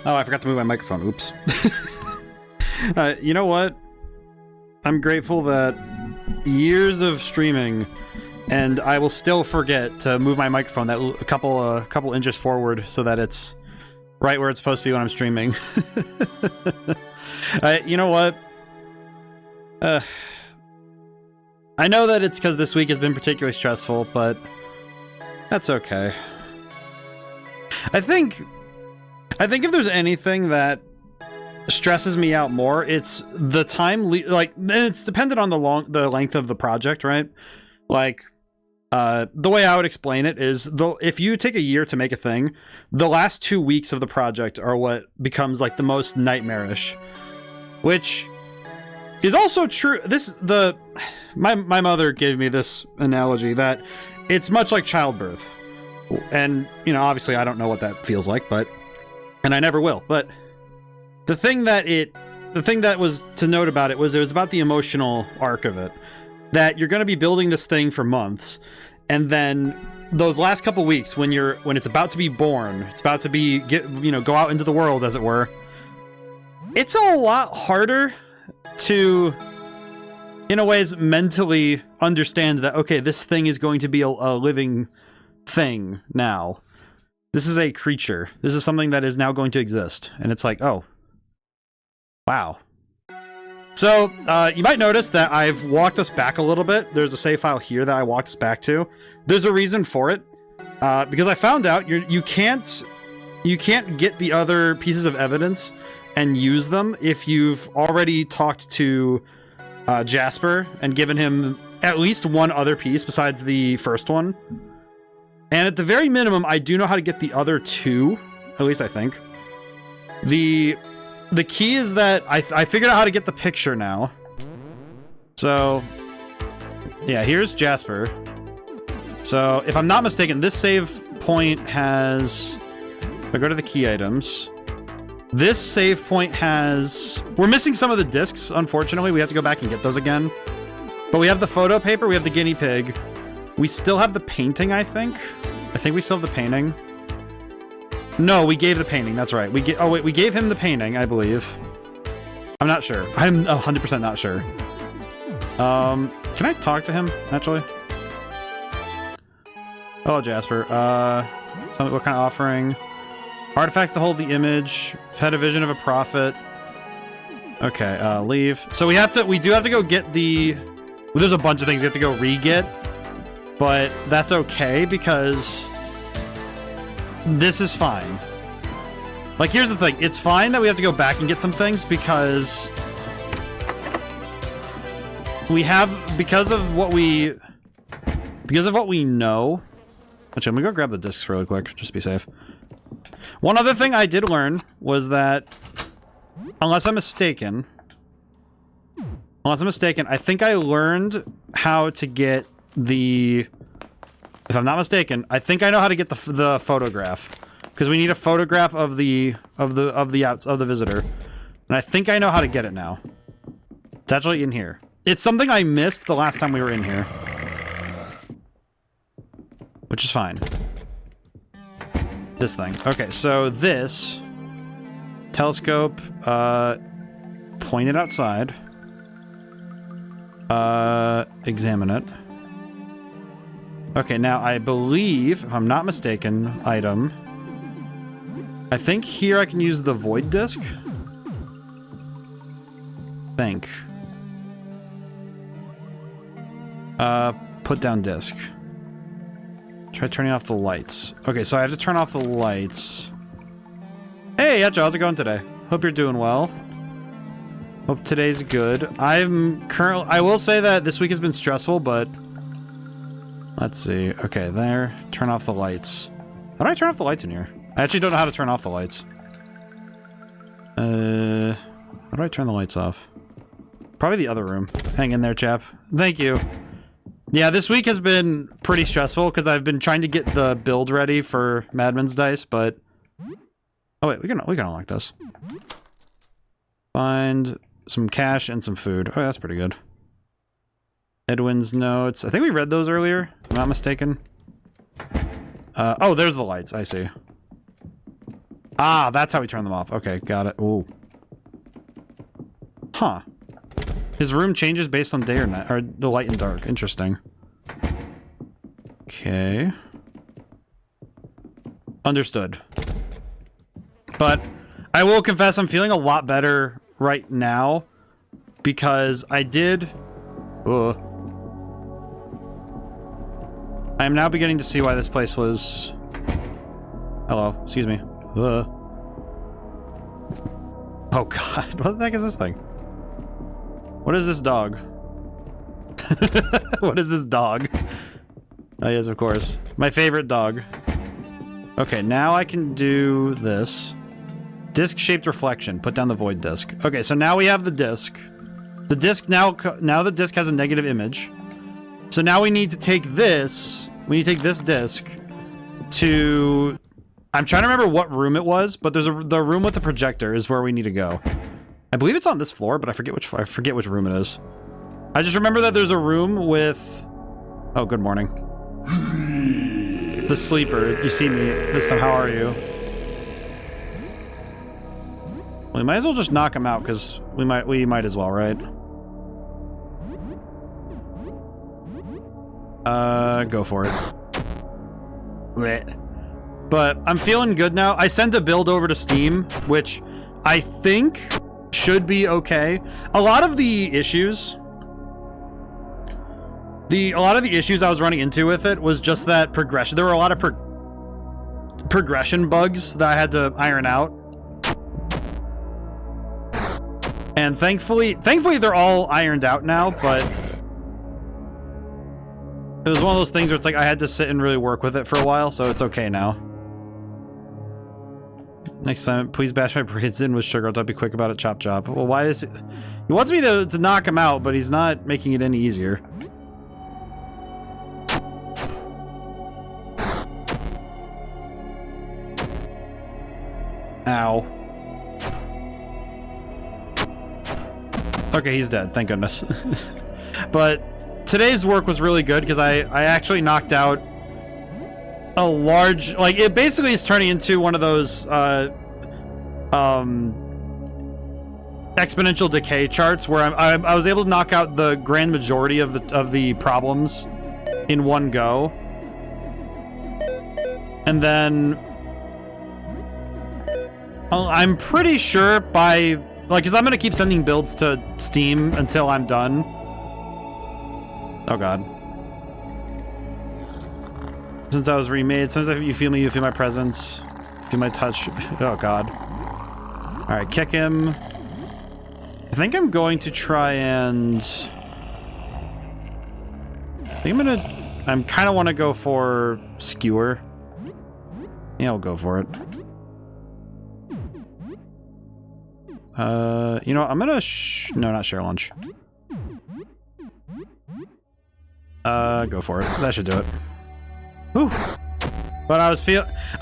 Oh, I forgot to move my microphone. Oops. You know what? I'm grateful that years of streaming, and I will still forget to move my microphone that a couple inches forward so that it's right where it's supposed to be when I'm streaming. You know what? I know that it's because this week has been particularly stressful, but that's okay. I think if there's anything that stresses me out more, it's the time. Like, it's dependent on the length of the project, right? Like, the way I would explain it is, if you take a year to make a thing, the last 2 weeks of the project are what becomes like the most nightmarish, which is also true. My mother gave me this analogy that it's much like childbirth, and you know, obviously I don't know what that feels like, and I never will. But the thing that was to note about it was about the emotional arc of it. That you're going to be building this thing for months, and then those last couple weeks when it's about to be born, it's about to go out into the world, as it were. It's a lot harder to, in a ways, mentally understand that, okay, this thing is going to be a living thing now. This is a creature. This is something that is now going to exist. And it's like, oh, wow. So, you might notice that I've walked us back a little bit. There's a save file here that I walked us back to. There's a reason for it. Because I found out you can't get the other pieces of evidence and use them if you've already talked to Jasper and given him at least one other piece besides the first one. And at the very minimum, I do know how to get the other two. At least I think. The key is that I figured out how to get the picture now. So, yeah, here's Jasper. So, if I'm not mistaken, this save point has... If I go to the key items... This save point has... We're missing some of the discs, unfortunately. We have to go back and get those again. But we have the photo paper, we have the guinea pig. We still have the painting, I think. I think we still have the painting. No, we gave the painting, that's right. We gave him the painting, I believe. I'm not sure. I'm 100% not sure. Can I talk to him, actually? Hello, Jasper. Tell me what kind of offering? Artifacts to hold the image. Had a vision of a prophet. Okay, leave. So we do have to go get the... Well, there's a bunch of things we have to go re-get. But that's okay, because... This is fine. Like, here's the thing. It's fine that we have to go back and get some things, because... We have... Because of what we know... Actually, let me go grab the discs really quick, just to be safe. One other thing I did learn was that, unless I'm mistaken, I think I learned how to get the... If I'm not mistaken, I think I know how to get the photograph, because we need a photograph of the visitor, and I think I know how to get it now. It's actually in here. It's something I missed the last time we were in here, which is fine. This thing. Okay, so this telescope, point it outside. Examine it. Okay, now I believe, if I'm not mistaken, item. I think here I can use the void disk. Think. Put down disk. Try turning off the lights. Okay, so I have to turn off the lights. Hey, Etcha, how's it going today? Hope you're doing well. Hope today's good. I will say that this week has been stressful, but... Let's see. Okay, there. Turn off the lights. How do I turn off the lights in here? I actually don't know how to turn off the lights. How do I turn the lights off? Probably the other room. Hang in there, chap. Thank you. Yeah, this week has been pretty stressful because I've been trying to get the build ready for Madman's Dice, but... Oh wait, we can unlock this. Find some cash and some food. Oh, that's pretty good. Edwin's notes. I think we read those earlier, if I'm not mistaken. Oh, there's the lights. I see. Ah, that's how we turn them off. Okay, got it. Ooh. Huh. His room changes based on day or night, or the light and dark. Interesting. Okay. Understood. But I will confess I'm feeling a lot better right now because I did... I am now beginning to see why this place was... Hello, excuse me. Oh god, what the heck is this thing? What is this dog? What is this dog? Oh yes, of course. My favorite dog. Okay, now I can do this. Disc-shaped reflection. Put down the void disc. Okay, so now we have the disc. The disc now the disc has a negative image. So now we need to take this. We need to take this disc to... I'm trying to remember what room it was, but there's the room with the projector is where we need to go. I believe it's on this floor, but I forget which room it is. I just remember that there's a room with... Oh, good morning. The sleeper. You see me this time. How are you? Well, we might as well just knock him out because we might as well, right? Go for it. Blech. But I'm feeling good now. I sent a build over to Steam, which I think should be okay. A lot of the issues I was running into with it was just that progression. There were a lot of progression bugs that I had to iron out. And thankfully they're all ironed out now, but it was one of those things where it's like I had to sit and really work with it for a while, so it's okay now. Next time, please bash my brains in with sugar. I'll be quick about it. Chop chop. Well, why does it... He wants me to knock him out, but he's not making it any easier. Ow. Okay, he's dead. Thank goodness. But today's work was really good because I actually knocked out a large... Like, it basically is turning into one of those exponential decay charts where I was able to knock out the grand majority of the problems in one go. And then I'm pretty sure by... Like, because I'm going to keep sending builds to Steam until I'm done. Oh, God. Since I was remade, sometimes you feel me, you feel my presence. Feel my touch. Oh, God. Alright, kick him. I think I'm going to try and... I kind of want to go for Skewer. Yeah, I'll go for it. You know what, I'm gonna no, not share lunch. Go for it. That should do it. Whew. But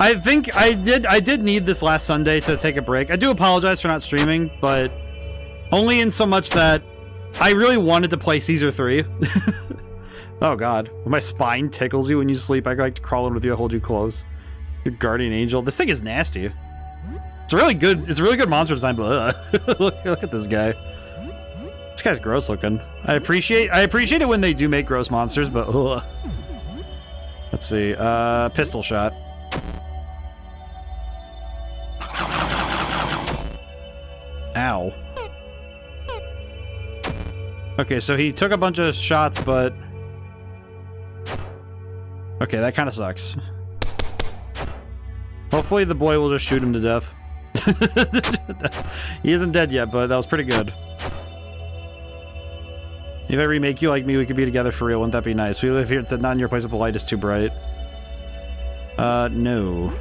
I think I did need this last Sunday to take a break. I do apologize for not streaming, but only in so much that I really wanted to play Caesar 3. Oh god. My spine tickles you when you sleep. I like to crawl in with you, hold you close. Your guardian angel. This thing is nasty. It's a really good monster design, but look at this guy. This guy's gross looking. I appreciate it when they do make gross monsters, but ugh. Let's see. Pistol shot. Ow. Okay, so he took a bunch of shots, but... Okay, that kind of sucks. Hopefully the boy will just shoot him to death. He isn't dead yet, but that was pretty good. If I remake you like me, we could be together for real. Wouldn't that be nice? We live here. It said not in your place if the light is too bright. No.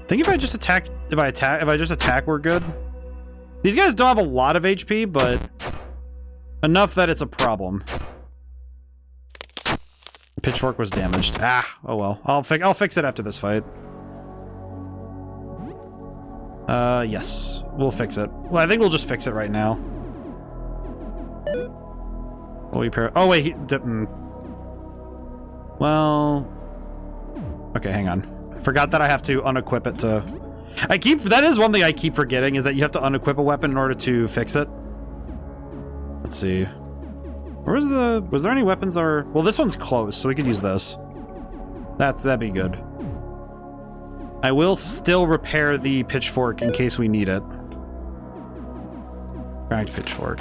I think if I just attack, we're good. These guys don't have a lot of HP, but enough that it's a problem. Pitchfork was damaged. Ah, oh well. I'll fix it after this fight. Yes. We'll fix it. Well, I think we'll just fix it right now. Oh, wait, well... Okay, hang on. Forgot that I have to unequip it to... That is one thing I keep forgetting, is that you have to unequip a weapon in order to fix it. Let's see. Was there any weapons that were... Well, this one's close, so we could use this. That'd be good. I will still repair the pitchfork in case we need it. Cracked pitchfork.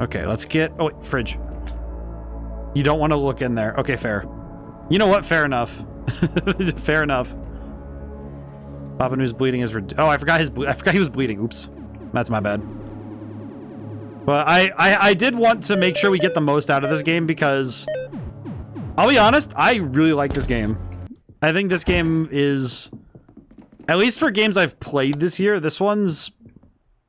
Okay, let's get... Oh, wait, fridge. You don't want to look in there. Okay, fair. You know what? Fair enough. Fair enough. Papa Noo's bleeding is... Oh, I forgot he was bleeding. Oops. That's my bad. But I did want to make sure we get the most out of this game because... I'll be honest, I really like this game. I think this game is... At least for games I've played this year, this one's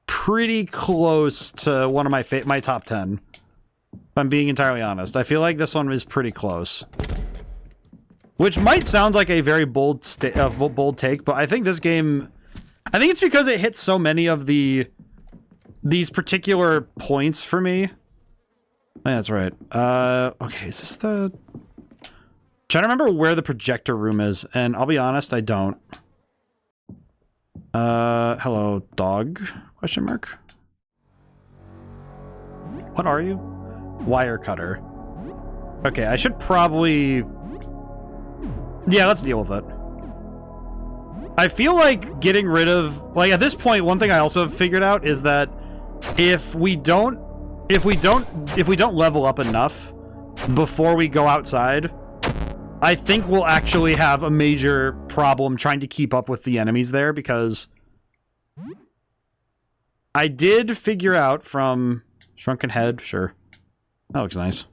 pretty close to one of my top 10. If I'm being entirely honest. I feel like this one is pretty close. Which might sound like a very bold take, but I think this game... I think it's because it hits so many of these particular points for me. Oh, yeah, that's right. Okay, is this the... Trying to remember where the projector room is, and I'll be honest, I don't. Hello, dog? Question mark. What are you? Wire cutter. Okay, I should probably... Yeah, let's deal with it. I feel like getting rid of... Like, at this point, one thing I also have figured out is that if we don't level up enough before we go outside, I think we'll actually have a major problem trying to keep up with the enemies there, because I did figure out from Shrunken Head, sure. That looks nice.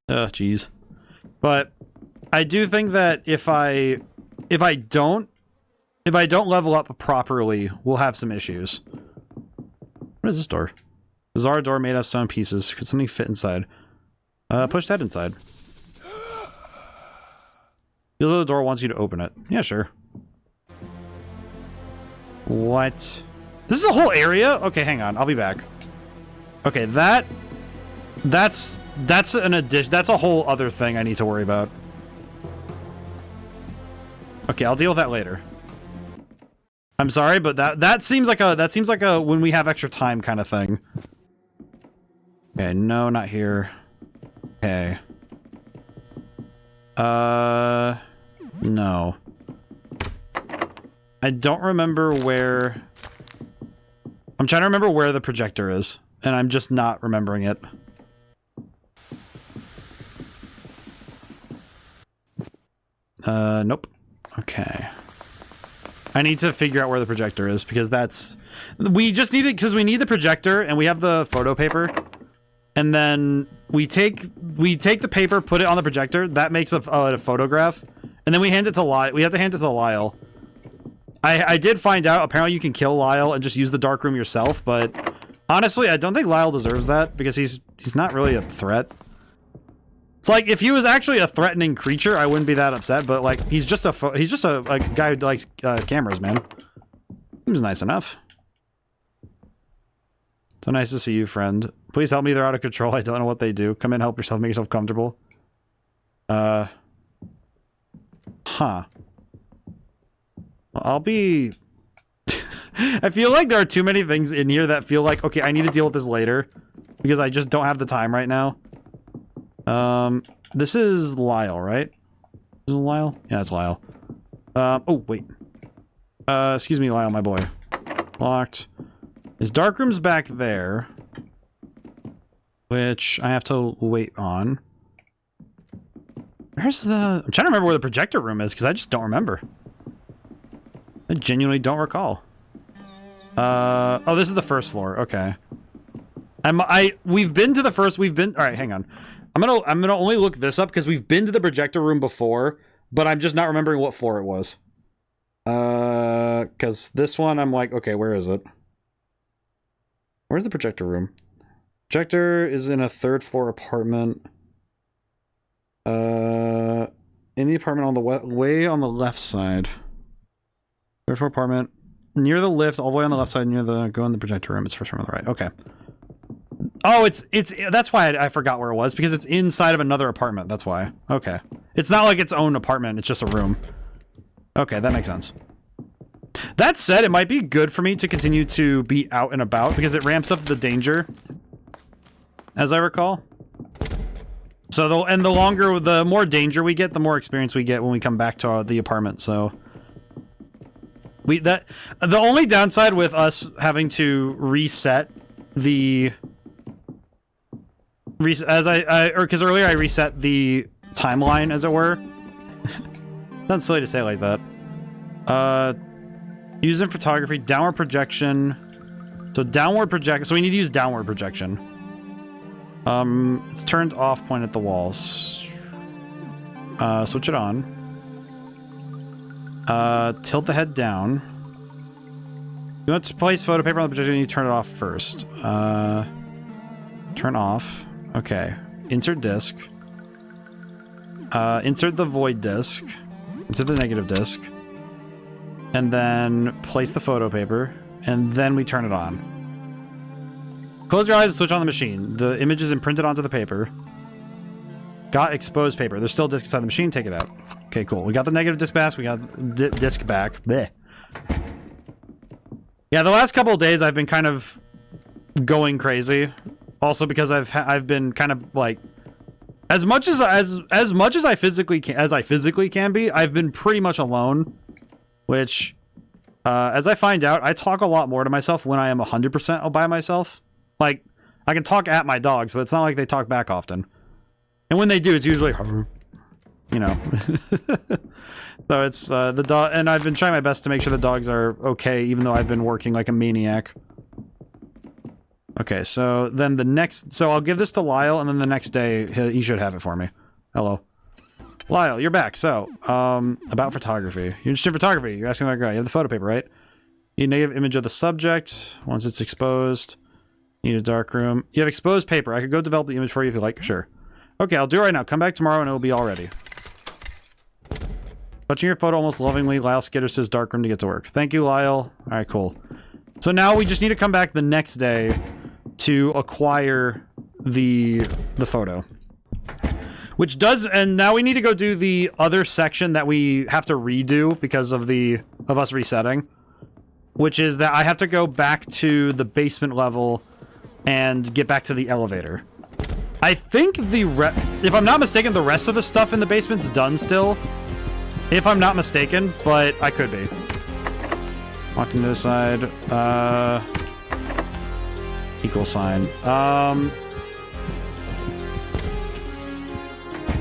Jeez. But I do think that if I don't level up properly, we'll have some issues. What is this door? Bizarre door made of stone pieces. Could something fit inside? Push that inside. Feels like the door wants you to open it. Yeah, sure. What? This is a whole area? Okay, hang on. I'll be back. Okay, that's an addition. That's a whole other thing I need to worry about. Okay, I'll deal with that later. I'm sorry, but that seems like a when we have extra time kind of thing. Okay, no, not here. Okay. No. I don't remember where... I'm trying to remember where the projector is, and I'm just not remembering it. Nope. Okay. I need to figure out where the projector is, because that's... We just need it, because we need the projector, and we have the photo paper. And then we take the paper, put it on the projector. That makes a photograph, and then we hand it to Lyle. We have to hand it to Lyle. I did find out apparently you can kill Lyle and just use the dark room yourself, but honestly, I don't think Lyle deserves that because he's not really a threat. It's like if he was actually a threatening creature, I wouldn't be that upset. But like he's just a guy who likes cameras, man. Seems nice enough. So nice to see you, friend. Please help me. They're out of control. I don't know what they do. Come in, help yourself, make yourself comfortable. Huh. Well, I'll be... I feel like there are too many things in here that feel like, okay, I need to deal with this later. Because I just don't have the time right now. This is Lyle, right? Is it Lyle? Yeah, it's Lyle. Oh, wait. Excuse me, Lyle, my boy. Locked. His dark room's back there. Which I have to wait on. Where's the... I'm trying to remember where the projector room is, because I just don't remember. I genuinely don't recall. Oh, this is the first floor. Okay. We've been to the first... All right, hang on. I'm gonna only look this up, because we've been to the projector room before, but I'm just not remembering what floor it was. Because this one, I'm like, okay, where is it? Where's the projector room? Projector is in a third floor apartment. In the apartment on the way on the left side. Third floor apartment. Near the lift, all the way on the left side, near the... Go in the projector room. It's first room on the right. Okay. Oh, that's why I forgot where it was, because it's inside of another apartment. That's why. Okay. It's not like its own apartment. It's just a room. Okay, that makes sense. That said, it might be good for me to continue to be out and about because it ramps up the danger, as I recall. So, the more danger we get, the more experience we get when we come back to the apartment. So, the only downside with us having to reset the because earlier I reset the timeline, as it were. That's silly to say it like that. Using photography, downward projection. So so we need to use downward projection. It's turned off, point at the walls. Switch it on. Tilt the head down. You want to place photo paper on the projection, you turn it off first. Turn off. Okay. Insert disc. Insert the void disc. Insert the negative disc. And then place the photo paper. And then we turn it on. Close your eyes and switch on the machine. The image is imprinted onto the paper. Got exposed paper. There's still a disc inside the machine. Take it out. Okay, cool. We got the negative disc back. We got disc back. Blech. Yeah, the last couple of days I've been kind of going crazy. Also because I've been kind of like, as much as I physically can be, I've been pretty much alone. Which, as I find out, I talk a lot more to myself when I am 100% by myself. Like, I can talk at my dogs, but it's not like they talk back often. And when they do, it's usually, you know. So it's the dog, and I've been trying my best to make sure the dogs are okay, even though I've been working like a maniac. Okay, so then so I'll give this to Lyle, and then the next day he should have it for me. Hello. Lyle, you're back. So, about photography. You're interested in photography. You're asking that guy. You have the photo paper, right? You need a negative image of the subject. Once it's exposed, you need a dark room. You have exposed paper. I could go develop the image for you if you like. Sure. Okay, I'll do it right now. Come back tomorrow and it'll be all ready. Touching your photo almost lovingly, Lyle skitters to his dark room to get to work. Thank you, Lyle. All right, cool. So now we just need to come back the next day to acquire the photo. Which does, and now we need to go do the other section that we have to redo because of us resetting. Which is that I have to go back to the basement level and get back to the elevator. I think if I'm not mistaken, the rest of the stuff in the basement's done still. If I'm not mistaken, but I could be. Walk to the other side. Equal sign.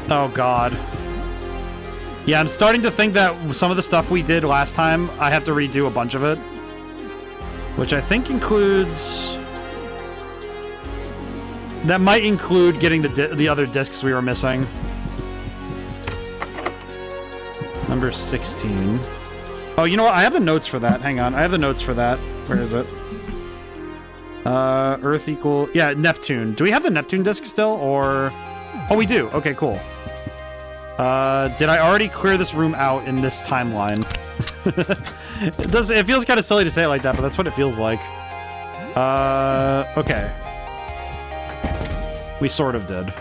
Oh god. Yeah, I'm starting to think that some of the stuff we did last time, I have to redo a bunch of it. Which I think includes... That might include getting the other discs we were missing. Number 16. Oh, you know what? I have the notes for that. Hang on. I have the notes for that. Where is it? Earth equal... Yeah, Neptune. Do we have the Neptune disc still, or... Oh, we do. Okay, cool. Did I already clear this room out in this timeline? It feels kind of silly to say it like that, but that's what it feels like. Okay. We sort of did.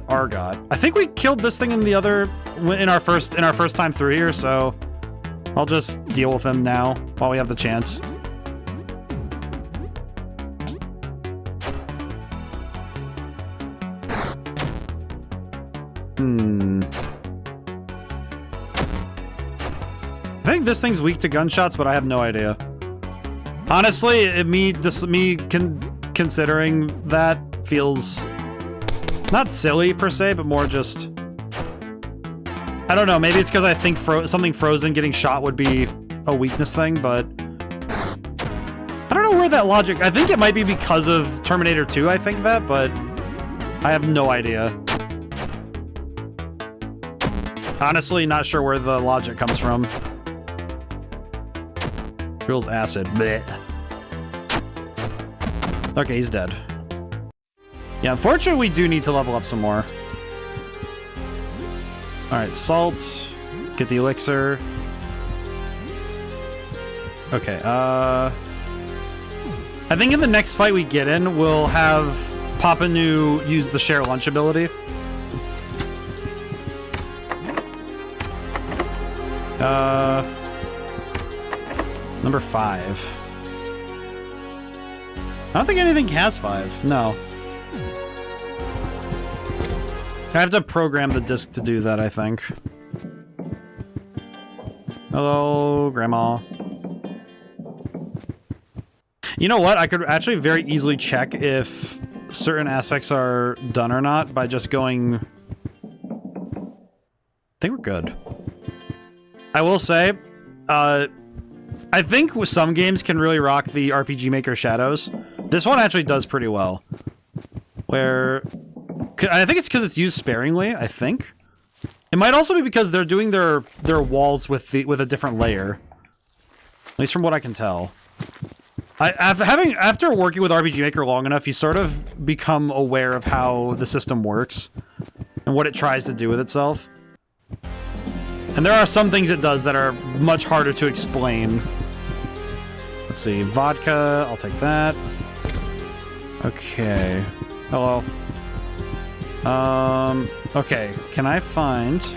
Argot. I think we killed this thing in our first time through here, so I'll just deal with him now while we have the chance. I think this thing's weak to gunshots, but I have no idea. Honestly, considering that feels not silly per se, but more just... I don't know, maybe it's because I think something frozen getting shot would be a weakness thing, but... I don't know where that logic... I think it might be because of Terminator 2, I think that, but... I have no idea. Honestly, not sure where the logic comes from. Drills acid. Blech. Okay, he's dead. Yeah, unfortunately, we do need to level up some more. Alright, salt. Get the elixir. Okay, I think in the next fight we get in, we'll have Papa New use the share lunch ability. Number 5. I don't think anything has 5. No. I have to program the disc to do that, I think. Hello, Grandma. You know what? I could actually very easily check if certain aspects are done or not by just going... I think we're good. I will say, I think some games can really rock the RPG Maker shadows. This one actually does pretty well. Where... I think it's because it's used sparingly, I think. It might also be because they're doing their walls with a different layer. At least from what I can tell. After working with RPG Maker long enough, you sort of become aware of how the system works. And what it tries to do with itself. And there are some things it does that are much harder to explain. Let's see, vodka, I'll take that. Okay. Hello. Okay, can I find...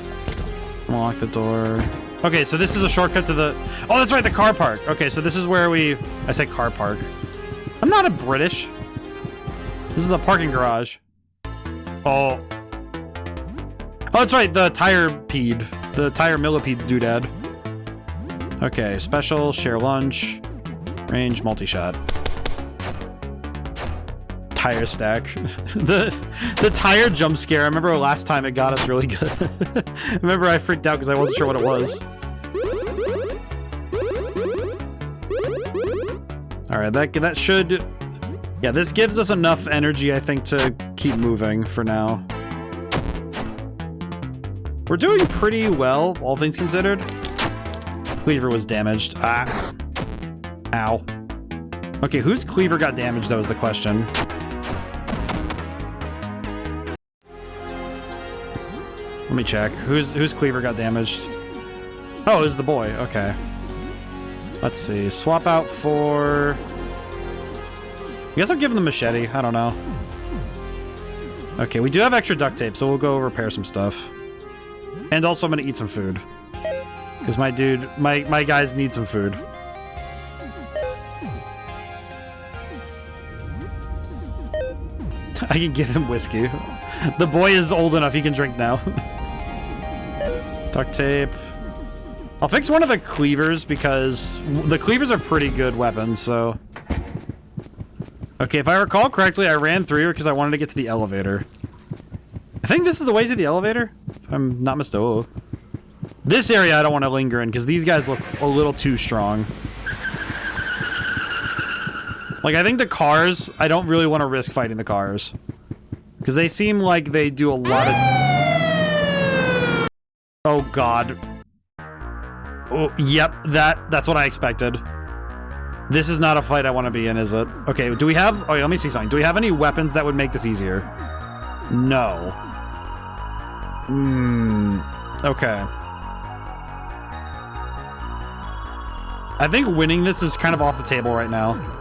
Unlock the door. Okay, so this is a shortcut to the... Oh, that's right, the car park. Okay, so this is where we... I say car park. I'm not a British. This is a parking garage. Oh. Oh, that's right, the tire peed. The tire millipede doodad. Okay, special, share lunch, range, multi-shot. Tire stack. the tire jump scare, I remember last time it got us really good. I remember I freaked out because I wasn't sure what it was. Alright, that should... Yeah, this gives us enough energy, I think, to keep moving for now. We're doing pretty well, all things considered. Cleaver was damaged. Ah. Ow. Okay, whose cleaver got damaged, that was the question. Let me check. Whose cleaver got damaged? Oh, it was the boy. Okay. Let's see. Swap out for... I guess I'll give him the machete. I don't know. Okay, we do have extra duct tape, so we'll go repair some stuff. And also I'm gonna eat some food. Because my dude, my guys need some food. I can give him whiskey. The boy is old enough, he can drink now. Duct tape. I'll fix one of the cleavers because the cleavers are pretty good weapons, so... Okay, if I recall correctly, I ran through here because I wanted to get to the elevator. I think this is the way to the elevator, if I'm not mistaken. Oh. This area I don't want to linger in because these guys look a little too strong. Like, I think the cars, I don't really want to risk fighting the cars. Because they seem like they do a lot of... Oh, God. Oh, yep, that's what I expected. This is not a fight I want to be in, is it? Okay, do we have... Oh, let me see something. Do we have any weapons that would make this easier? No. Okay. I think winning this is kind of off the table right now.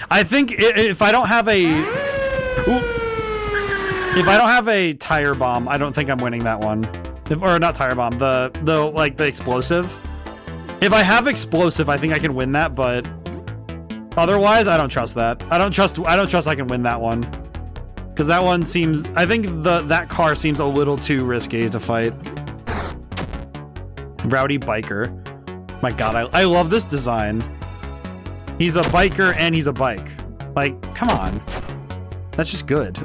I think if I don't have a... Ooh, if I don't have a tire bomb, I don't think I'm winning that one. Or not tire bomb, the explosive. If I have explosive, I think I can win that, but otherwise, I don't trust that. I don't trust I can win that one. Because that one seems... I think that car seems a little too risky to fight. Rowdy biker. My god, I love this design. He's a biker and he's a bike. Like, come on. That's just good.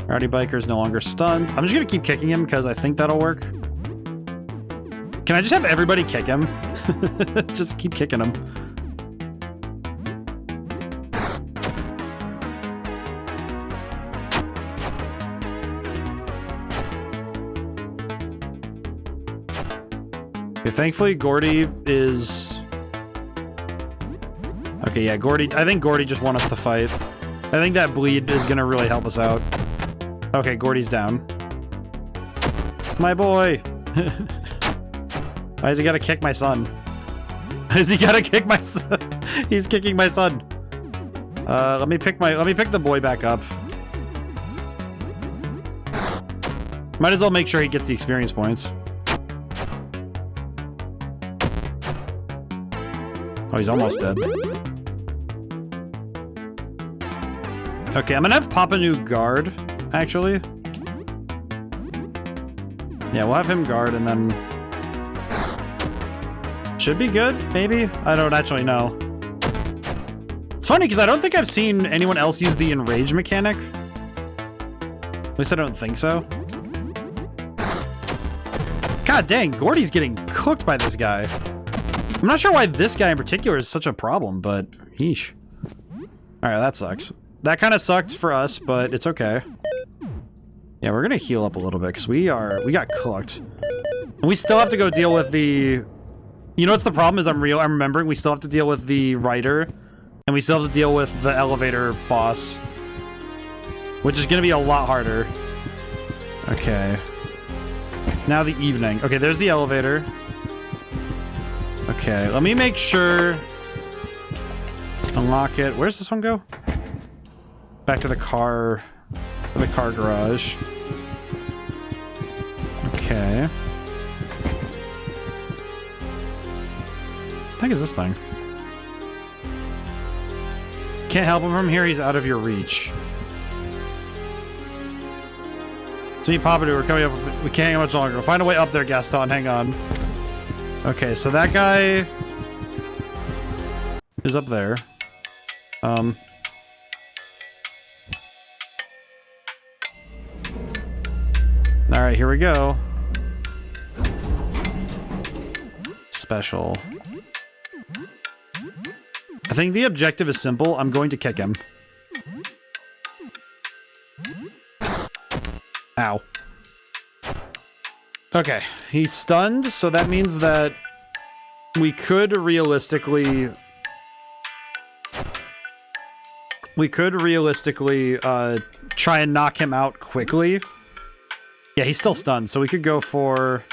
Rowdy biker's no longer stunned. I'm just gonna keep kicking him because I think that'll work. Can I just have everybody kick him? Just keep kicking him. Okay, thankfully Gordy is... Okay, yeah, Gordy... I think Gordy just wants us to fight. I think that bleed is gonna really help us out. Okay, Gordy's down. My boy! Why has he gotta kick my son? Has he gotta kick my son? He's kicking my son. Let me pick the boy back up. Might as well make sure he gets the experience points. Oh, he's almost dead. Okay, I'm gonna have Papa New guard, actually. Yeah, we'll have him guard and then... Should be good, maybe? I don't actually know. It's funny, because I don't think I've seen anyone else use the enrage mechanic. At least I don't think so. God dang, Gordy's getting cooked by this guy. I'm not sure why this guy in particular is such a problem, but yeesh. Alright, that sucks. That kind of sucked for us, but it's okay. Yeah, we're gonna heal up a little bit, because we got cooked. And we still have to go deal with the... You know what's the problem is I'm remembering we still have to deal with the writer, and we still have to deal with the elevator boss. Which is gonna be a lot harder. Okay. It's now the evening. Okay, there's the elevator. Okay, let me make sure... Unlock it. Where's this one go? Back to the car... The car garage. Okay. What the heck is this thing? Can't help him from here, he's out of your reach. So me, Papa, we're coming up. We can't hang much longer. We'll find a way up there, Gaston. Hang on. Okay, so that guy is up there. Alright, here we go. Special. I think the objective is simple. I'm going to kick him. Ow. Okay, he's stunned, so that means that we could realistically... try and knock him out quickly. Yeah, he's still stunned, so we could go for...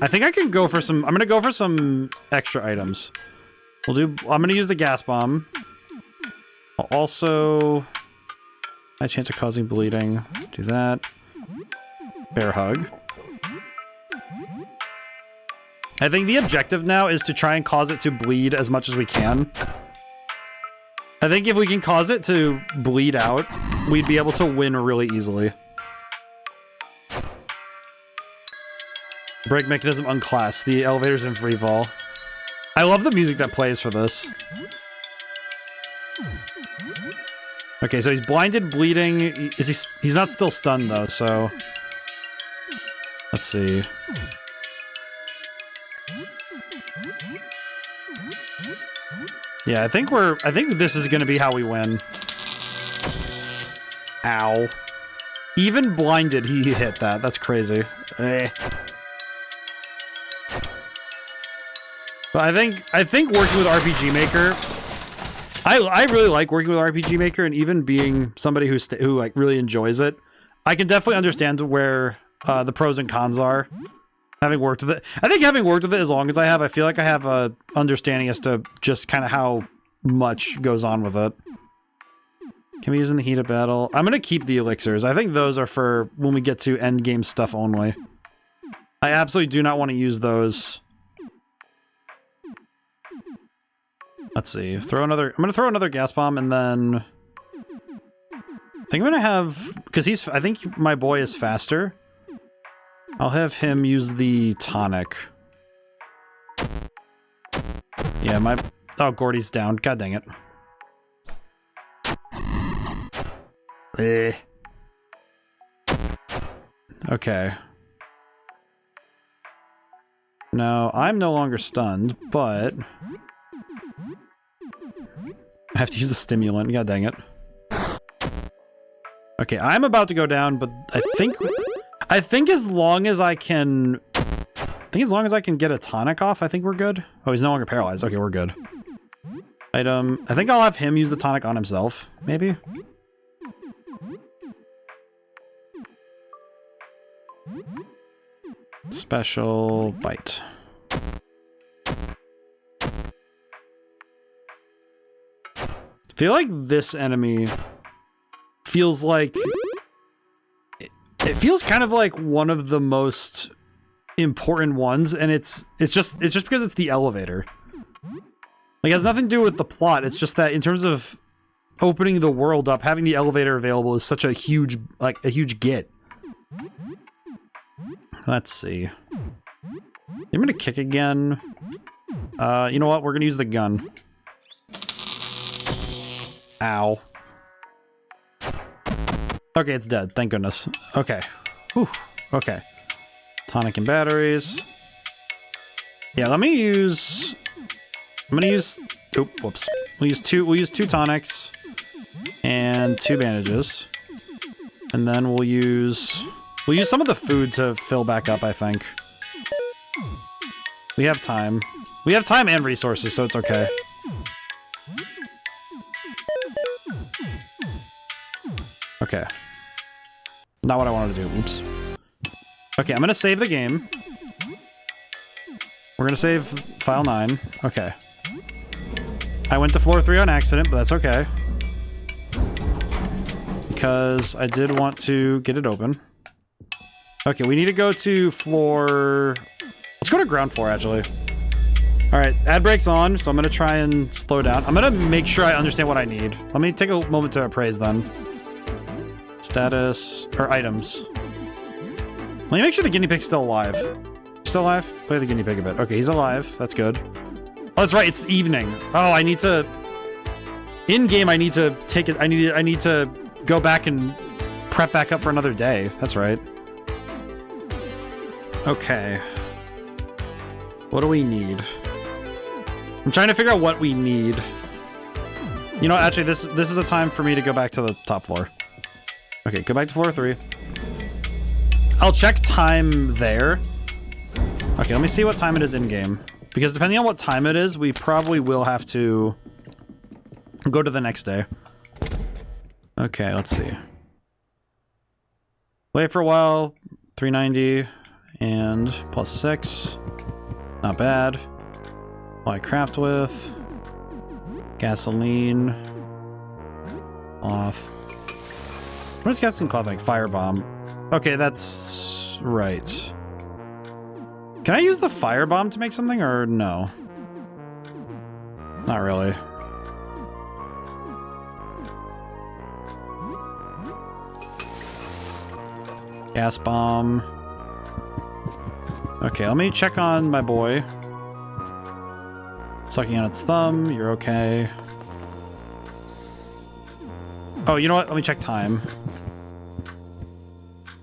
I think I can go for some... I'm gonna go for some extra items. I'm gonna use the gas bomb. I'll also... High chance of causing bleeding. Do that. Bear hug. I think the objective now is to try and cause it to bleed as much as we can. I think if we can cause it to bleed out, we'd be able to win really easily. Brake mechanism unclassed. The elevator's in free fall. I love the music that plays for this. Okay, so he's blinded, bleeding. He's not still stunned though, so... Let's see. Yeah, I think this is gonna be how we win. Ow. Even blinded, he hit that. That's crazy. Eh. But I think working with RPG Maker, I really like working with RPG Maker, and even being somebody who like really enjoys it, I can definitely understand where the pros and cons are. Having worked with it, I think having worked with it as long as I have, I feel like I have a understanding as to just kind of how much goes on with it. Can we use in the heat of battle? I'm gonna keep the elixirs. I think those are for when we get to end game stuff only. I absolutely do not want to use those. Let's see. I'm gonna throw another gas bomb, and then I think I'm gonna have, because I think my boy is faster. I'll have him use the tonic. Yeah, oh, Gordy's down. God dang it. Eh. Okay. No, I'm no longer stunned, but... I have to use a stimulant. God dang it. Okay, I'm about to go down, but I think as long as I can... as long as I can get a tonic off, I think we're good. Oh, he's no longer paralyzed. Okay, we're good. Item. I think I'll have him use the tonic on himself, maybe? Special bite. I feel like this enemy feels like... It feels kind of like one of the most important ones, and it's just because it's the elevator. Like, it has nothing to do with the plot, it's just that in terms of opening the world up, having the elevator available is such a huge, like, a huge get. Let's see. I'm gonna kick again. You know what? We're gonna use the gun. Ow. Okay, it's dead. Thank goodness. Okay. Whew. Okay. Tonic and batteries. Yeah, let me use... I'm gonna use... Oop, whoops. We'll use two tonics. And 2 bandages. And then we'll use some of the food to fill back up, I think. We have time. We have time and resources, so it's okay. Okay. Not what I wanted to do. Oops. Okay, I'm gonna save the game. We're gonna save file 9. Okay. I went to floor 3 on accident, but that's okay. Because I did want to get it open. Okay, we need to go to floor... Let's go to ground floor, actually. Alright, ad break's on, so I'm gonna try and slow down. I'm gonna make sure I understand what I need. Let me take a moment to appraise, then. Status... or items. Let me make sure the guinea pig's still alive. Still alive? Play the guinea pig a bit. Okay, he's alive. That's good. Oh, that's right, it's evening. Oh, I need to... In-game, I need to take it... I need to go back and prep back up for another day. That's right. Okay. What do we need? I'm trying to figure out what we need. You know, actually, this is a time for me to go back to the top floor. Okay, go back to floor 3. I'll check time there. Okay, let me see what time it is in-game. Because depending on what time it is, we probably will have to go to the next day. Okay, let's see. Wait for a while. 390 and plus 6. Not bad. What I craft with. Gasoline. Cloth. What does gasoline cloth make? Firebomb. Okay, that's right. Can I use the firebomb to make something, or no? Not really. Gas bomb. Okay, let me check on my boy. Sucking on its thumb, you're okay. Oh, you know what? Let me check time.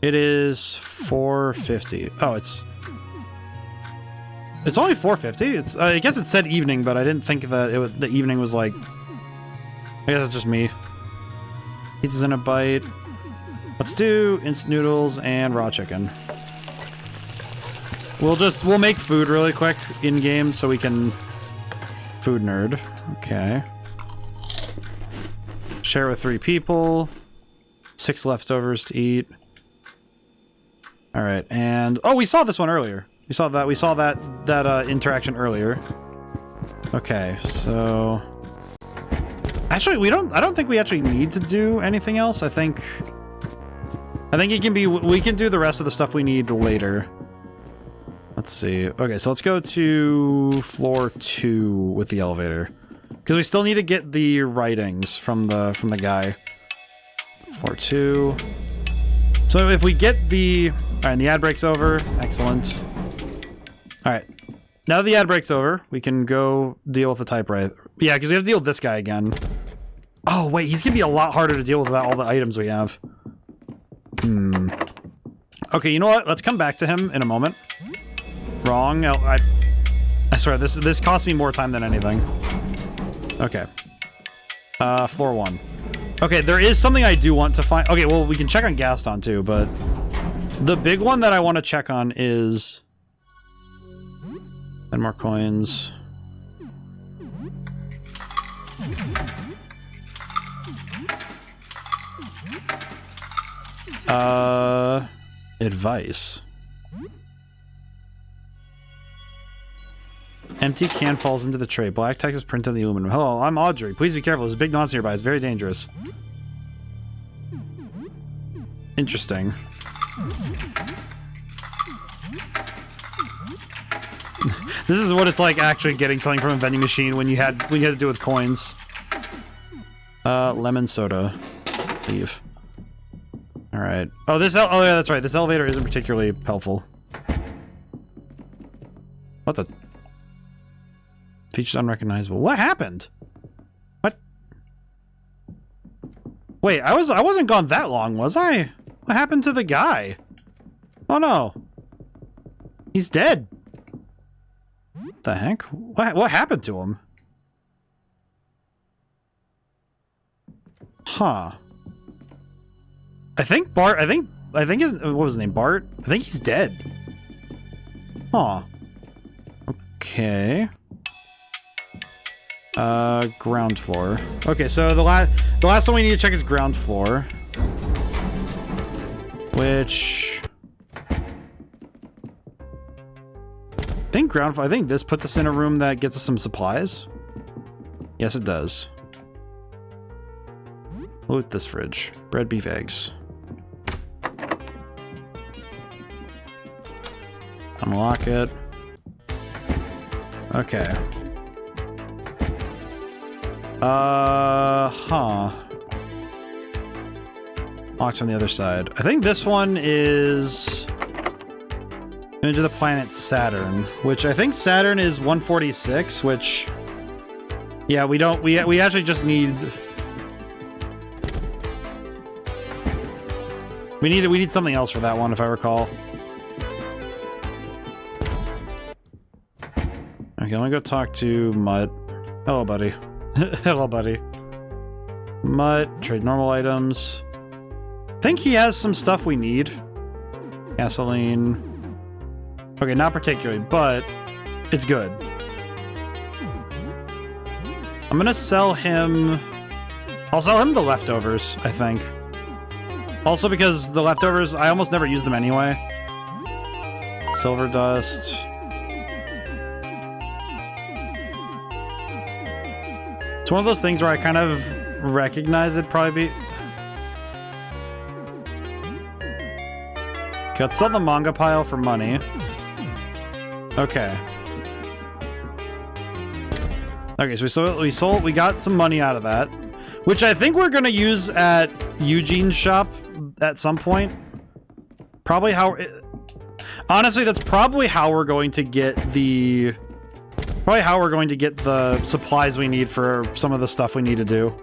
It is 4:50. Oh, it's only 4:50. It's I guess it said evening, but I didn't think that the evening was like. I guess it's just me. Pizza's in a bite. Let's do instant noodles and raw chicken. We'll make food really quick in game so we can food nerd. Okay. Share with 3 people. 6 leftovers to eat. All right, and oh, we saw this one earlier. We saw that interaction earlier. Okay, so actually I don't think we actually need to do anything else. I think it can be, we can do the rest of the stuff we need later. Let's see. Okay, so let's go to floor 2 with the elevator. Because we still need to get the writings from the guy. Floor 2. So if we get the... Alright, and the ad break's over. Excellent. Alright. Now that the ad break's over, we can go deal with the typewriter. Yeah, because we have to deal with this guy again. Oh, wait, he's gonna be a lot harder to deal with without all the items we have. Okay, you know what? Let's come back to him in a moment. Wrong. I swear, this cost me more time than anything. Okay. Floor 1. Okay, there is something I do want to find. Okay, well, we can check on Gaston too, but the big one that I want to check on is 10 more coins. Advice. Empty can falls into the tray. Black text is printed on the aluminum. Hello, I'm Audrey. Please be careful. There's a big monster nearby. It's very dangerous. Interesting. This is what it's like actually getting something from a vending machine when you had to do with coins. Lemon soda. Leave. Alright. Oh, oh yeah, that's right. This elevator isn't particularly helpful. What the? Features unrecognizable. What happened? What? Wait, I wasn't gone that long, was I? What happened to the guy? Oh no. He's dead. What the heck? What happened to him? Huh. I think Bart, I think his, what was his name? Bart? I think he's dead. Huh. Okay. Ground floor. Okay, so the last one we need to check is ground floor. Which... I think this puts us in a room that gets us some supplies. Yes, it does. Loot this fridge. Bread, beef, eggs. Unlock it. Okay. Huh. Locked on the other side. I think this one is... Image of the planet Saturn, which I think Saturn is 146, which... Yeah, we actually just need... We need something else for that one, if I recall. Okay, let me go talk to Mutt. Hello, buddy. Hello, buddy. Mutt, trade normal items. I think he has some stuff we need. Gasoline. Okay, not particularly, but it's good. I'm gonna sell him... I'll sell him the leftovers, I think. Also because the leftovers, I almost never use them anyway. Silver dust. It's one of those things where I kind of recognize it'd probably be... Okay, let's sell the manga pile for money. Okay. Okay, so we got some money out of that. Which I think we're gonna use at Eugene's shop at some point. Probably how... Honestly, that's probably how we're going to get the... Probably how we're going to get the supplies we need for some of the stuff we need to do.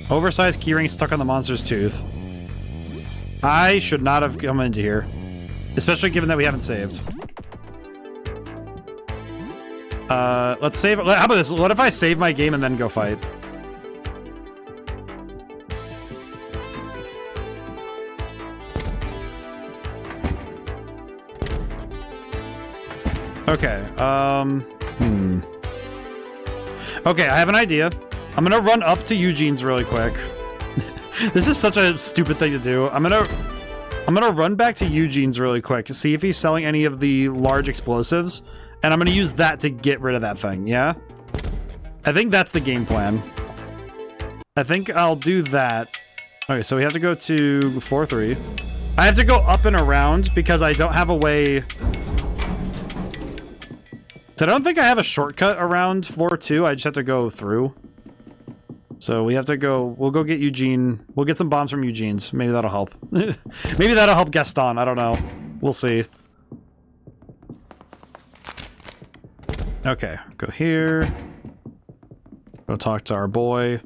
Oversized keyring stuck on the monster's tooth. I should not have come into here. Especially given that we haven't saved. Let's save... How about this? What if I save my game and then go fight? Okay, Okay, I have an idea. I'm gonna run up to Eugene's really quick. This is such a stupid thing to do. I'm gonna run back to Eugene's really quick to see if he's selling any of the large explosives, and I'm gonna use that to get rid of that thing, yeah? I think that's the game plan. I think I'll do that. Okay, so we have to go to floor 3. I have to go up and around because I don't have a way... So I don't think I have a shortcut around floor 2, I just have to go through. So we have to go, we'll go get Eugene, we'll get some bombs from Eugene's, maybe that'll help. Maybe that'll help Gaston, I don't know. We'll see. Okay, go here. Go talk to our boy.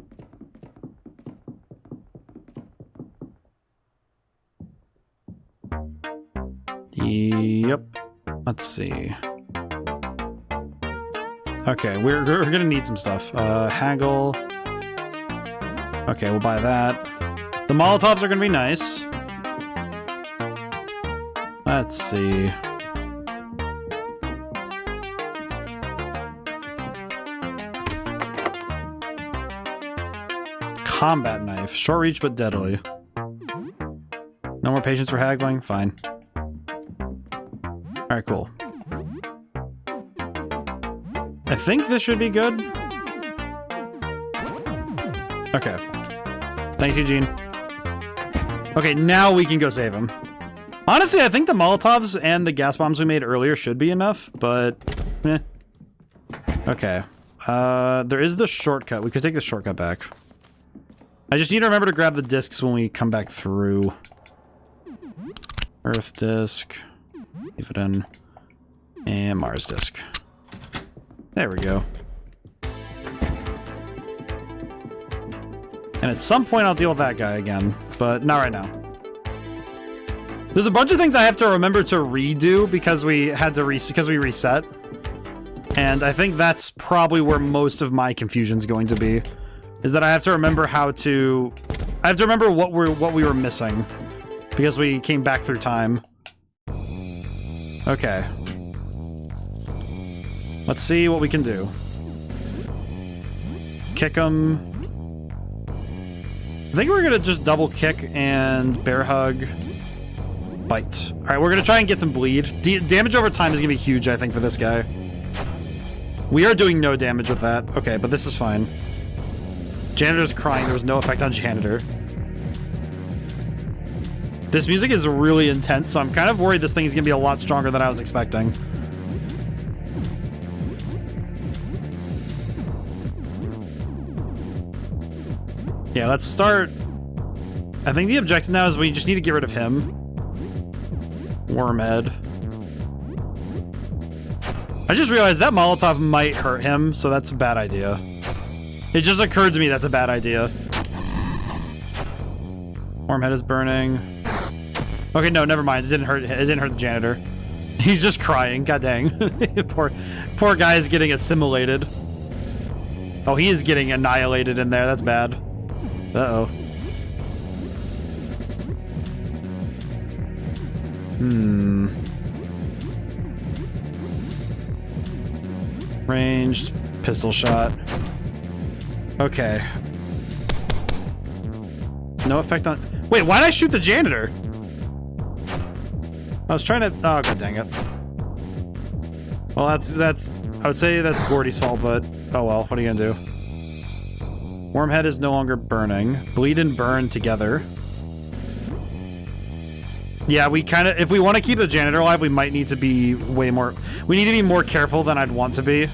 Yep. Let's see. Okay, we're gonna need some stuff. Haggle. Okay, we'll buy that. The Molotovs are gonna be nice. Let's see. Combat knife. Short reach but deadly. No more patience for haggling? Fine. Alright, cool. I think this should be good. Okay. Thank you, Gene. Okay, now we can go save him. Honestly, I think the Molotovs and the gas bombs we made earlier should be enough, but... eh. Okay. There is the shortcut. We could take the shortcut back. I just need to remember to grab the discs when we come back through. Earth disc. Leave it in. And Mars disc. There we go. And at some point I'll deal with that guy again, but not right now. There's a bunch of things I have to remember to redo because we had to reset. And I think that's probably where most of my confusion's going to be. Is that I have to remember how to... I have to remember what we were missing. Because we came back through time. Okay. Let's see what we can do. Kick him. I think we're gonna just double kick and bear hug. Bite. Alright, we're gonna try and get some bleed. Damage over time is gonna be huge, I think, for this guy. We are doing no damage with that. Okay, but this is fine. Janitor's crying. There was no effect on Janitor. This music is really intense, so I'm kind of worried this thing is gonna be a lot stronger than I was expecting. Yeah, let's start. I think the objective now is we just need to get rid of him. Wormhead. I just realized that Molotov might hurt him, so that's a bad idea. It just occurred to me that's a bad idea. Wormhead is burning. Okay, no, never mind. It didn't hurt the janitor. He's just crying. God dang. poor guy is getting assimilated. Oh, he is getting annihilated in there. That's bad. Uh-oh. Ranged pistol shot. Okay. No effect on... Wait, why did I shoot the janitor? I was trying to... Oh, god dang it. Well, that's... I would say that's Gordy's fault, but... Oh well, what are you gonna do? Wormhead is no longer burning. Bleed and burn together. Yeah, we kind of... If we want to keep the janitor alive, we might need to be way more... We need to be more careful than I'd want to be.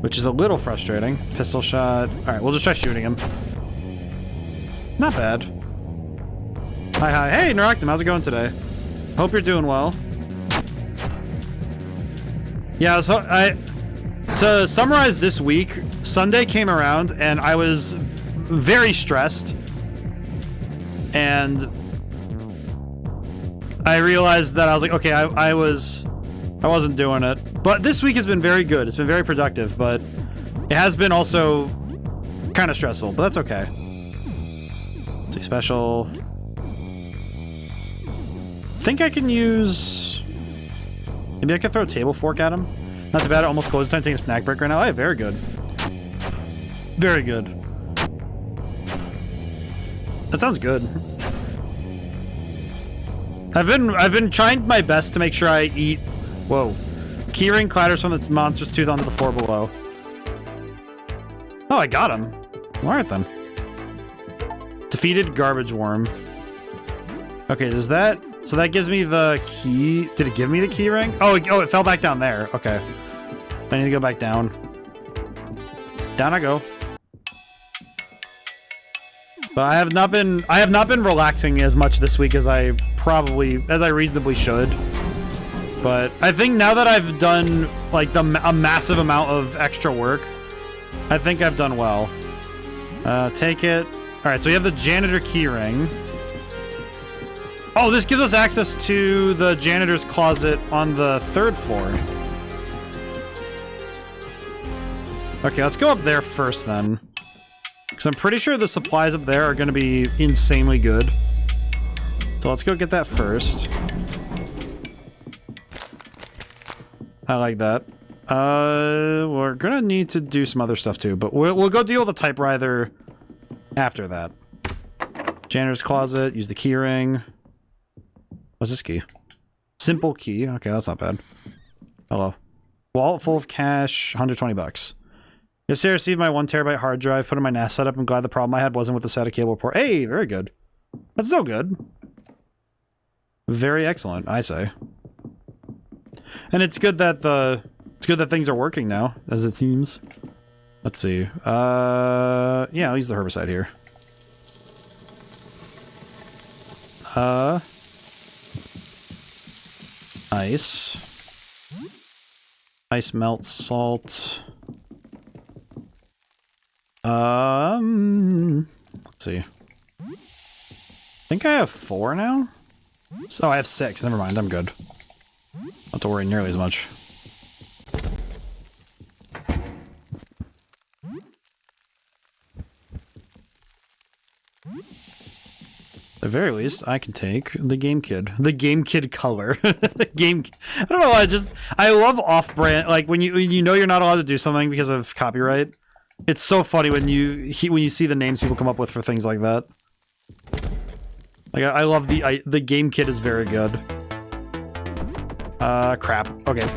Which is a little frustrating. Pistol shot. Alright, we'll just try shooting him. Not bad. Hi. Hey, Naractum, how's it going today? Hope you're doing well. Yeah, so to summarize this week, Sunday came around and I was very stressed. And I realized that I was like, okay, I wasn't doing it. But this week has been very good. It's been very productive, but it has been also kind of stressful, but that's okay. Let's see, special. I think I can use... Maybe I could throw a table fork at him. Not too bad. Almost close time taking a snack break right now. Hey, very good. Very good. That sounds good. I've been trying my best to make sure I eat... Whoa. Keyring clatters from the monster's tooth onto the floor below. Oh, I got him. Alright then. Defeated garbage worm. Okay, does that... So that gives me the key... Did it give me the key ring? Oh, it fell back down there. Okay. I need to go back down. Down I go. But I have not been relaxing as much this week as I reasonably should. But I think now that I've done like a massive amount of extra work, I think I've done well. Take it. All right, so we have the janitor key ring. Oh, this gives us access to the janitor's closet on the 3rd floor. Okay, let's go up there first then. Because I'm pretty sure the supplies up there are going to be insanely good. So let's go get that first. I like that. We're going to need to do some other stuff too, but we'll go deal with the typewriter after that. Janitor's closet, use the key ring. What's this key? Simple key. Okay, that's not bad. Hello. Wallet full of cash, 120 bucks. Yesterday I received my 1 terabyte hard drive, put in my NAS setup. I'm glad the problem I had wasn't with the SATA cable port. Hey, very good. That's so good. Very excellent, I say. And it's good that things are working now, as it seems. Let's see. Yeah, I'll use the herbicide here. Ice. Ice melt salt. Let's see. I think I have 4 now? So I have 6. Never mind, I'm good. Don't have to worry nearly as much. At the very least, I can take the Game Kid. The Game Kid color. Game. I don't know. I love off-brand. Like when you know you're not allowed to do something because of copyright. It's so funny when you see the names people come up with for things like that. Like I love the Game Kid is very good. Crap. Okay.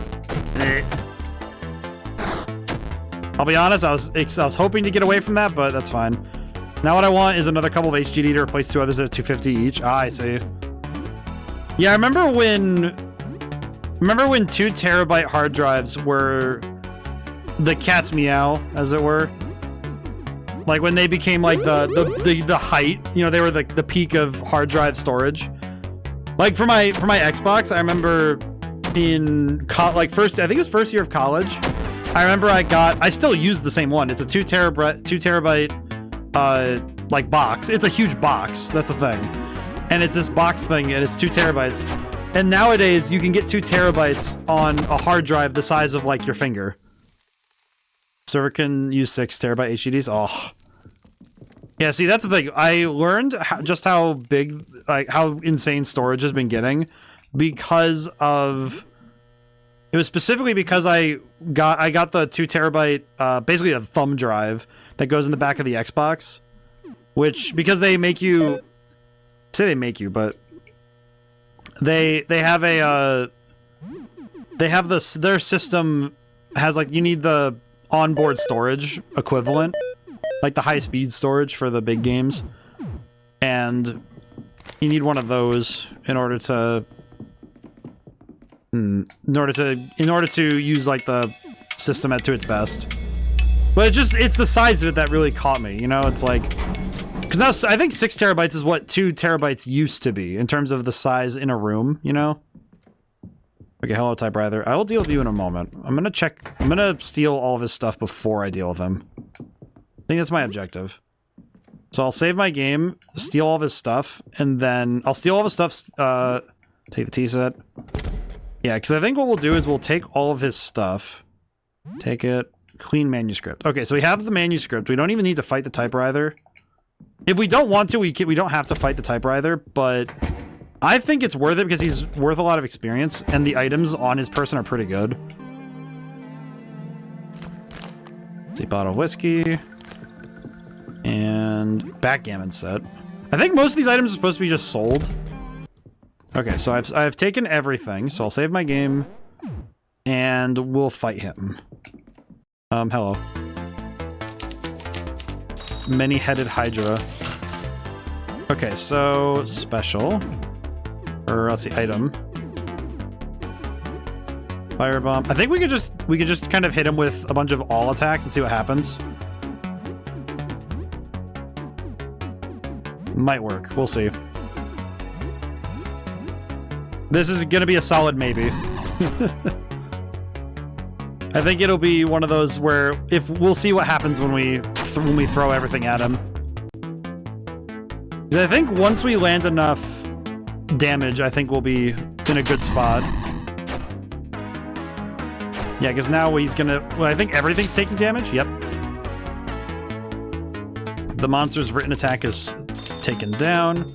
I'll be honest. I was hoping to get away from that, but that's fine. Now what I want is another couple of HDD to replace 2 others at 250 each. Ah, I see. Yeah, I remember when 2 terabyte hard drives were the cat's meow, as it were. Like when they became like the height, you know, they were the peak of hard drive storage. Like for my Xbox, I remember in I think it was first year of college. I remember I still use the same one. It's a 2 terabyte like box. It's a huge box. That's the thing. And it's this box thing, and it's 2 terabytes. And nowadays, you can get 2 terabytes on a hard drive the size of like your finger. Server can use 6 terabyte HDDs. Oh, yeah. See, that's the thing. I learned just how big, like how insane storage has been getting because of. It was specifically because I got the 2 terabyte, basically a thumb drive that goes in the back of the Xbox, which because they make you say they make you, but they have their system has like you need the onboard storage equivalent, like the high speed storage for the big games, and you need one of those in order to use like the system to its best. But it's the size of it that really caught me, you know? It's like, because now I think 6 terabytes is what 2 terabytes used to be in terms of the size in a room, you know? Okay, hello typewriter. I will deal with you in a moment. I'm gonna steal all of his stuff before I deal with him. I think that's my objective. So I'll save my game, steal all of his stuff, and then I'll steal all of his stuff, take the tea set. Yeah, because I think what we'll do is we'll take all of his stuff, take it, clean manuscript. Okay, so we have the manuscript. We don't even need to fight the typewriter. If we don't want to, we don't have to fight the typewriter, but I think it's worth it because he's worth a lot of experience, and the items on his person are pretty good. Let's see, bottle of whiskey, and backgammon set. I think most of these items are supposed to be just sold. Okay, so I've taken everything, so I'll save my game, and we'll fight him. Hello. Many-headed Hydra. Okay, so special. Or let's see, item. Firebomb. I think we could just kind of hit him with a bunch of all attacks and see what happens. Might work. We'll see. This is gonna be a solid maybe. I think it'll be one of those where we'll see what happens when we throw everything at him. I think once we land enough damage, I think we'll be in a good spot. Yeah, because now he's gonna. Well, I think everything's taking damage. Yep. The monster's written attack is taken down.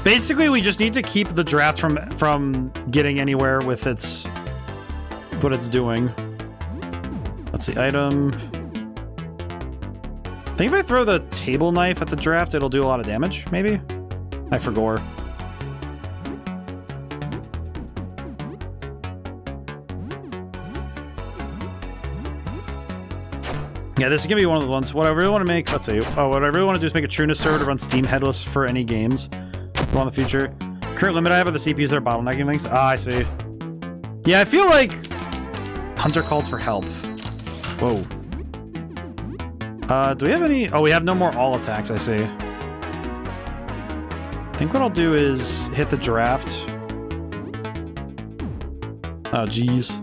Basically, we just need to keep the draft from getting anywhere with what it's doing. Let's see, item. I think if I throw the table knife at the draft, it'll do a lot of damage, maybe? I forgot. Yeah, this is gonna be one of the ones. What I really want to make, let's see. Oh, what I really want to do is make a Trueness server to run Steam headless for any games in the future. Current limit I have are the CPUs that are bottlenecking things. Ah, I see. Yeah, I feel like Hunter called for help. Whoa. Do we have any? Oh, we have no more all attacks, I see. I think what I'll do is hit the draft. Oh, geez.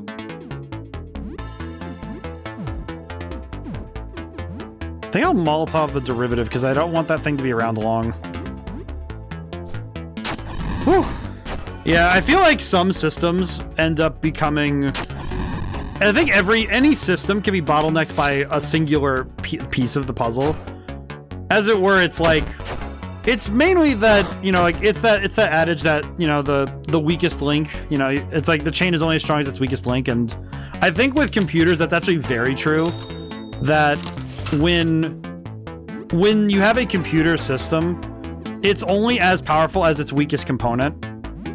I think I'll Molotov the derivative because I don't want that thing to be around long. Whew. Yeah, I feel like some systems end up becoming... I think any system can be bottlenecked by a singular piece of the puzzle. As it were, it's like... It's mainly that, you know, like, it's that adage that, you know, the weakest link, you know, it's like the chain is only as strong as its weakest link, and I think with computers that's actually very true. That when you have a computer system, it's only as powerful as its weakest component.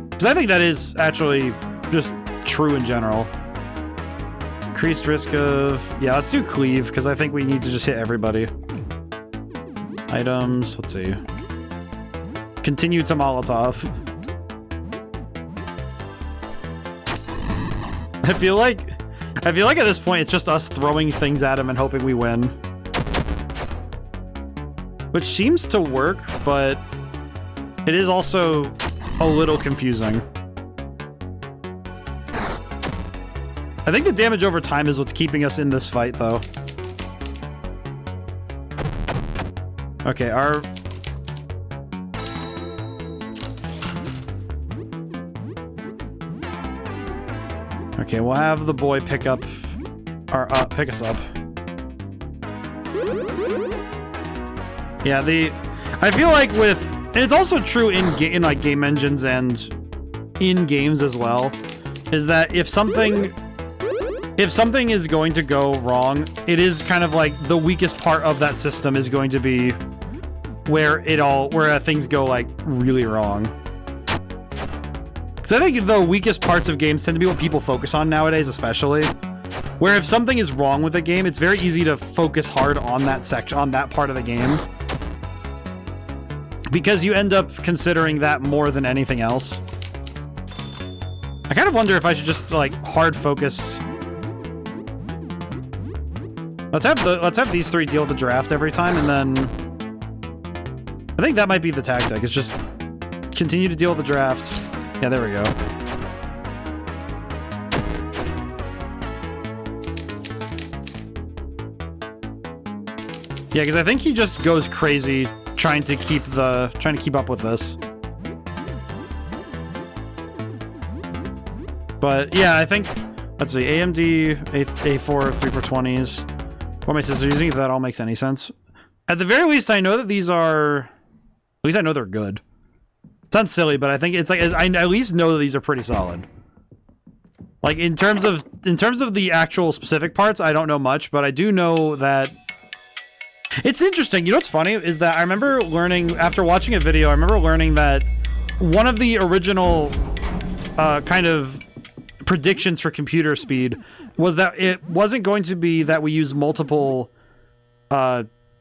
Because I think that is actually just true in general. Increased risk of... Yeah, let's do cleave, because I think we need to just hit everybody. Items, let's see. Continue to Molotov. I feel like at this point it's just us throwing things at him and hoping we win. Which seems to work, but it is also a little confusing. I think the damage over time is what's keeping us in this fight, though. Okay, our... Okay, we'll have the boy pick us up. Yeah, I feel like with, and it's also true in like game engines and in games as well, is that if something is going to go wrong, it is kind of like the weakest part of that system is going to be where things go like really wrong. So I think the weakest parts of games tend to be what people focus on nowadays, especially. Where if something is wrong with a game, it's very easy to focus hard on that section, on that part of the game. Because you end up considering that more than anything else. I kind of wonder if I should just, like, hard focus. Let's have these three deal with the draft every time, and then... I think that might be the tactic, it's just continue to deal with the draft. Yeah, there we go. Yeah, because I think he just goes crazy trying to keep up with this. But yeah, I think, let's see, AMD A4 3420s. What my sister's using, if that all makes any sense. At the very least, I know that these are, at least I know they're good. Sounds silly, but I think it's like I at least know that these are pretty solid. Like in terms of the actual specific parts, I don't know much, but I do know that it's interesting. You know what's funny is that I remember learning after watching a video. I remember learning that one of the original kind of predictions for computer speed was that it wasn't going to be that we use multiple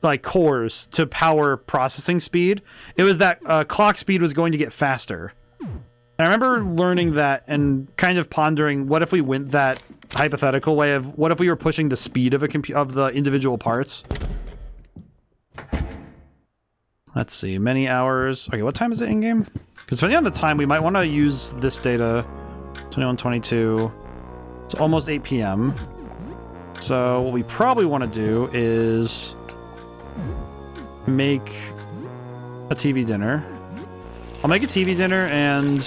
like cores to power processing speed. It was that clock speed was going to get faster. And I remember learning that and kind of pondering, what if we went that hypothetical way of what if we were pushing the speed of the individual parts? Let's see, many hours. Okay, what time is it in game? Because depending on the time, we might want to use this data. 21:22. It's almost 8 p.m. So what we probably want to do is make a TV dinner. I'll make a TV dinner, and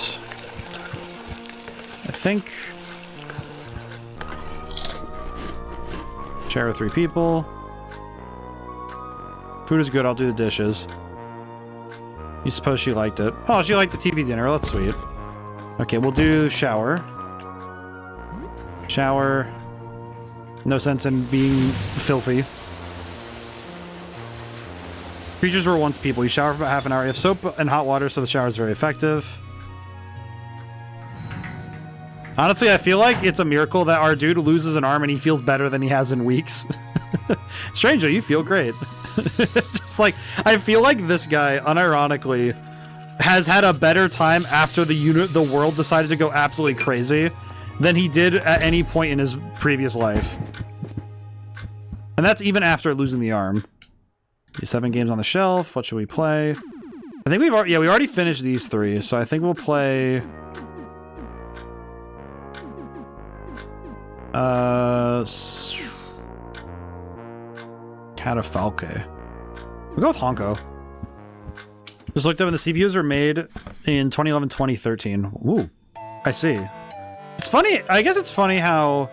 I think share with 3 people. Food is good, I'll do the dishes. You suppose she liked it. Oh, she liked the TV dinner, that's sweet. Okay, we'll do shower. Shower. No sense in being filthy. Creatures were once people. You shower for about half an hour. You have soap and hot water, so the shower is very effective. Honestly, I feel like it's a miracle that our dude loses an arm and he feels better than he has in weeks. Stranger, you feel great. It's just like, I feel like this guy, unironically, has had a better time after the world decided to go absolutely crazy than he did at any point in his previous life. And that's even after losing the arm. 7 games on the shelf. What should we play? I think we already finished these 3, so I think we'll play... Catafalque. We'll go with Honko. Just looked up and the CPUs were made in 2011, 2013. Ooh, I see. It's funny, I guess it's funny how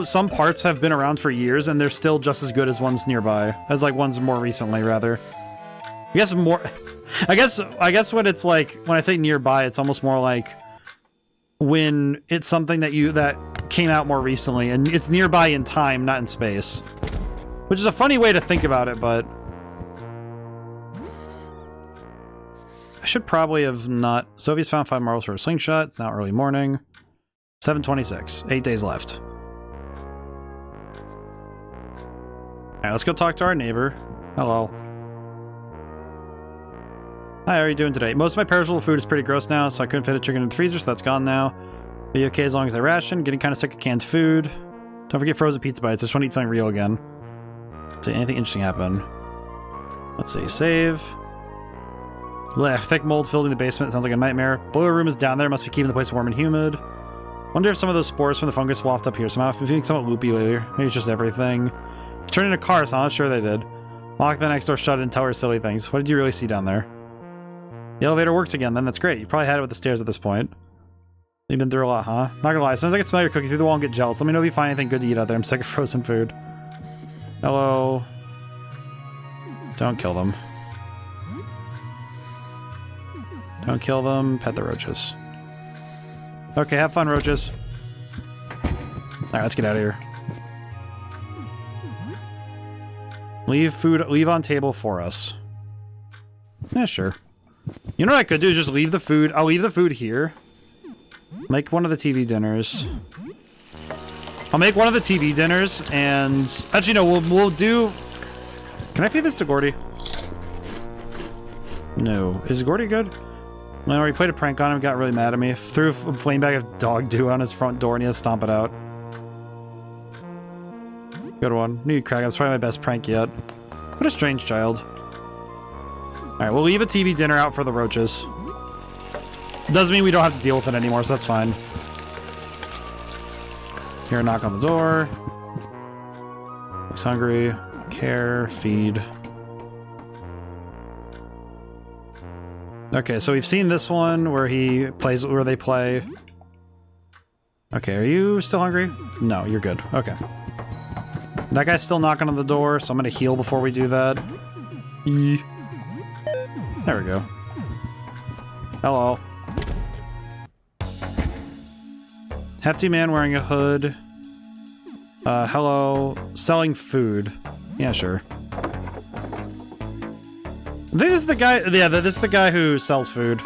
some parts have been around for years and they're still just as good as ones nearby. As like ones more recently, rather. I guess when it's like, when I say nearby, it's almost more like when it's something that came out more recently and it's nearby in time, not in space. Which is a funny way to think about it, but I should probably have not. Sophie's found 5 marbles for a slingshot. It's now early morning. 7:26. 8 days left. Alright, let's go talk to our neighbor. Hello. Hi, how are you doing today? Most of my perishable food is pretty gross now, so I couldn't fit a chicken in the freezer, so that's gone now. Be okay as long as I ration. Getting kind of sick of canned food. Don't forget frozen pizza bites. I just want to eat something real again. Let's see, anything interesting happen. Let's see, save. Thick mold filled in the basement. Sounds like a nightmare. Boiler room is down there. Must be keeping the place warm and humid. Wonder if some of those spores from the fungus waft up here somehow. I've been feeling somewhat loopy lately. Maybe it's just everything. Turned into cars, huh? Sure they did. Lock the next door shut and tell her silly things. What did you really see down there? The elevator works again, then that's great. You probably had it with the stairs at this point. You've been through a lot, huh? Not gonna lie, as soon as I can smell your cookie through the wall and get jealous, let me know if you find anything good to eat out there. I'm sick of frozen food. Hello. Don't kill them. Don't kill them. Pet the roaches. Okay, have fun, roaches. Alright, let's get out of here. Leave food, leave on table for us. Yeah, sure. You know what I could do is just leave the food. I'll leave the food here. Make one of the TV dinners. I'll make one of the TV dinners, and actually no, we'll do. Can I feed this to Gordy? No. Is Gordy good? When we played a prank on him, got really mad at me. Threw a flame bag of dog dew on his front door, and he had to stomp it out. Good one. Knew you'd crack. That's probably my best prank yet. What a strange child. Alright, we'll leave a TV dinner out for the roaches. Doesn't mean we don't have to deal with it anymore, so that's fine. Hear a knock on the door. Looks hungry. Care. Feed. Okay, so we've seen this one where he plays, where they play. Okay, are you still hungry? No, you're good. Okay. That guy's still knocking on the door, so I'm gonna heal before we do that. There we go. Hello. Hefty man wearing a hood. Hello. Selling food. Yeah, sure. This is the guy. Yeah, this is the guy who sells food.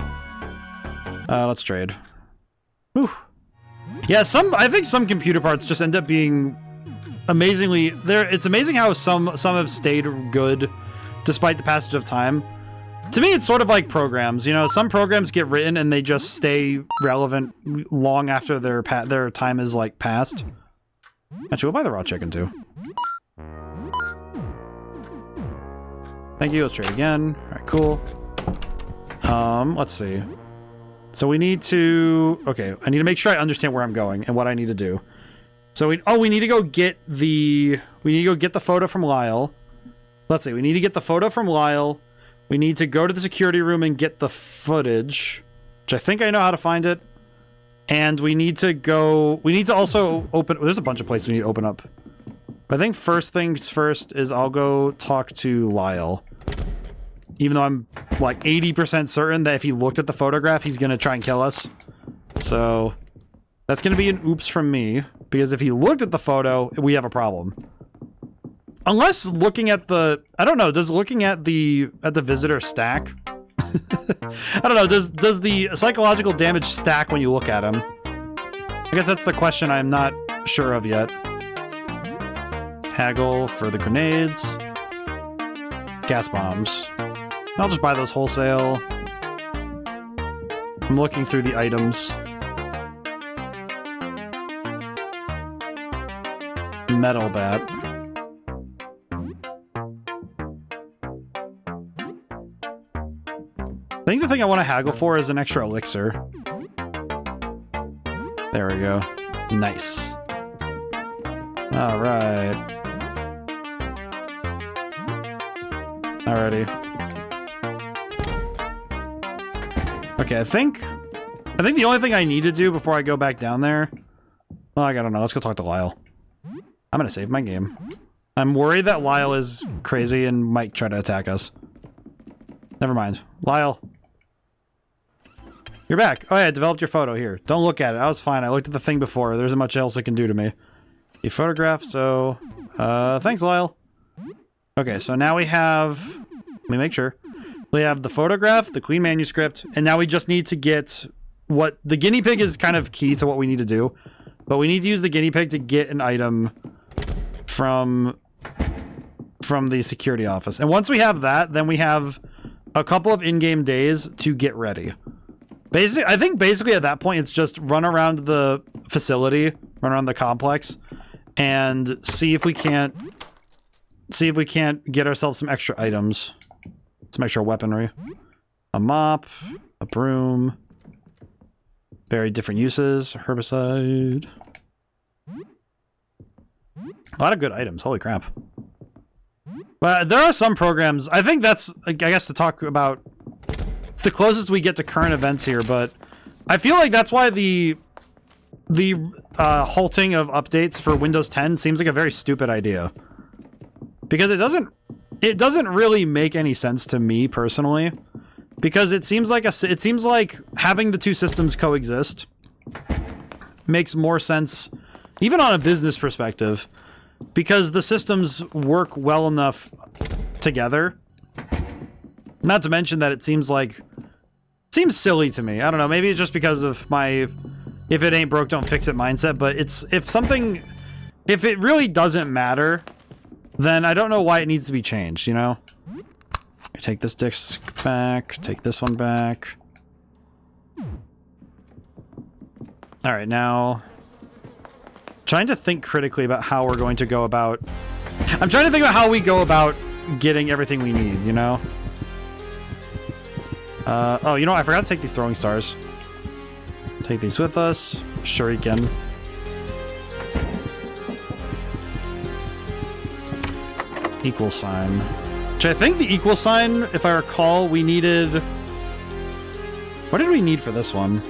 Let's trade. Whew. Yeah, I think some computer parts just end up being amazingly. It's amazing how some have stayed good despite the passage of time. To me, it's sort of like programs. You know, some programs get written and they just stay relevant long after their time is like passed. Actually, we'll buy the raw chicken too. Thank you. Let's trade again. All right, cool. Let's see. So we need to. Okay, I need to make sure I understand where I'm going and what I need to do. So we need to go get the. We need to go get the photo from Lyle. Let's see. We need to get the photo from Lyle. We need to go to the security room and get the footage, which I think I know how to find it. And we need to go. We need to also open. There's a bunch of places we need to open up. But I think first things first is I'll go talk to Lyle. Even though I'm like 80% certain that if he looked at the photograph, he's going to try and kill us. So that's going to be an oops from me. Because if he looked at the photo, we have a problem. Unless looking at the... I don't know, does looking at the visitor stack? I don't know, does the psychological damage stack when you look at him? I guess that's the question I'm not sure of yet. Haggle for the grenades. Gas bombs. I'll just buy those wholesale. I'm looking through the items. Metal bat. I think the thing I want to haggle for is an extra elixir. There we go. Nice. Alright. Alrighty. Okay, I think the only thing I need to do before I go back down there... Well, I don't know. Let's go talk to Lyle. I'm gonna save my game. I'm worried that Lyle is crazy and might try to attack us. Never mind. Lyle. You're back. Oh yeah, I developed your photo here. Don't look at it. I was fine. I looked at the thing before. There isn't much else it can do to me. You photographed, so... thanks, Lyle. Okay, so now we have... Let me make sure. We have the photograph, the Queen manuscript, and now we just need to get what... The guinea pig is kind of key to what we need to do, but we need to use the guinea pig to get an item from the security office. And once we have that, then we have a couple of in-game days to get ready. I think basically at that point, it's just run around the facility, run around the complex, and see if we can't get ourselves some extra items. Some extra weaponry. A mop, a broom, very different uses, herbicide. A lot of good items, holy crap. Well, there are some programs, I think that's, I guess to talk about, it's the closest we get to current events here, but I feel like that's why the halting of updates for Windows 10 seems like a very stupid idea. Because it doesn't really make any sense to me personally, because it seems like having the two systems coexist makes more sense, even on a business perspective, because the systems work well enough together. Not to mention that it seems silly to me. I don't know, maybe it's just because of my if it ain't broke don't fix it mindset, but if it really doesn't matter, then I don't know why it needs to be changed, you know? Take this disc back, take this one back. Alright, now... Trying to think critically about how we're going to go about... I'm trying to think about how we go about getting everything we need, you know? Oh, you know what? I forgot to take these throwing stars. Take these with us. Shuriken. Equal sign. Which I think the equal sign, if I recall, we needed... What did we need for this one?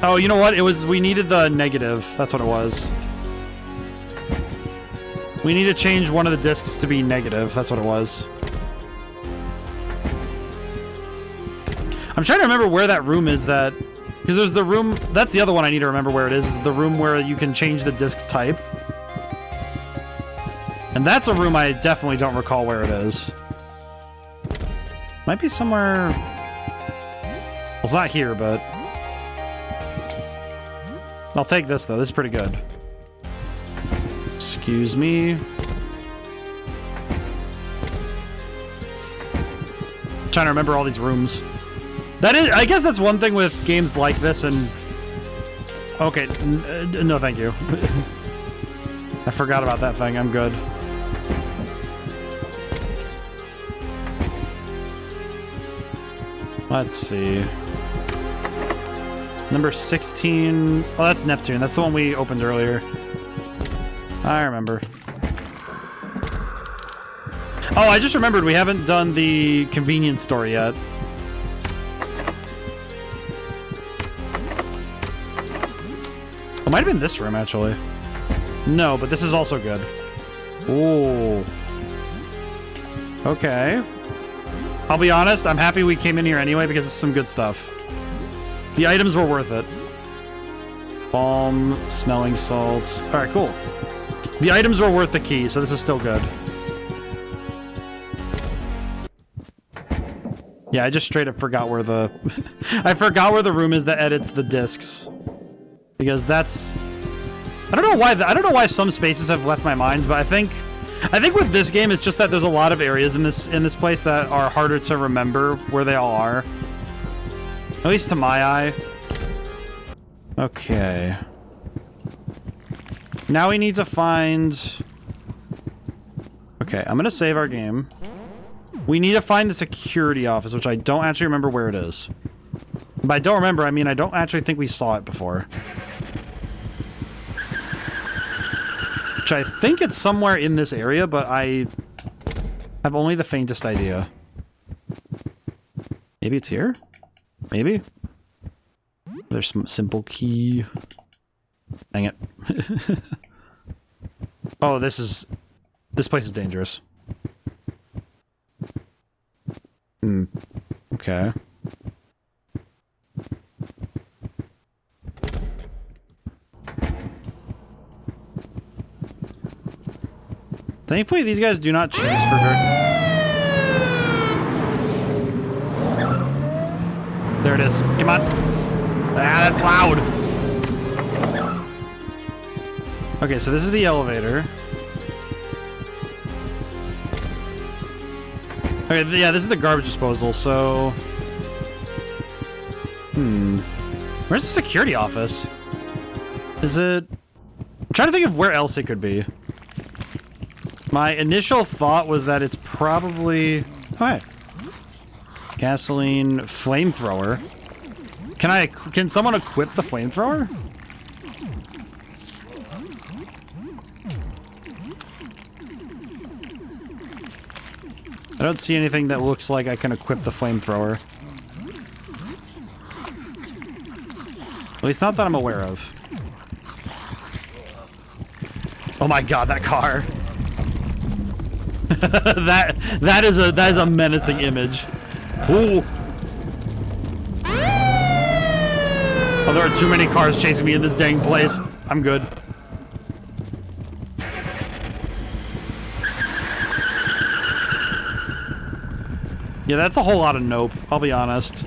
Oh, you know what? We needed the negative. That's what it was. We need to change one of the discs to be negative. That's what it was. I'm trying to remember where that room is that... Because there's the room... That's the other one I need to remember where it is the room where you can change the disc type. And that's a room I definitely don't recall where it is. Might be somewhere... Well, it's not here, but... I'll take this, though. This is pretty good. Excuse me. Trying to remember all these rooms. I guess that's one thing with games like this and... Okay, no thank you. I forgot about that thing, I'm good. Let's see. Number 16... Oh, that's Neptune. That's the one we opened earlier. I remember. Oh, I just remembered we haven't done the convenience store yet. It might have been this room, actually. No, but this is also good. Ooh. Okay. I'll be honest, I'm happy we came in here anyway because it's some good stuff. The items were worth it. Balm, smelling salts. Alright, cool. The items were worth the key, so this is still good. Yeah, I just straight up forgot where the... I forgot where the room is that edits the discs. because that's... I don't know why. I don't know why some spaces have left my mind, but I think with this game, it's just that there's a lot of areas in this place that are harder to remember where they all are. At least to my eye. Okay. Now we need to find... Okay, I'm gonna save our game. We need to find the security office, which I don't actually remember where it is. By don't remember, I mean I don't actually think we saw it before. Which I think it's somewhere in this area, but I have only the faintest idea. Maybe it's here? Maybe? There's some simple key. Dang it. Oh, this place is dangerous. Okay. Thankfully, these guys do not chase for very... There it is. Come on. Ah, that's loud. Okay, so this is the elevator. Okay, yeah, this is the garbage disposal, so... Where's the security office? Is it... I'm trying to think of where else it could be. My initial thought was that it's probably... Oh, hey. Gasoline flamethrower. Can someone equip the flamethrower? I don't see anything that looks like I can equip the flamethrower. At least not that I'm aware of. Oh my god, that car. that is a menacing image. Ooh. Oh, there are too many cars chasing me in this dang place. I'm good. Yeah, that's a whole lot of nope, I'll be honest.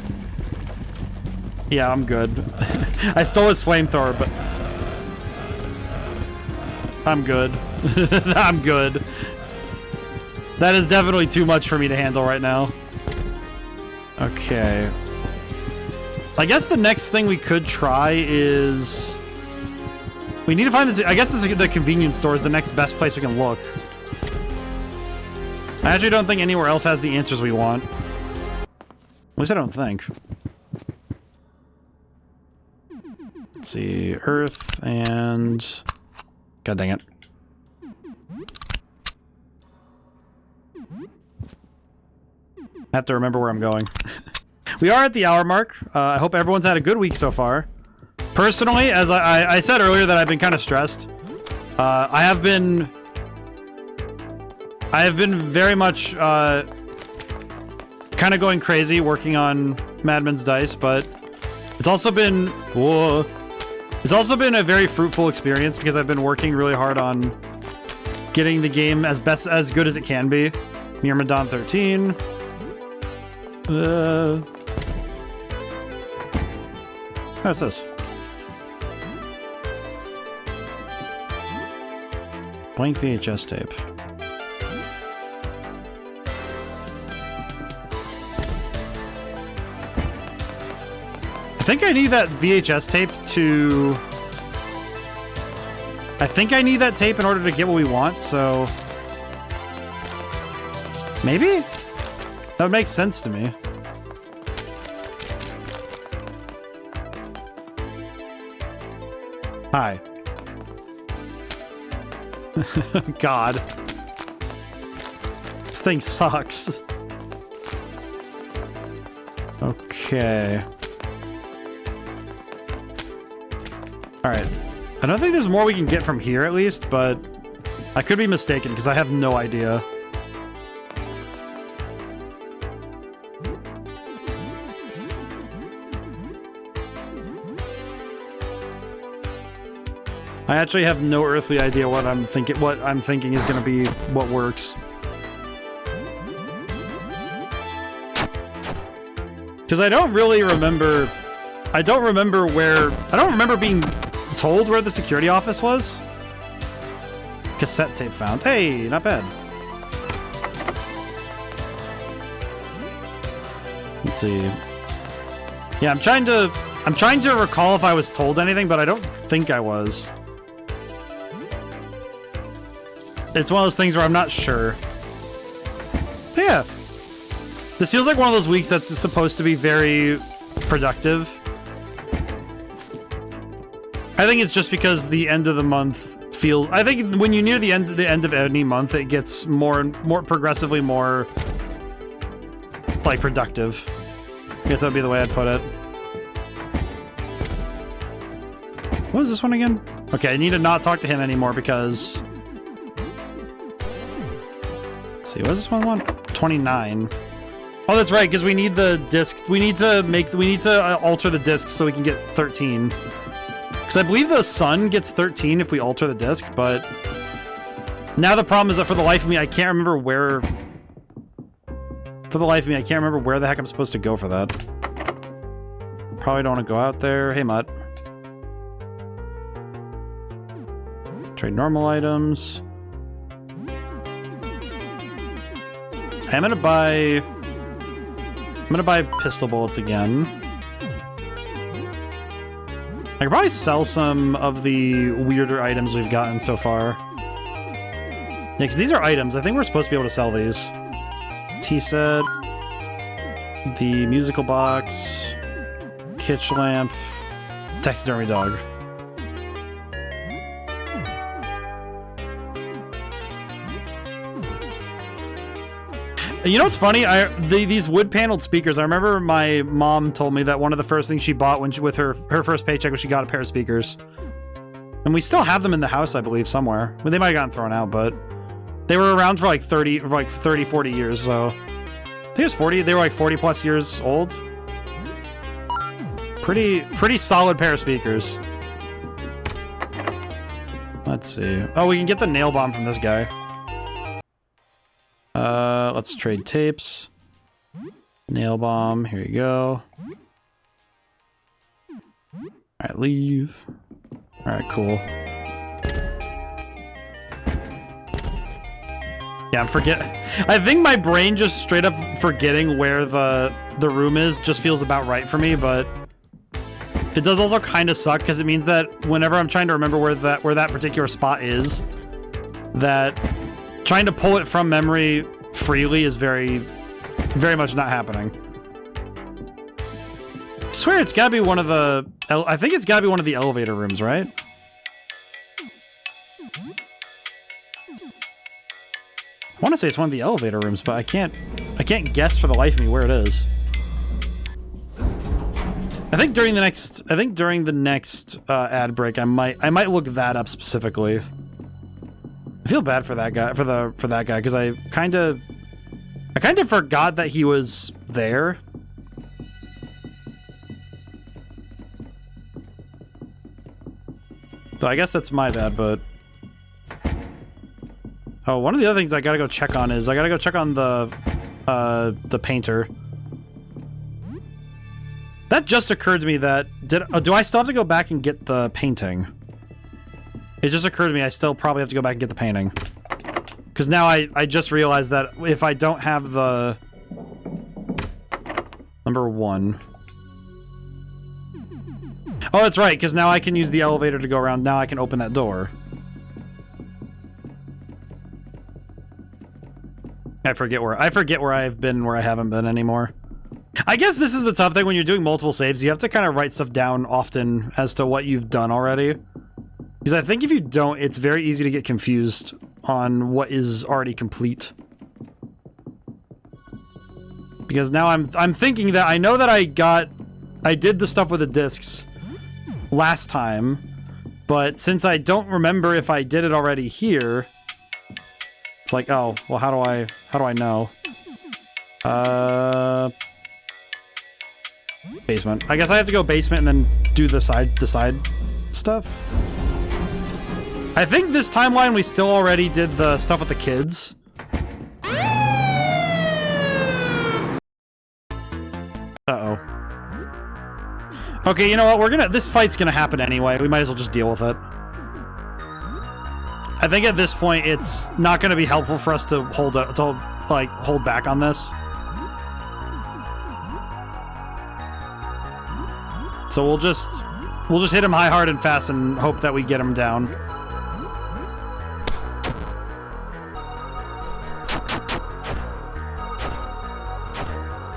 Yeah, I'm good. I stole his flamethrower, but... I'm good. I'm good. That is definitely too much for me to handle right now. Okay. I guess the next thing we could try is... We need to find this... I guess the convenience store is the next best place we can look. I actually don't think anywhere else has the answers we want. At least I don't think. Let's see. Earth and... God dang it. I have to remember where I'm going. We are at the hour mark. I hope everyone's had a good week so far. Personally, as I said earlier that I've been kind of stressed. I have been very much kind of going crazy working on Madman's Dice, but it's also been a very fruitful experience because I've been working really hard on getting the game as good as it can be. Myrmidon 13. What's this? Blank VHS tape. I think I need that VHS tape to... I think I need that tape in order to get what we want, so... Maybe? That would make sense to me. Hi. God. This thing sucks. Okay. Alright. I don't think there's more we can get from here, at least, but I could be mistaken, because I have no idea. I actually have no earthly idea what I'm thinking is going to be what works. Because I don't really remember... I don't remember being told where the security office was? Cassette tape found. Hey, not bad. Let's see. Yeah, I'm trying to recall if I was told anything, but I don't think I was. It's one of those things where I'm not sure. But yeah. This feels like one of those weeks that's supposed to be very productive. I think it's just because the end of the month feels... I think when you near the end of any month, it gets more progressively more like productive. I guess that'd be the way I'd put it. What was this one again? Okay, I need to not talk to him anymore because... Let's see, what does this one want? 29. Oh, that's right, because we need the disc. We need to alter the disc so we can get 13. Because I believe the sun gets 13 if we alter the disc, but now the problem is that for the life of me, I can't remember where. For the life of me, I can't remember where the heck I'm supposed to go for that. Probably don't want to go out there. Hey, Mutt. Trade normal items. I'm gonna buy pistol bullets again. I could probably sell some of the weirder items we've gotten so far. Yeah, because these are items. I think we're supposed to be able to sell these. Tea set. The musical box. Kitsch lamp. Taxidermy dog. You know what's funny? These wood-paneled speakers, I remember my mom told me that one of the first things she bought when with her first paycheck was she got a pair of speakers. And we still have them in the house, I believe, somewhere. Well, they might have gotten thrown out, but they were around for like 30, 40 years, so... I think it was 40, they were like 40 plus years old. Pretty solid pair of speakers. Let's see. Oh, we can get the nail bomb from this guy. Let's trade tapes. Nail bomb, here you go. Alright, leave. Alright, cool. Yeah, I think my brain just straight up forgetting where the room is just feels about right for me, but it does also kind of suck because it means that whenever I'm trying to remember where that particular spot is, that trying to pull it from memory freely is very much not happening. I swear it's gotta be one of the... I think it's gotta be one of the elevator rooms, right? I want to say it's one of the elevator rooms, but I can't guess for the life of me where it is. I think during the next ad break, I might look that up specifically. I feel bad for that guy, for that guy, because I kind of forgot that he was there. So I guess that's my bad, but... Oh, one of the other things I gotta go check on is I gotta go check on the painter. That just occurred to me that... do I still have to go back and get the painting? It just occurred to me I still probably have to go back and get the painting. Because now I just realized that if I don't have the... Number 1. Oh, that's right, because now I can use the elevator to go around. Now I can open that door. I forget where I've been and where I haven't been anymore. I guess this is the tough thing when you're doing multiple saves. You have to kind of write stuff down often as to what you've done already. Because I think if you don't, it's very easy to get confused on what is already complete. Because now I'm thinking that I know that I did the stuff with the discs last time, but since I don't remember if I did it already here, it's like, oh, well, how do I know? Basement. I guess I have to go basement and then do the side stuff. I think this timeline we still already did the stuff with the kids. Uh-oh. Okay, you know what? This fight's gonna happen anyway. We might as well just deal with it. I think at this point it's not gonna be helpful for us to hold back on this. So we'll just hit him high, hard, and fast and hope that we get him down.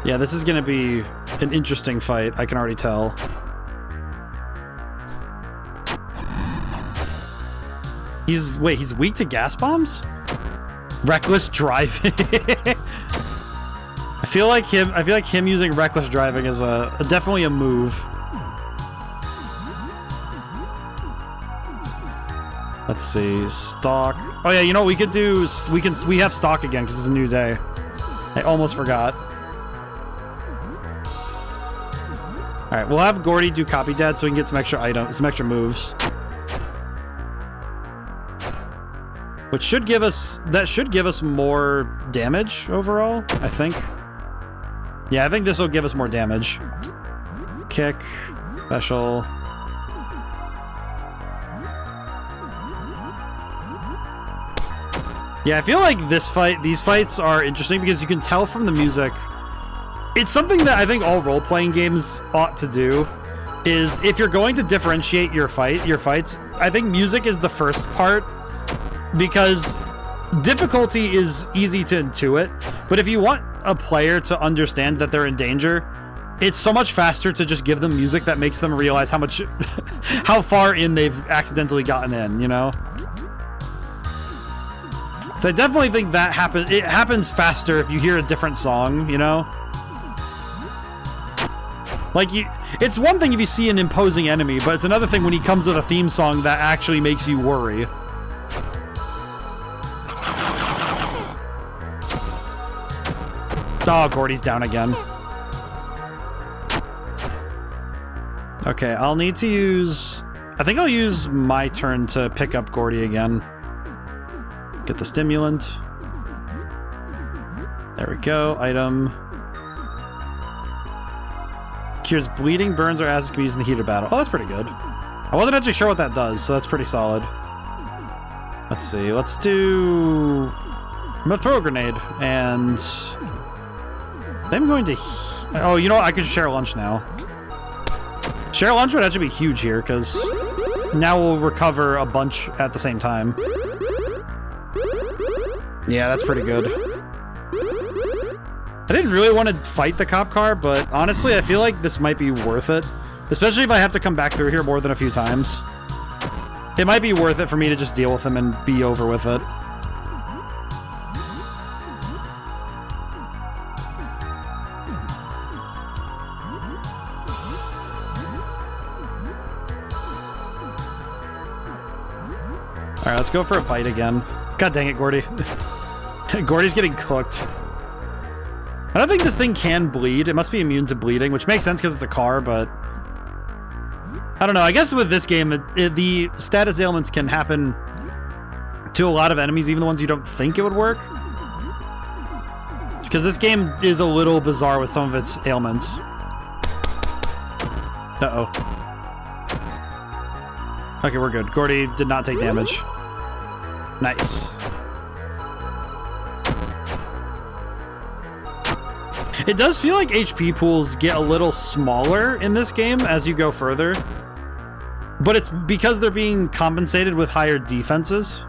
Yeah, this is gonna be an interesting fight, I can already tell. He's weak to gas bombs? Reckless driving. I feel like him using reckless driving is definitely a move. Let's see, stock. Oh yeah, you know what we could do? We have stock again because it's a new day. I almost forgot. All right, we'll have Gordy do copy dead so we can get some extra items, some extra moves. Which should give us more damage overall, I think. Yeah, I think this will give us more damage. Kick, special. Yeah, I feel like these fights are interesting because you can tell from the music. It's something that I think all role-playing games ought to do, is if you're going to differentiate your fights, I think music is the first part, because difficulty is easy to intuit, but if you want a player to understand that they're in danger, it's so much faster to just give them music that makes them realize how far in they've accidentally gotten in, you know? So I definitely think that it happens faster if you hear a different song, you know? Like, it's one thing if you see an imposing enemy, but it's another thing when he comes with a theme song that actually makes you worry. Oh, Gordy's down again. Okay, I'll need to use... I think I'll use my turn to pick up Gordy again. Get the stimulant. There we go. Item. Cures bleeding, burns, or acid can be used in the heated battle. Oh, that's pretty good. I wasn't actually sure what that does, so that's pretty solid. Let's see. Let's do... I'm gonna throw a grenade, and... I'm going to... Oh, you know what? I could share lunch now. Share lunch would actually be huge here, because now we'll recover a bunch at the same time. Yeah, that's pretty good. I didn't really want to fight the cop car, but honestly, I feel like this might be worth it. Especially if I have to come back through here more than a few times. It might be worth it for me to just deal with him and be over with it. Alright, let's go for a bite again. God dang it, Gordy. Gordy's getting cooked. I don't think this thing can bleed. It must be immune to bleeding, which makes sense because it's a car, but... I don't know. I guess with this game, the status ailments can happen to a lot of enemies, even the ones you don't think it would work. Because this game is a little bizarre with some of its ailments. Uh-oh. Okay, we're good. Gordy did not take damage. Nice. It does feel like HP pools get a little smaller in this game as you go further. But it's because they're being compensated with higher defenses.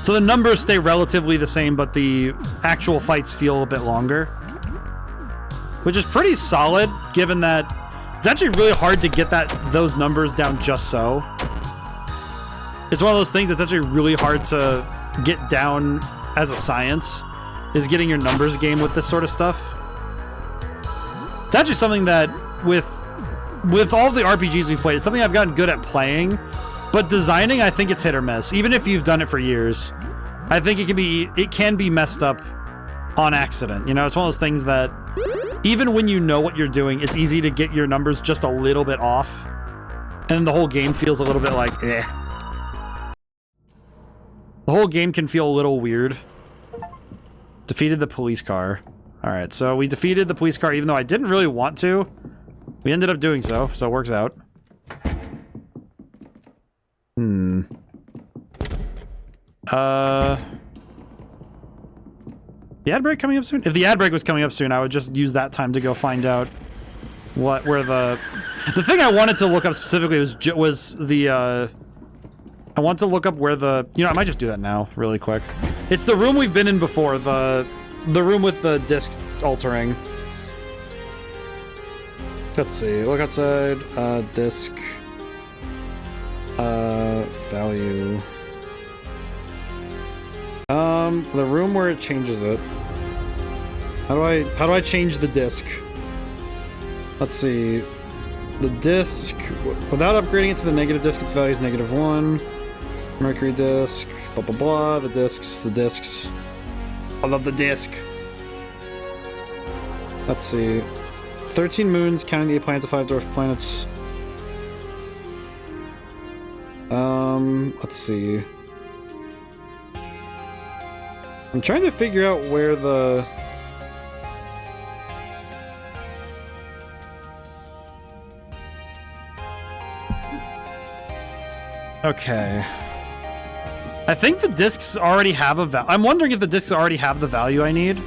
So the numbers stay relatively the same, but the actual fights feel a bit longer. Which is pretty solid, given that it's actually really hard to get those numbers down just so. It's one of those things that's actually really hard to get down as a science, is getting your numbers game with this sort of stuff. It's actually something that, with all the RPGs we've played, it's something I've gotten good at playing, but designing, I think it's hit or miss. Even if you've done it for years, I think it can be messed up on accident. You know, it's one of those things that even when you know what you're doing, it's easy to get your numbers just a little bit off, and the whole game feels a little bit like, eh. The whole game can feel a little weird. Defeated the police car. Alright, so we defeated the police car even though I didn't really want to. We ended up doing so it works out. The ad break coming up soon? If the ad break was coming up soon, I would just use that time to go find out where the thing I wanted to look up specifically was the I want to look up where the, you know, I might just do that now really quick. It's the room we've been in before, the room with the disc altering. Let's see, look outside, disc, value. The room where it changes it. How do I change the disc? Let's see. The disc, without upgrading it to the negative disc, its value is -1. Mercury disc, blah blah blah. The discs. I love the disc. Let's see. 13 moons, counting the 8 planets of 5 dwarf planets. Let's see. I'm trying to figure out where the... Okay. I think the discs already have a value. I'm wondering if the discs already have the value I need.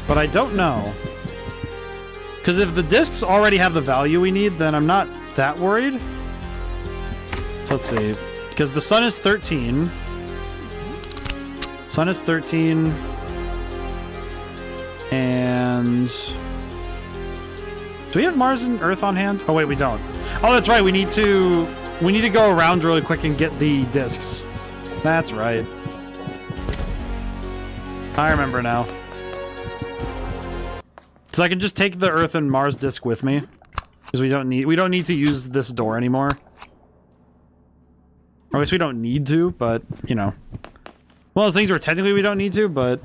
But I don't know. Because if the discs already have the value we need, then I'm not that worried. So let's see. Because the sun is 13. Sun is 13. And... do we have Mars and Earth on hand? Oh wait, we don't. Oh, that's right. We need to go around really quick and get the discs. That's right. I remember now. So I can just take the Earth and Mars disc with me, because we don't need to use this door anymore. Or at least we don't need to, but you know, one of those things where technically we don't need to, but.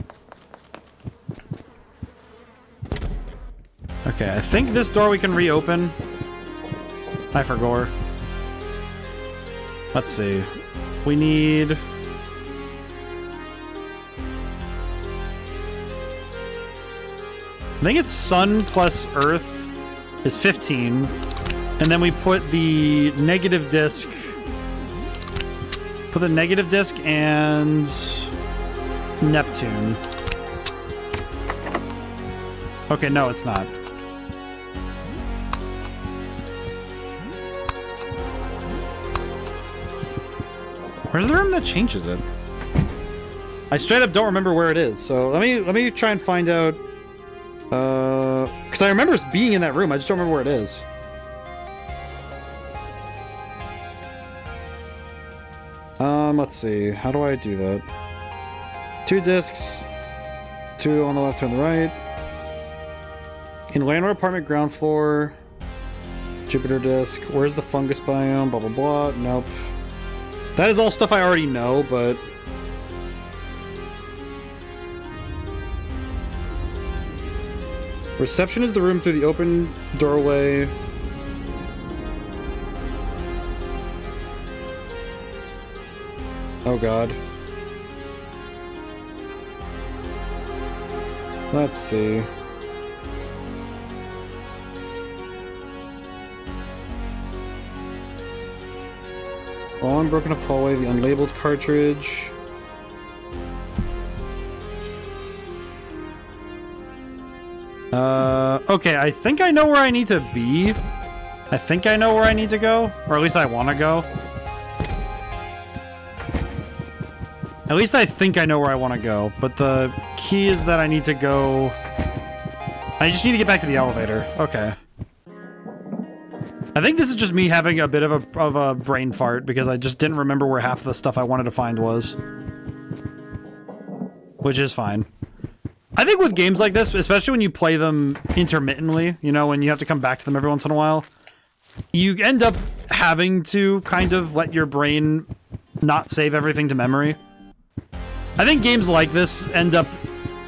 Okay, I think this door we can reopen. I forgot. Let's see. We need... I think it's Sun plus Earth is 15. And then we put the negative disc... Put the negative disc and... Neptune. Okay, no, it's not. Where's the room that changes it? I straight up don't remember where it is, so let me try and find out. Because I remember being in that room, I just don't remember where it is. Let's see. How do I do that? 2 discs, 2 on the left, 2 on the right. In landlord apartment, ground floor. Jupiter disc. Where's the fungus biome? Blah blah blah. Nope. That is all stuff I already know, but... Reception is the room through the open doorway. Oh god. Let's see. Oh, unbroken up hallway, the unlabeled cartridge. Okay, I think I know where I need to be. I think I know where I need to go, or at least I want to go. At least I think I know where I want to go, but the key is that I need to go... I just need to get back to the elevator. Okay. I think this is just me having a bit of a brain fart, because I just didn't remember where half of the stuff I wanted to find was. Which is fine. I think with games like this, especially when you play them intermittently, you know, when you have to come back to them every once in a while, you end up having to kind of let your brain not save everything to memory. I think games like this end up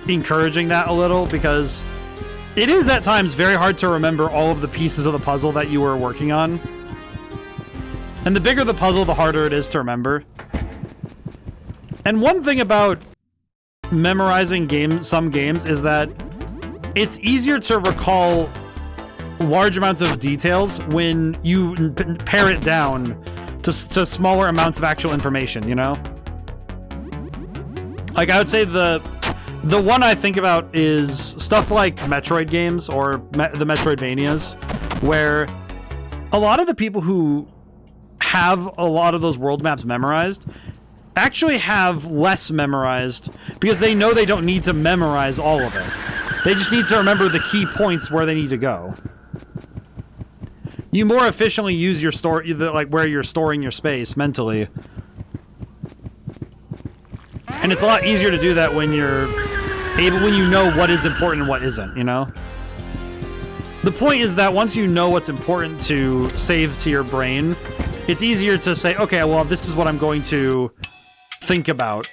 encouraging that a little, because it is at times very hard to remember all of the pieces of the puzzle that you were working on. And the bigger the puzzle, the harder it is to remember. And one thing about memorizing some games is that it's easier to recall large amounts of details when you pare it down to smaller amounts of actual information, you know? Like, I would say the one I think about is stuff like Metroid games or the Metroidvanias, where a lot of the people who have a lot of those world maps memorized actually have less memorized because they know they don't need to memorize all of it. They just need to remember the key points where they need to go. You more efficiently use your like where you're storing your space mentally. And it's a lot easier to do that when when you know what is important and what isn't, you know? The point is that once you know what's important to save to your brain, it's easier to say, okay, well, this is what I'm going to think about.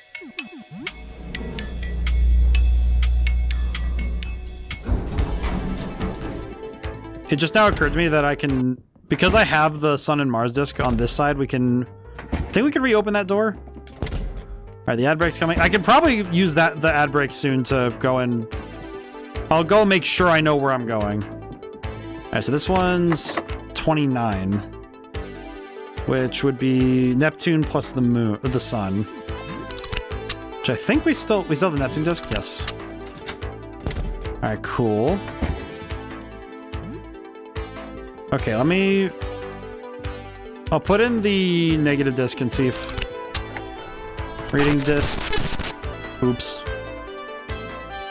It just now occurred to me that I can, because I have the Sun and Mars disc on this side, I think we can reopen that door. All right, the ad break's coming. I can probably use the ad break soon to go and I'll go make sure I know where I'm going. All right, so this one's 29, which would be Neptune plus the moon, the sun. Which I think we still have the Neptune disc. Yes. All right, cool. Okay, I'll put in the negative disc and see if reading disc. Oops.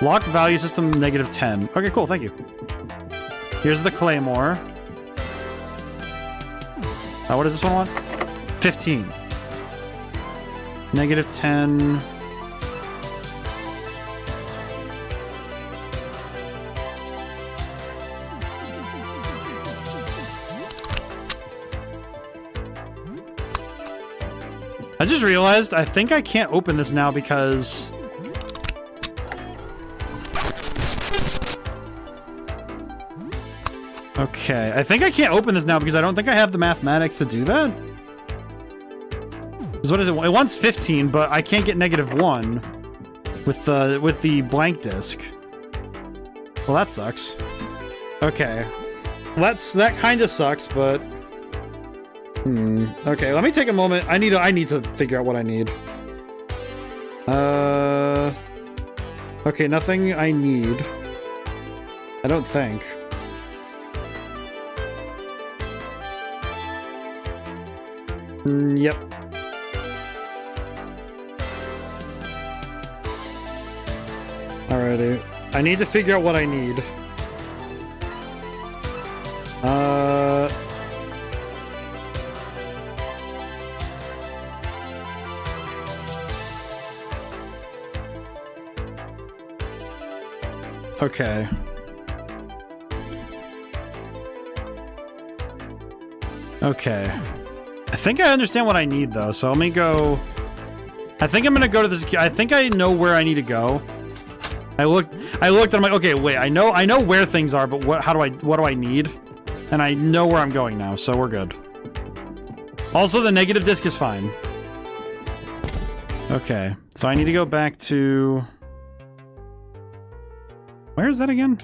Lock value system -10. Okay, cool, thank you. Here's the claymore. What does this one want? 15. -10. I just realized I think I can't open this now because okay, I think I can't open this now because I don't think I have the mathematics to do that. Because what is it? It wants 15, but I can't get -1 with the blank disc. Well, that sucks. Okay, that kind of sucks, but. Okay, let me take a moment. I need to figure out what I need. Okay, nothing I need. I don't think. Yep. Alrighty. I need to figure out what I need. Okay. Okay. I think I understand what I need, though, so let me go. I think I'm gonna go to this. I think I know where I need to go. I looked, and I'm like, okay, wait, I know where things are, but what do I need? And I know where I'm going now, so we're good. Also, the negative disc is fine. Okay, so I need to go back to... Where is that again?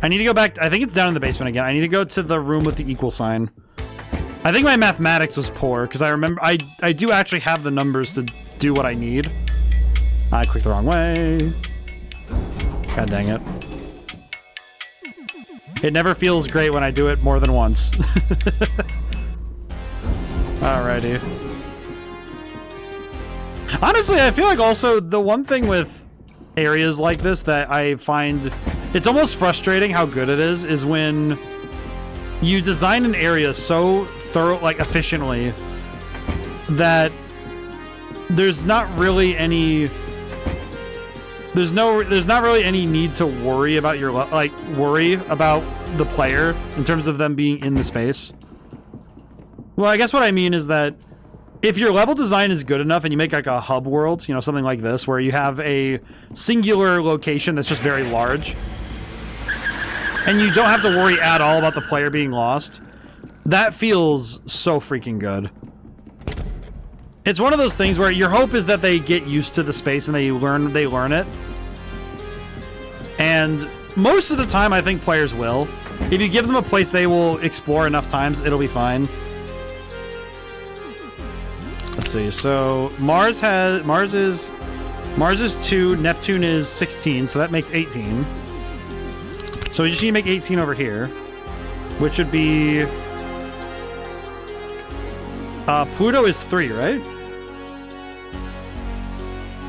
I need to go back... I think it's down in the basement again. I need to go to the room with the equal sign. I think my mathematics was poor, because I remember... I do actually have the numbers to do what I need. I clicked the wrong way. God dang it. It never feels great when I do it more than once. Alrighty. Honestly, I feel like also the one thing with areas like this that I find it's almost frustrating how good it is when you design an area so thorough, like efficiently, that there's not really any there's not really any need to worry about your worry about the player in terms of them being in the space. Well, I guess what I mean is that if your level design is good enough and you make like a hub world, you know, something like this, where you have a singular location that's just very large, and you don't have to worry at all about the player being lost, that feels so freaking good. It's one of those things where your hope is that they get used to the space and they learn it. And most of the time, I think players will. If you give them a place they will explore enough times, it'll be fine. Let's see. So Mars is 2, Neptune is 16, so that makes 18. So we just need to make 18 over here, which would be Pluto is 3, right?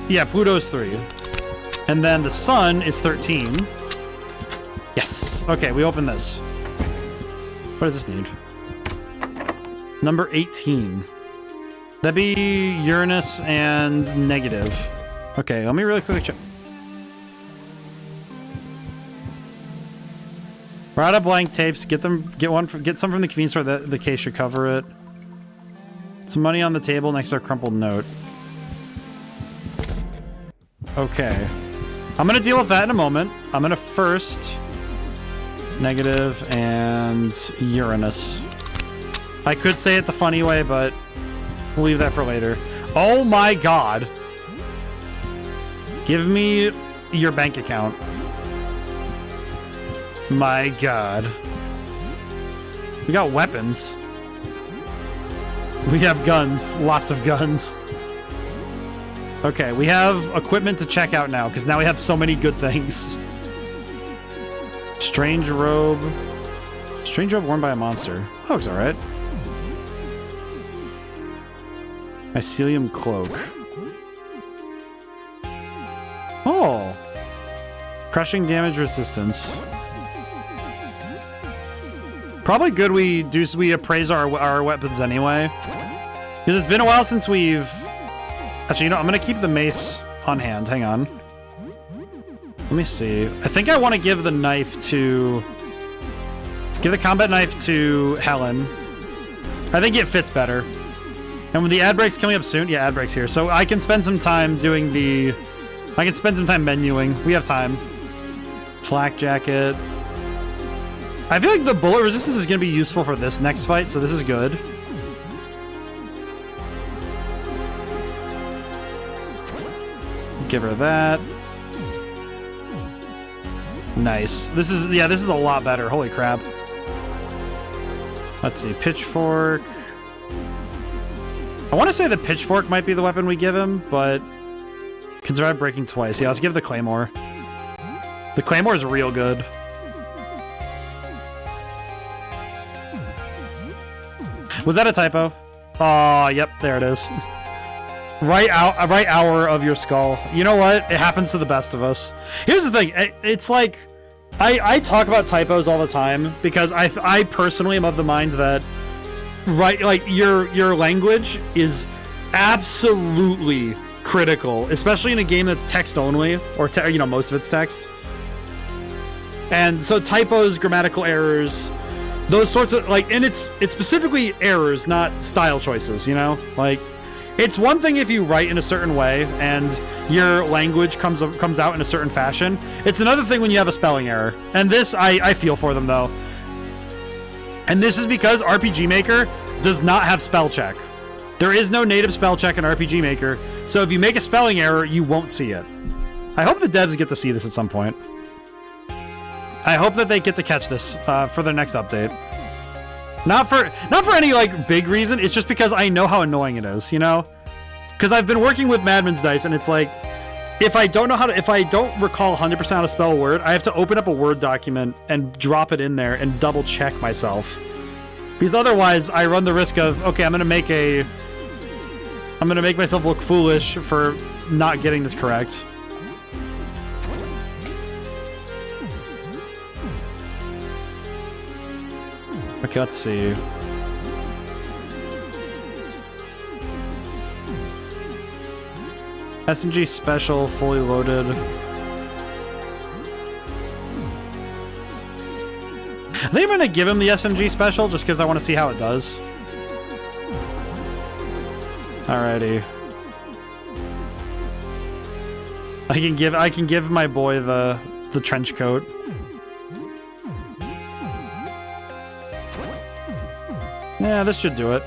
Yeah, Pluto is 3. And then the sun is 13. Yes. Okay, we open this. What does this need? Number 18. That'd be Uranus and negative. Okay, let me really quickly check. We're out of blank tapes. Get some from the convenience store. The case should cover it. Some money on the table next to a crumpled note. Okay. I'm gonna deal with that in a moment. I'm gonna first negative and Uranus. I could say it the funny way, but we'll leave that for later. Oh my god. Give me your bank account. My god. We got weapons. We have guns. Lots of guns. Okay, we have equipment to check out now, because now we have so many good things. Strange robe. Strange robe worn by a monster. That looks alright. Mycelium cloak. Oh! Crushing damage resistance. Probably good we appraise our weapons anyway. Because it's been a while since we've... Actually, you know, I'm gonna keep the mace on hand. Hang on. Let me see. I think I want to give the knife to... Give the combat knife to Helen. I think it fits better. And when the ad break's coming up soon... Yeah, ad break's here. So I can spend some time doing the... I can spend some time menuing. We have time. Flak jacket. I feel like the bullet resistance is going to be useful for this next fight, so this is good. Give her that. Nice. This is a lot better. Holy crap. Let's see. Pitchfork. I want to say the pitchfork might be the weapon we give him, but can survive breaking twice. Yeah, let's give the claymore. The claymore is real good. Was that a typo? Oh, yep, there it is. Right hour of your skull. You know what? It happens to the best of us. Here's the thing. It's like, I talk about typos all the time because I personally am of the mind that like your language is absolutely critical, especially in a game that's text only, or you know, most of it's text. And so typos, grammatical errors, those sorts of, like, and it's specifically errors, not style choices, you know? Like, it's one thing if you write in a certain way and your language comes out in a certain fashion. It's another thing when you have a spelling error. And this, I feel for them, though. And this is because RPG Maker does not have spell check. There is no native spell check in RPG Maker, so if you make a spelling error, you won't see it. I hope the devs get to see this at some point. I hope that they get to catch this for their next update. Not for any like big reason. It's just because I know how annoying it is, you know? Because I've been working with Madman's Dice, and it's like, if I don't recall 100% how to spell a word, I have to open up a Word document and drop it in there and double check myself. Because otherwise, I run the risk of, okay, I'm gonna make myself look foolish for not getting this correct. Okay, let's see. SMG special, fully loaded. I think I'm gonna give him the SMG special just because I want to see how it does. Alrighty. I can give my boy the trench coat. Yeah, this should do it.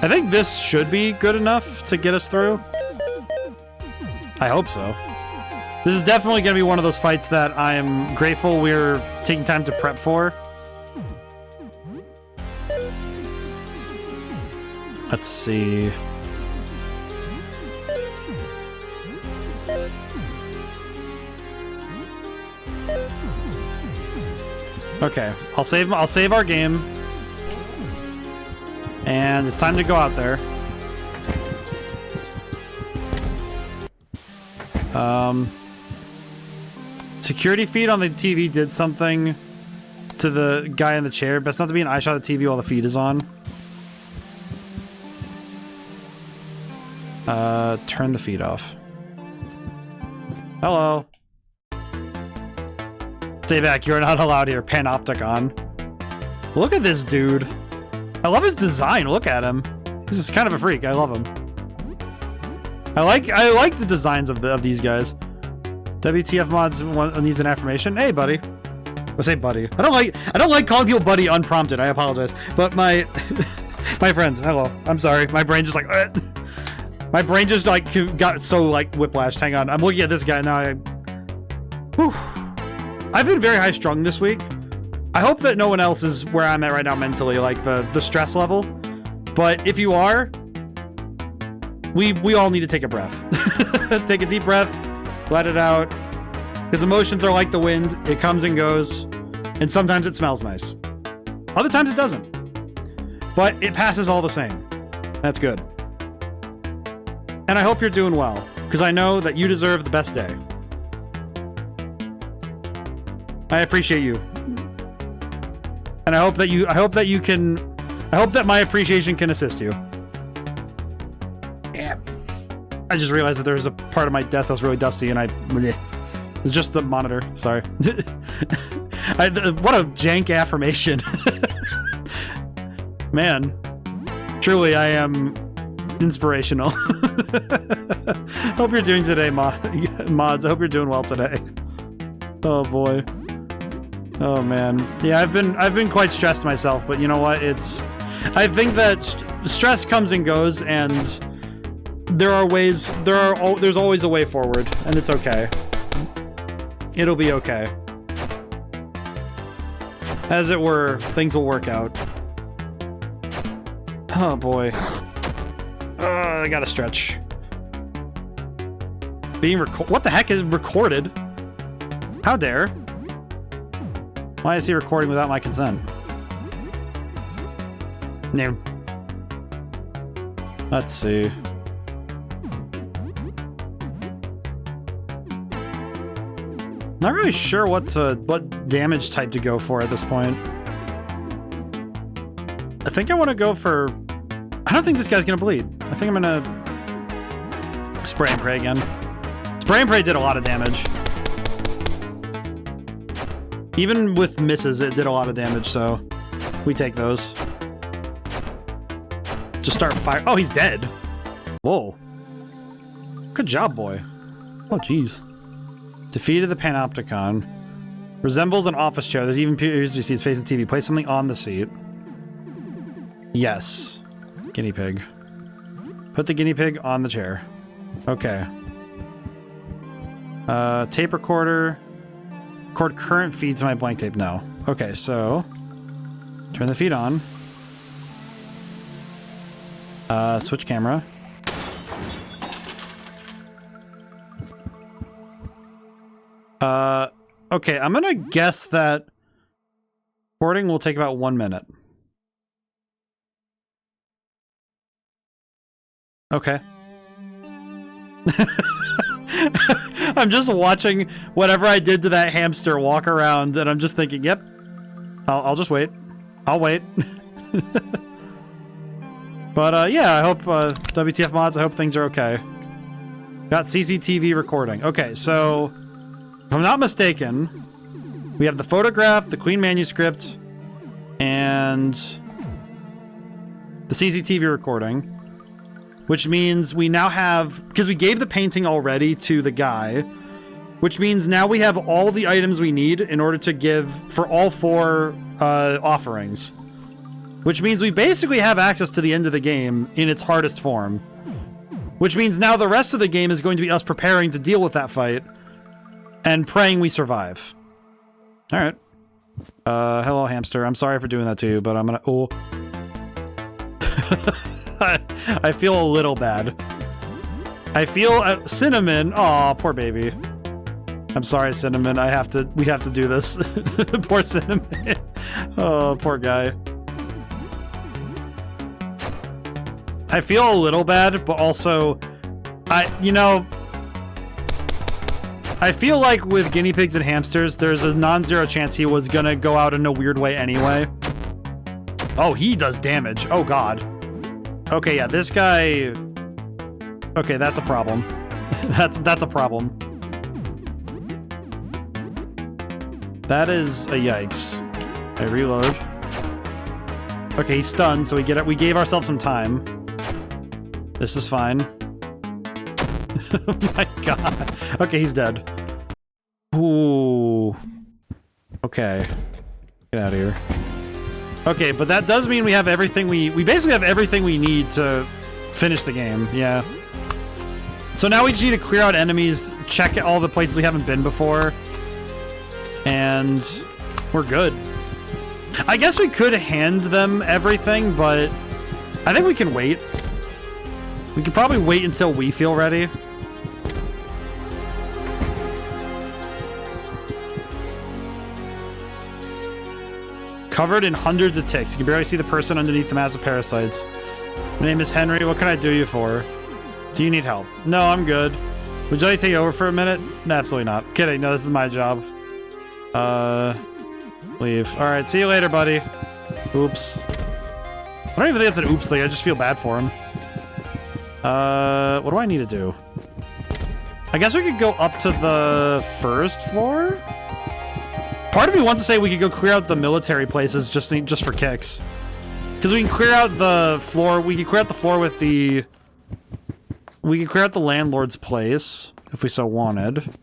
I think this should be good enough to get us through. I hope so. This is definitely going to be one of those fights that I am grateful we're taking time to prep for. Let's see. Okay, I'll save our game. And it's time to go out there. Security feed on the TV did something to the guy in the chair. Best not to be an eye shot of the TV while the feed is on. Turn the feed off. Hello. Stay back, you're not allowed here. Panopticon. Look at this dude. I love his design. Look at him. This is kind of a freak. I love him. I like the designs of these guys. WTF mods needs an affirmation. Hey, buddy. I say buddy. I don't like calling people buddy unprompted. I apologize. But my friend. Hello. I'm sorry. My brain just like my brain just like got so like whiplashed. Hang on. I'm looking at this guy now. I've been very high strung this week. I hope that no one else is where I'm at right now mentally, like the stress level. But if you are, we all need to take a breath. Take a deep breath, let it out. Because emotions are like the wind. It comes and goes. And sometimes it smells nice. Other times it doesn't. But it passes all the same. That's good. And I hope you're doing well. Because I know that you deserve the best day. I appreciate you. And I hope that my appreciation can assist you. Yeah. I just realized that there was a part of my desk that was really dusty and it's just the monitor. Sorry. What a jank affirmation. Man. Truly, I am inspirational. Hope you're doing today, mods. I hope you're doing well today. Oh boy. Oh man. Yeah, I've been quite stressed myself, but you know what? I think that stress comes and goes, and there's always a way forward, and it's okay. It'll be okay. As it were, things will work out. Oh boy. I gotta stretch. What the heck is recorded? How dare? Why is he recording without my consent? No. Let's see. Not really sure what damage type to go for at this point. I think I want to go for... I don't think this guy's gonna bleed. I think I'm gonna spray and pray again. Spray and pray did a lot of damage. Even with misses, it did a lot of damage, so we take those. Just start fire. Oh, he's dead. Whoa. Good job, boy. Oh, jeez. Defeated the Panopticon. Resembles an office chair. There's even appears to see his face in TV. Place something on the seat. Yes. Guinea pig. Put the guinea pig on the chair. Okay. Tape recorder. Record current feed to my blank tape. No. Okay, so turn the feed on. Switch camera. Okay, I'm gonna guess that recording will take about 1 minute. Okay. I'm just watching whatever I did to that hamster walk around, and I'm just thinking, yep, I'll just wait. I'll wait. But, yeah, I hope, WTF mods, I hope things are okay. Got CCTV recording. Okay, so, if I'm not mistaken, we have the photograph, the Queen manuscript, and the CCTV recording, which means we now have, because we gave the painting already to the guy, which means now we have all the items we need in order to give for all 4 offerings. Which means we basically have access to the end of the game in its hardest form. Which means now the rest of the game is going to be us preparing to deal with that fight. and praying we survive. All right. Hello, hamster. I'm sorry for doing that to you, but I'm gonna... Oh. I feel a little bad. I feel... Cinnamon. Aw, poor baby. I'm sorry, Cinnamon. We have to do this. Poor Cinnamon. Oh, poor guy. I feel a little bad, but also... you know... I feel like with guinea pigs and hamsters, there's a non-zero chance he was gonna go out in a weird way anyway. Oh, he does damage. Oh, God. Okay, yeah, this guy... Okay, that's a problem. That's a problem. That is a yikes. I reload. Okay, he's stunned, so we gave ourselves some time. This is fine. Oh my god. Okay, he's dead. Ooh. Okay. Get out of here. Okay, but that does mean we have everything we basically have everything we need to finish the game. Yeah. So now we just need to clear out enemies, check all the places we haven't been before, and we're good. I guess we could hand them everything, but I think we can wait. We could probably wait until we feel ready. Covered in hundreds of ticks. You can barely see the person underneath the massive parasites. My name is Henry. What can I do you for? Do you need help? No, I'm good. Would you like to take over for a minute? No, absolutely not. Kidding. No, this is my job. Leave. Alright, see you later, buddy. Oops. I don't even think that's an oops thing. I just feel bad for him. What do I need to do? I guess we could go up to the first floor? Part of me wants to say we could go clear out the military places just for kicks. Because we can clear out the floor. We can clear out the floor with the... We could clear out the landlord's place, if we so wanted.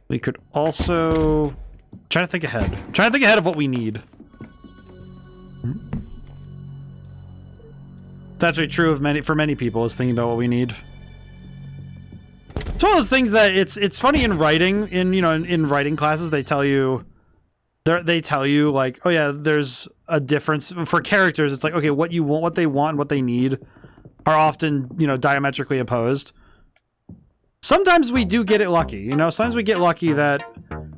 We could also... Try to think ahead. Try to think ahead of what we need. It's actually true of for many people, is thinking about what we need. It's one of those things that it's funny in writing, in writing classes, they tell you... They tell you, like, oh yeah, there's a difference. For characters, it's like, okay, what you want, what they want, and what they need are often, diametrically opposed. Sometimes we do get it lucky, sometimes we get lucky that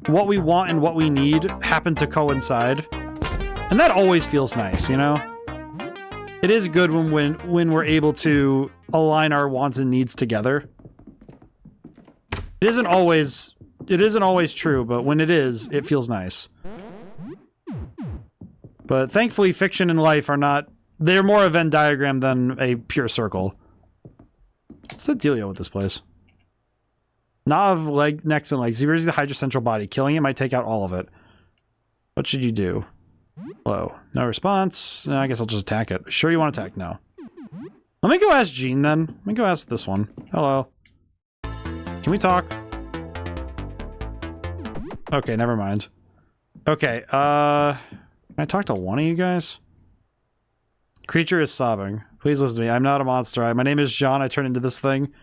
what we want and what we need happen to coincide. And that always feels nice, It is good when we're able to align our wants and needs together. It isn't always true, but when it is, it feels nice. But thankfully, fiction and life are not... They're more a Venn diagram than a pure circle. What's the dealio with this place? Nav, necks and legs. Zero is the Hydra central body. Killing it might take out all of it. What should you do? Hello. No response. I guess I'll just attack it. Sure you want to attack? No. Let me go ask Gene then. Let me go ask this one. Hello. Can we talk? Okay, never mind. Okay, can I talk to one of you guys? Creature is sobbing. Please listen to me. I'm not a monster. My name is John. I turn into this thing.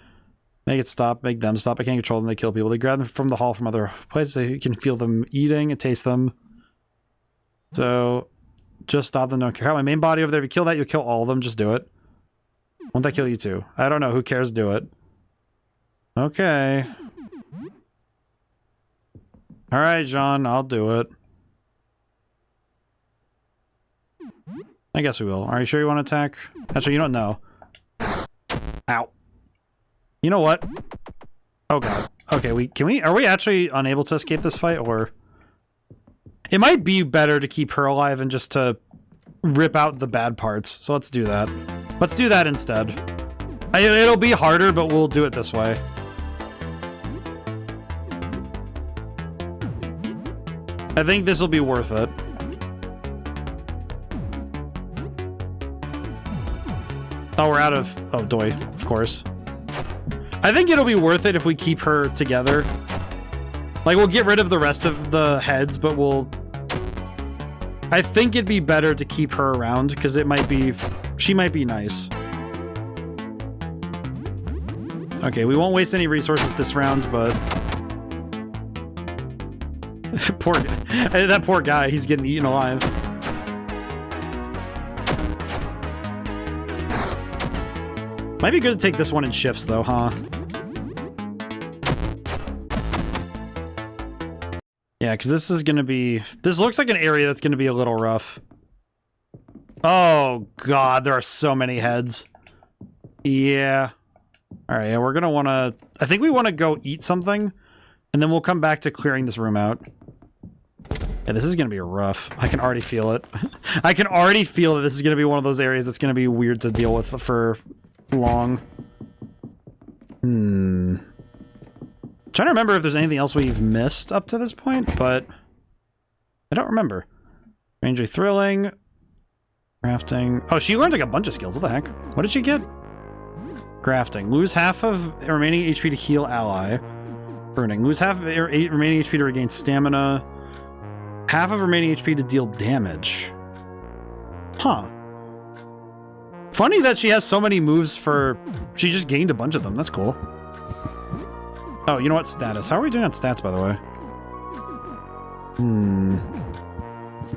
Make it stop. Make them stop. I can't control them. They kill people. They grab them from the hall from other places. You can feel them eating and taste them. So, just stop them. Don't care. How my main body over there. If you kill that, you'll kill all of them. Just do it. Won't that kill you too? I don't know. Who cares? Do it. Okay. Alright, John. I'll do it. I guess we will. Are you sure you want to attack? Actually, you don't know. Ow. You know what? Oh god. Okay, are we actually unable to escape this fight, or... It might be better to keep her alive and just to rip out the bad parts. So let's do that. Let's do that instead. It'll be harder, but we'll do it this way. I think this will be worth it. Oh, we're out of... Oh, doy. Of course. I think it'll be worth it if we keep her together. Like, we'll get rid of the rest of the heads, but we'll... I think it'd be better to keep her around, because it might be... She might be nice. Okay, we won't waste any resources this round, but... That poor guy, he's getting eaten alive. Might be good to take this one in shifts though, huh? Yeah, because this is gonna be... This looks like an area that's gonna be a little rough. Oh god, there are so many heads. Yeah. Alright, yeah, we're gonna wanna... I think we wanna go eat something, and then we'll come back to clearing this room out. Yeah, this is gonna be rough. I can already feel it. I can already feel that this is gonna be one of those areas that's gonna be weird to deal with for long. Trying to remember if there's anything else we've missed up to this point, but I don't remember. Strangely thrilling. Crafting. Oh, she learned like a bunch of skills. What the heck? What did she get? Crafting. Lose half of remaining HP to heal ally. Burning. Lose half of remaining HP to regain stamina. Half of remaining HP to deal damage. Huh. Funny that she has so many moves for... She just gained a bunch of them. That's cool. Oh, you know what? Status. How are we doing on stats, by the way?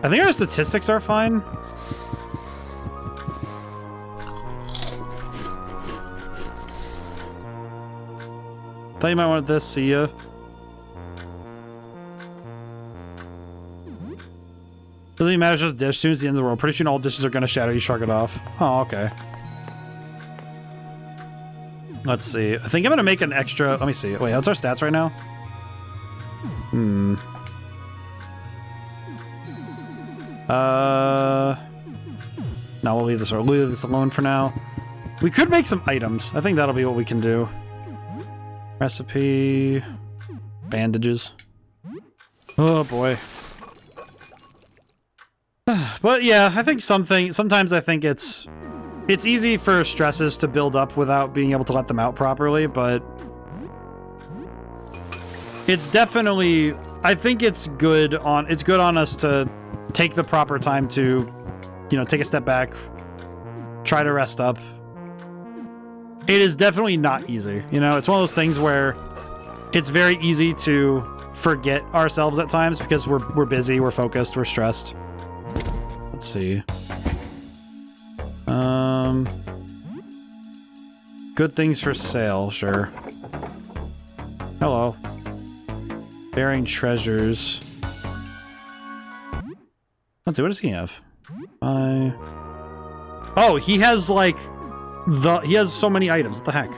I think our statistics are fine. Thought you might want this. See ya. Doesn't even matter, it's just dish. Soon as the end of the world. Pretty soon all dishes are gonna shadow you, shrug it off. Oh, okay. Let's see. I think I'm gonna make an extra... Let me see. Wait, what's our stats right now? No, we'll leave this alone for now. We could make some items. I think that'll be what we can do. Recipe... Bandages. Oh, boy. But yeah, I think sometimes I think it's easy for stresses to build up without being able to let them out properly, but it's definitely, I think it's good on us to take the proper time to, you know, take a step back, try to rest up. It is definitely not easy, you know, it's one of those things where it's very easy to forget ourselves at times because we're busy, we're focused, we're stressed. Let's see. Good things for sale, sure. Hello. Bearing treasures. Let's see, what does he have? Oh, he has like he has so many items. What the heck?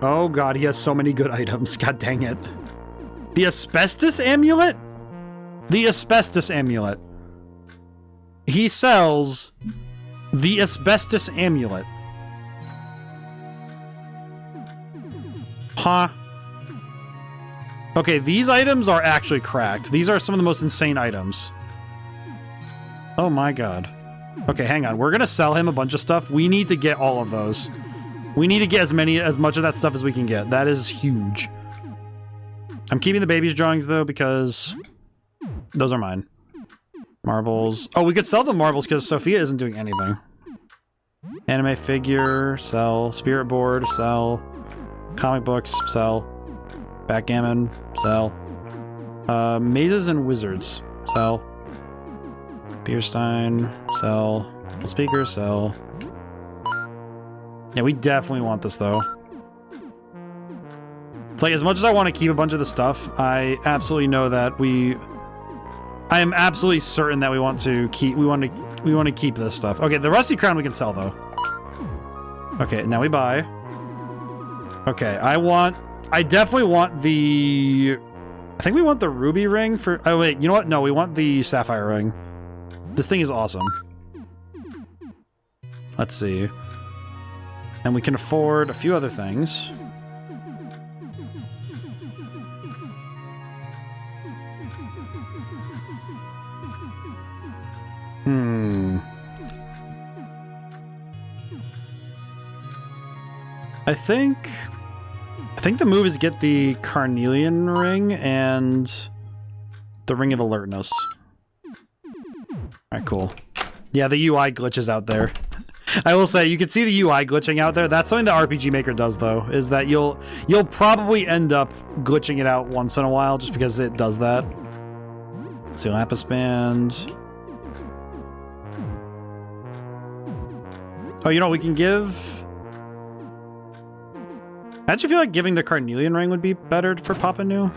Oh god, he has so many good items. God dang it. The asbestos amulet? The asbestos amulet. He sells the asbestos amulet. Huh? Okay, these items are actually cracked. These are some of the most insane items. Oh my god. Okay, hang on. We're gonna sell him a bunch of stuff. We need to get all of those. We need to get as much of that stuff as we can get. That is huge. I'm keeping the baby's drawings though because those are mine. Marbles. Oh, we could sell the marbles because Sophia isn't doing anything. Anime figure, sell. Spirit board, sell. Comic books, sell. Backgammon, sell. Mazes and wizards, sell. Beer stein, sell. Speaker, sell. Yeah, we definitely want this though. It's like, as much as I want to keep a bunch of the stuff, I absolutely know that I am absolutely certain that we want to keep this stuff. Okay, the rusty crown we can sell though. Okay, now we buy. Okay, I definitely want the... I think we want the ruby ring for... Oh wait, you know what? No, we want the sapphire ring. This thing is awesome. Let's see. And we can afford a few other things. I think the move is get the carnelian ring and the ring of alertness. Alright, cool. Yeah, the UI glitches out there. I will say, you can see the UI glitching out there. That's something that RPG Maker does, though, is that you'll probably end up glitching it out once in a while just because it does that. Let's see, Lapis Band. Oh, you know what we can give? I actually feel like giving the Carnelian Ring would be better for Papa New.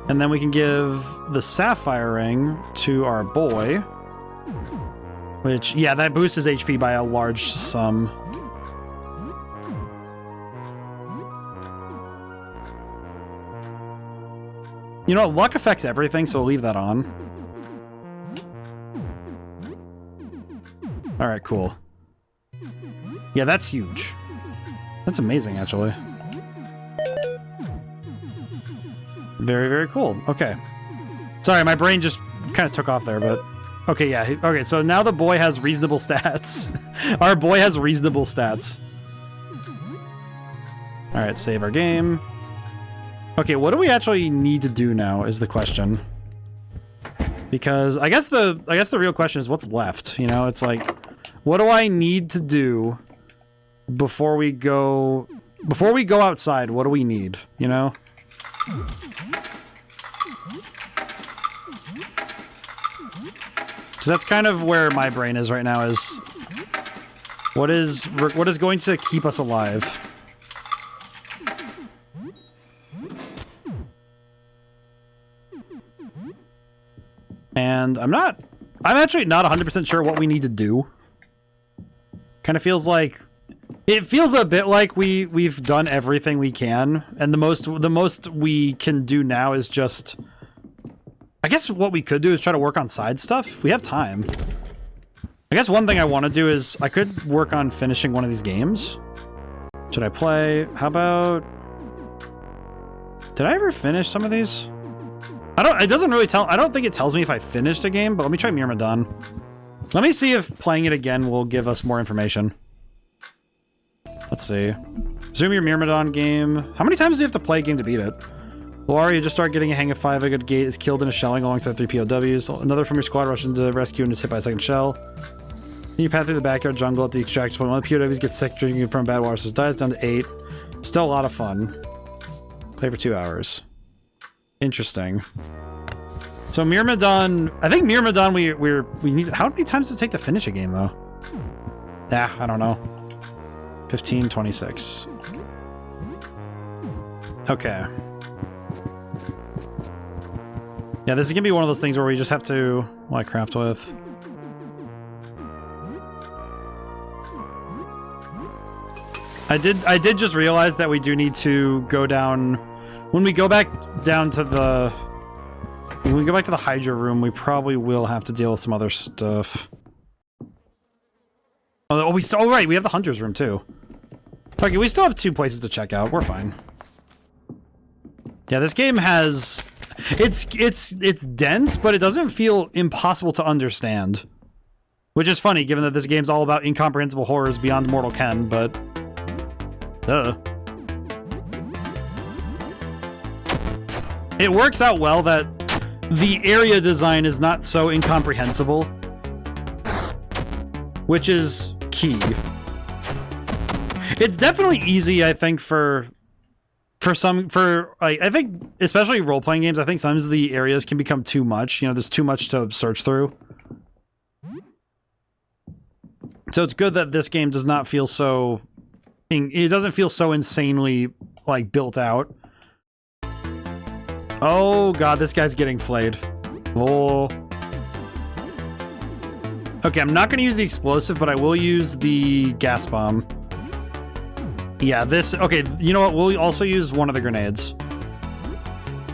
And then we can give the Sapphire Ring to our boy. Which, yeah, that boosts his HP by a large sum. You know what? Luck affects everything, so we'll leave that on. Alright, cool. Yeah, that's huge. That's amazing, actually. Very, very cool. Okay. Sorry, my brain just kind of took off there, but... Okay, yeah. Okay, so now the boy has reasonable stats. Our boy has reasonable stats. Alright, save our game. Okay, what do we actually need to do now is the question. Because I guess the real question is what's left, you know? It's like, what do I need to do before we go outside? What do we need, you know? Because that's kind of where my brain is right now, is what is going to keep us alive? And I'm actually not 100% sure what we need to do. Kind of feels like, it feels a bit like we've done everything we can, and the most we can do now is just, I guess what we could do is try to work on side stuff. We have time. I guess one thing I want to do is I could work on finishing one of these games. Should I play? How about, did I ever finish some of these? It doesn't really tell, I don't think it tells me if I finished a game, but let me try Myrmidon. Let me see if playing it again will give us more information. Let's see. Resume your Myrmidon game. How many times do you have to play a game to beat it? Laura, you just start getting a hang of 5. A good gate is killed in a shelling alongside 3 POWs. Another from your squad rushes into the rescue and is hit by a second shell. Then you path through the backyard jungle at the extraction point. One of the POWs gets sick drinking from bad water, so it dies down to 8. Still a lot of fun. Play for 2 hours. Interesting. So Myrmidon, I think Myrmidon we need, how many times does it take to finish a game though? Yeah, I don't know. 15, 26. Okay. Yeah, this is gonna be one of those things where we just have to, what I craft with. I did just realize that we do need to go down, when we go back down to the, when we go back to the Hydra room, we probably will have to deal with some other stuff. Oh, oh right, we have the Hunter's room too. Okay, we still have 2 places to check out. We're fine. Yeah, this game has, it's dense, but it doesn't feel impossible to understand. Which is funny, given that this game's all about incomprehensible horrors beyond mortal ken, but... Duh. It works out well that the area design is not so incomprehensible, which is key. It's definitely easy, I think, I think, especially role-playing games, I think sometimes the areas can become too much. You know, there's too much to search through. So it's good that this game does not feel so... It doesn't feel so insanely, like, built out. Oh god, this guy's getting flayed. Oh. Okay, I'm not going to use the explosive, but I will use the gas bomb. Yeah, this... Okay, you know what? We'll also use one of the grenades.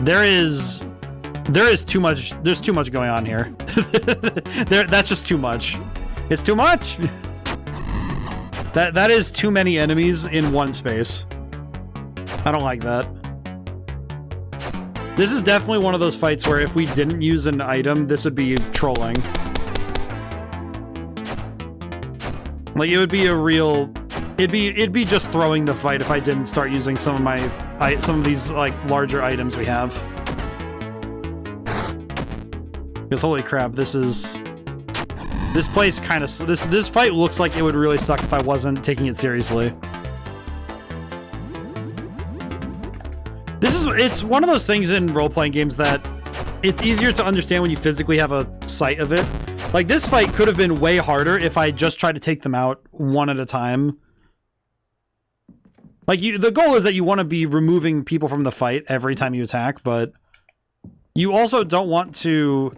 There is too much... There's too much going on here. That's just too much. It's too much! That is too many enemies in one space. I don't like that. This is definitely one of those fights where if we didn't use an item, this would be trolling. Like, it would be a real... It'd be just throwing the fight if I didn't start using some of these, like, larger items we have. Because holy crap, this is... This place kind of... This fight looks like it would really suck if I wasn't taking it seriously. It's one of those things in role-playing games that it's easier to understand when you physically have a sight of it. Like, this fight could have been way harder if I just tried to take them out one at a time. Like, the goal is that you want to be removing people from the fight every time you attack, but you also don't want to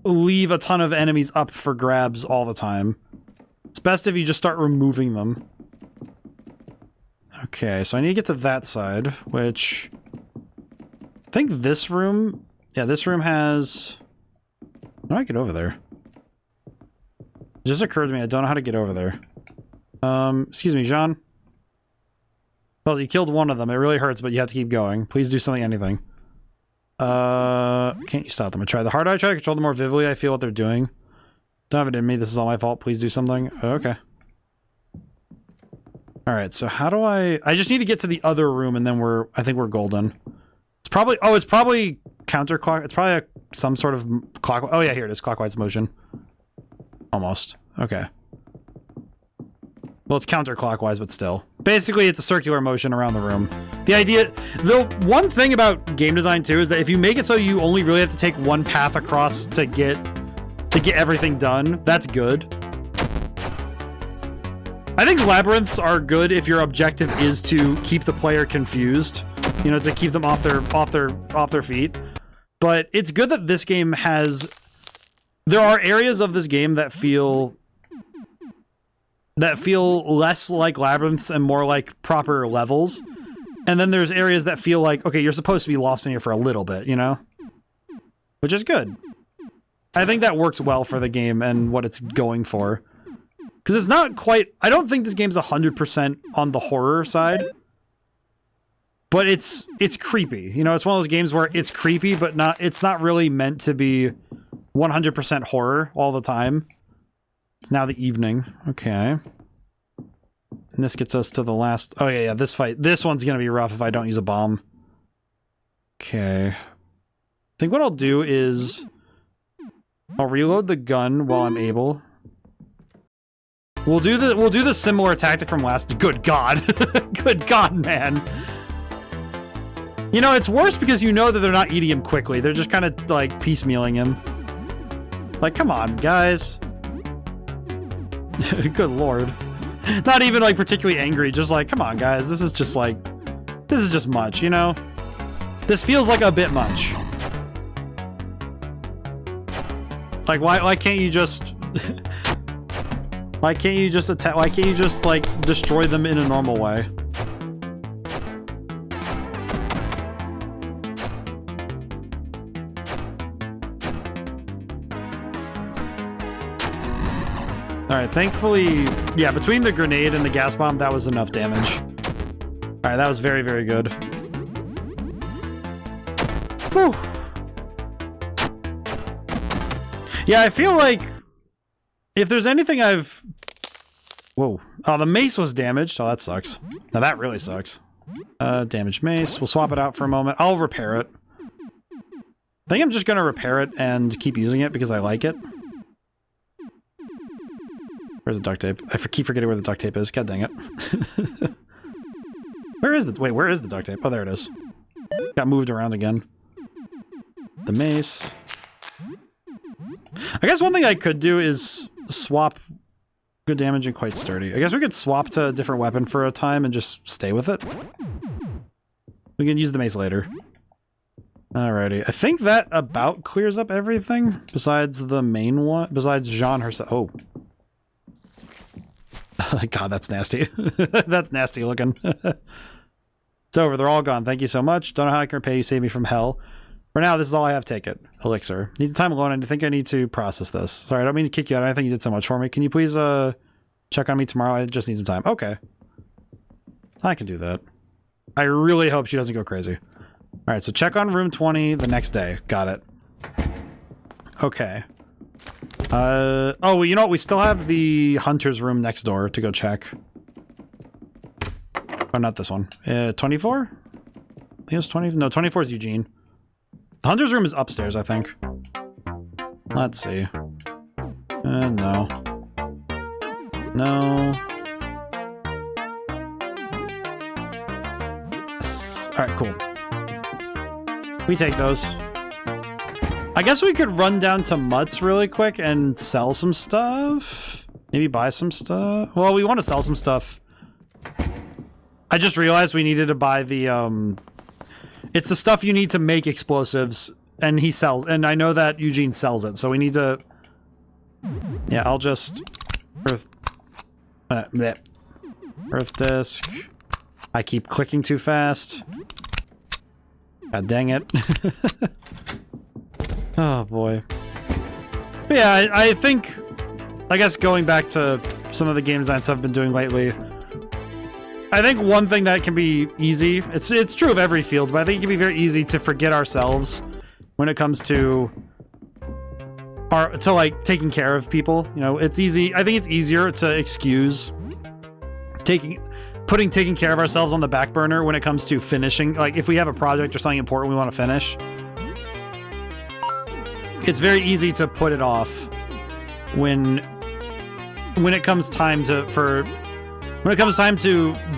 leave a ton of enemies up for grabs all the time. It's best if you just start removing them. Okay, so I need to get to that side, which... I think this room... Yeah, this room has... How do I get over there? It just occurred to me, I don't know how to get over there. Excuse me, Jean? Well, you killed one of them. It really hurts, but you have to keep going. Please do something, anything. Can't you stop them? The harder I try to control them more vividly, I feel what they're doing. Don't have it in me, this is all my fault. Please do something. Okay. Alright, so how do I just need to get to the other room and then I think we're golden. It's probably, it's probably counterclock, it's probably some sort of clockwise, oh yeah, here it is, clockwise motion. Almost. Okay. Well, it's counterclockwise, but still. Basically, it's a circular motion around the room. The one thing about game design, too, is that if you make it so you only really have to take one path across to get everything done, that's good. I think labyrinths are good if your objective is to keep the player confused. You know, to keep them off their feet. But it's good that this game has... There are areas of this game that feel less like labyrinths and more like proper levels. And then there's areas that feel like, okay, you're supposed to be lost in here for a little bit, you know? Which is good. I think that works well for the game and what it's going for. Because it's not quite... I don't think this game's 100% on the horror side. But it's creepy. You know, it's one of those games where it's creepy, but it's not really meant to be 100% horror all the time. It's now the evening. Okay. And this gets us to the last... Oh, yeah, this fight. This one's going to be rough if I don't use a bomb. Okay. I think what I'll do is... I'll reload the gun while I'm able. We'll do the similar tactic from last... Good God. Good God, man. You know, it's worse because you know that they're not eating him quickly. They're just kind of, like, piecemealing him. Like, come on, guys. Good lord. Not even, like, particularly angry. Just like, come on, guys. This is just, like... This is just much, you know? This feels like a bit much. Like, why can't you just... Why can't you just attack... Why can't you just, like, destroy them in a normal way? Alright, thankfully... Yeah, between the grenade and the gas bomb, that was enough damage. Alright, that was very, very good. Whew. Yeah, I feel like... If there's anything I've... Whoa. Oh, the mace was damaged. Oh, that sucks. Now that really sucks. Damaged mace. We'll swap it out for a moment. I'll repair it. I think I'm just gonna repair it and keep using it because I like it. Where's the duct tape? I keep forgetting where the duct tape is. God dang it. Where is the duct tape? Oh, there it is. Got moved around again. The mace. I guess one thing I could do is swap good damage and quite sturdy. I guess we could swap to a different weapon for a time and just stay with it. We can use the mace later. Alrighty. I think that about clears up everything besides the main one. Besides Jean herself. Oh. God, that's nasty. That's nasty looking. It's over. They're all gone. Thank you so much. Don't know how I can repay you. Save me from hell. For now, this is all I have. Take it. Elixir. Need time alone. I think I need to process this. Sorry, I don't mean to kick you out. I think you did so much for me. Can you please check on me tomorrow? I just need some time. Okay. I can do that. I really hope she doesn't go crazy. Alright, so check on room 20 the next day. Got it. Okay. Oh, well, you know what? We still have the hunter's room next door to go check. Oh, not this one. 24? I think it was 20. No, 24 is Eugene. The hunter's room is upstairs, I think. Let's see. No. No. Yes. Alright, cool. We take those. I guess we could run down to Mutt's really quick and sell some stuff. Maybe buy some stuff. Well, we want to sell some stuff. I just realized we needed to buy the, it's the stuff you need to make explosives, and he sells, and I know that Eugene sells it, so we need to... Yeah, I'll just... Earth disk. I keep clicking too fast. God dang it. Oh boy. But yeah, I think... I guess going back to some of the game design stuff I've been doing lately, I think one thing that can be easy, it's true of every field, but I think it can be very easy to forget ourselves when it comes to like taking care of people. You know, it's easy. I think it's easier to excuse putting taking care of ourselves on the back burner when it comes to finishing. Like if we have a project or something important we want to finish, it's very easy to put it off when it comes time to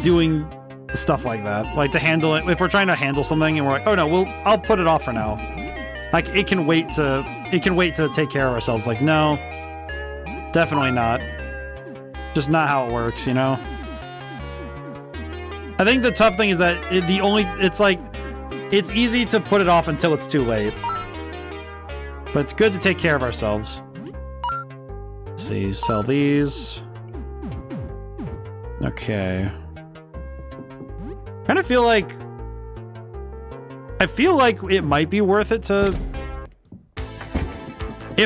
doing stuff like that, like to handle it. If we're trying to handle something and we're like, oh no, I'll put it off for now. Like it can wait to take care of ourselves. Like, no, definitely not. Just not how it works, you know? I think the tough thing is that it's easy to put it off until it's too late. But it's good to take care of ourselves. Let's see, sell these. Okay. I feel like it might be worth it to...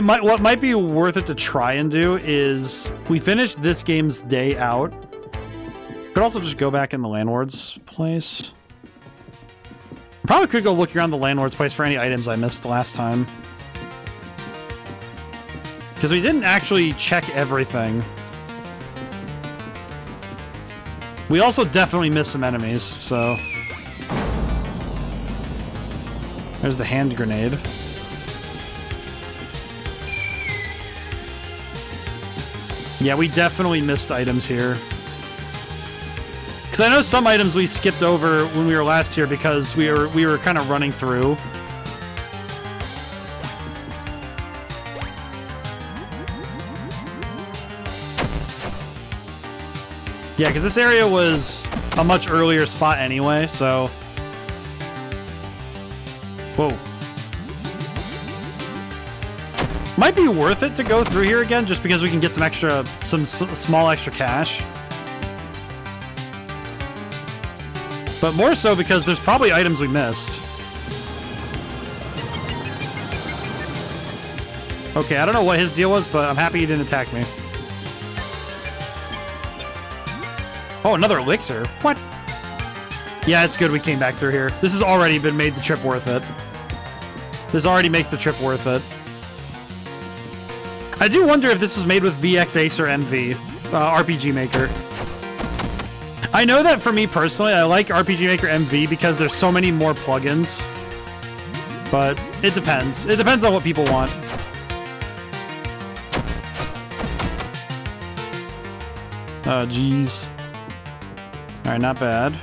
What might be worth it to try and do is we finish this game's day out. Could also just go back in the landlord's place. Probably could go look around the landlord's place for any items I missed last time. Because we didn't actually check everything. We also definitely missed some enemies, so... There's the hand grenade. Yeah, we definitely missed items here. Because I know some items we skipped over when we were last here because we were kind of running through. Yeah, because this area was a much earlier spot anyway, so... Whoa. Might be worth it to go through here again, just because we can get some small extra cash. But more so because there's probably items we missed. Okay, I don't know what his deal was, but I'm happy he didn't attack me. Oh, another elixir? What? Yeah, it's good we came back through here. This has already been made the trip worth it. This already makes the trip worth it. I do wonder if this was made with VX Ace or MV, RPG Maker. I know that for me personally, I like RPG Maker MV because there's so many more plugins. But it depends. It depends on what people want. Oh, jeez. Alright, not bad.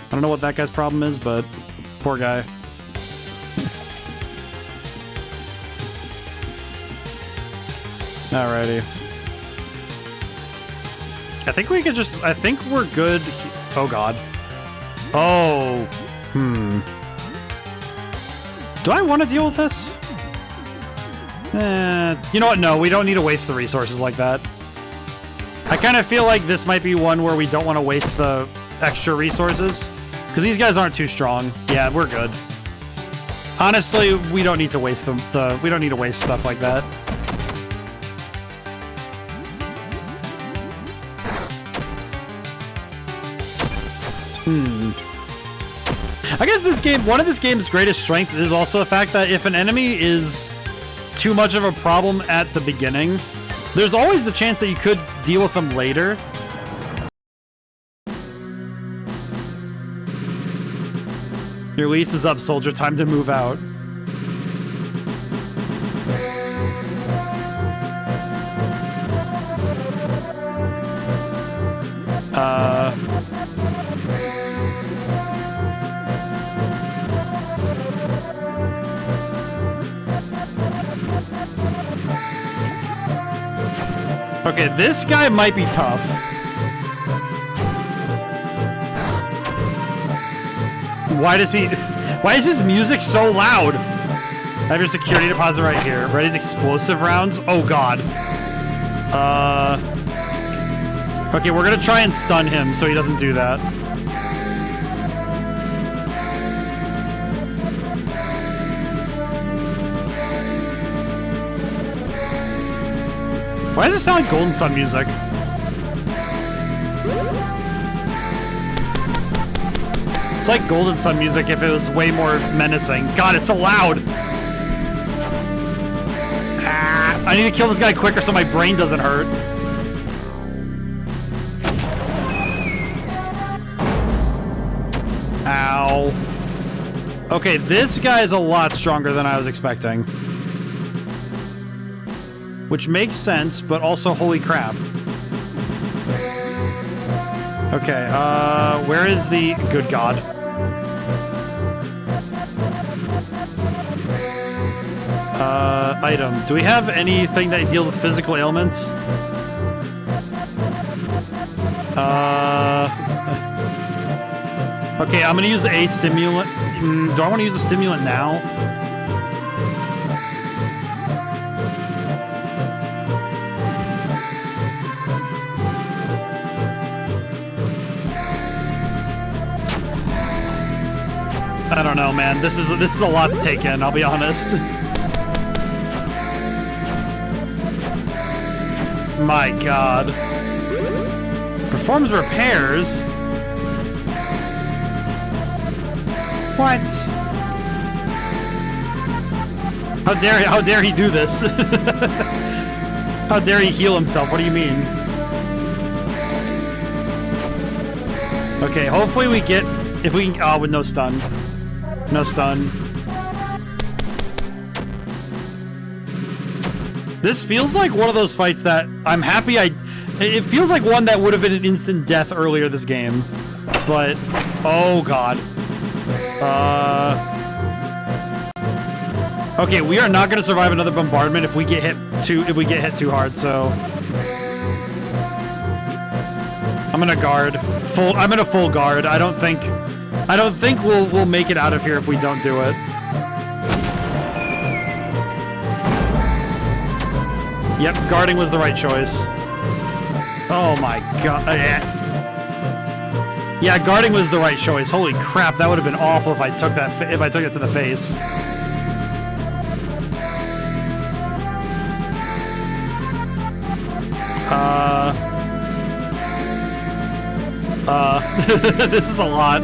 I don't know what that guy's problem is, but poor guy. Alrighty. I think we could just... I think we're good... Oh, God. Oh. Do I want to deal with this? You know what? No, we don't need to waste the resources like that. I kind of feel like this might be one where we don't want to waste the extra resources. Because these guys aren't too strong. Yeah, we're good. Honestly, we don't need to waste them. We don't need to waste stuff like that. I guess this game, one of this game's greatest strengths is also the fact that if an enemy is too much of a problem at the beginning, there's always the chance that you could deal with them later. Your lease is up, soldier. Time to move out. Okay, this guy might be tough. Why is his music so loud? I have your security deposit right here. Ready's explosive rounds? Oh god. Okay, we're gonna try and stun him so he doesn't do that. Why does it sound like Golden Sun music? It's like Golden Sun music if it was way more menacing. God, it's so loud! Ah, I need to kill this guy quicker so my brain doesn't hurt. Ow. Okay, this guy is a lot stronger than I was expecting. Which makes sense, but also holy crap. Okay, where is the... Good god. Item. Do we have anything that deals with physical ailments? Okay, I'm gonna use a stimulant. Do I want to use a stimulant now? I don't know, man. This is a lot to take in, I'll be honest. My god. Performs repairs? What? How dare he do this? How dare he heal himself? What do you mean? Okay, hopefully we get... If we can... Oh, with no stun. No stun. This feels like one of those fights that I'm happy it feels like one that would have been an instant death earlier this game. But, oh god. Okay, we are not going to survive another bombardment if we get hit too hard, so I'm going to guard. I'm in a full guard. I don't think we'll make it out of here if we don't do it. Yep, guarding was the right choice. Oh my god. Yeah, guarding was the right choice. Holy crap, that would have been awful if I took it to the face. This is a lot.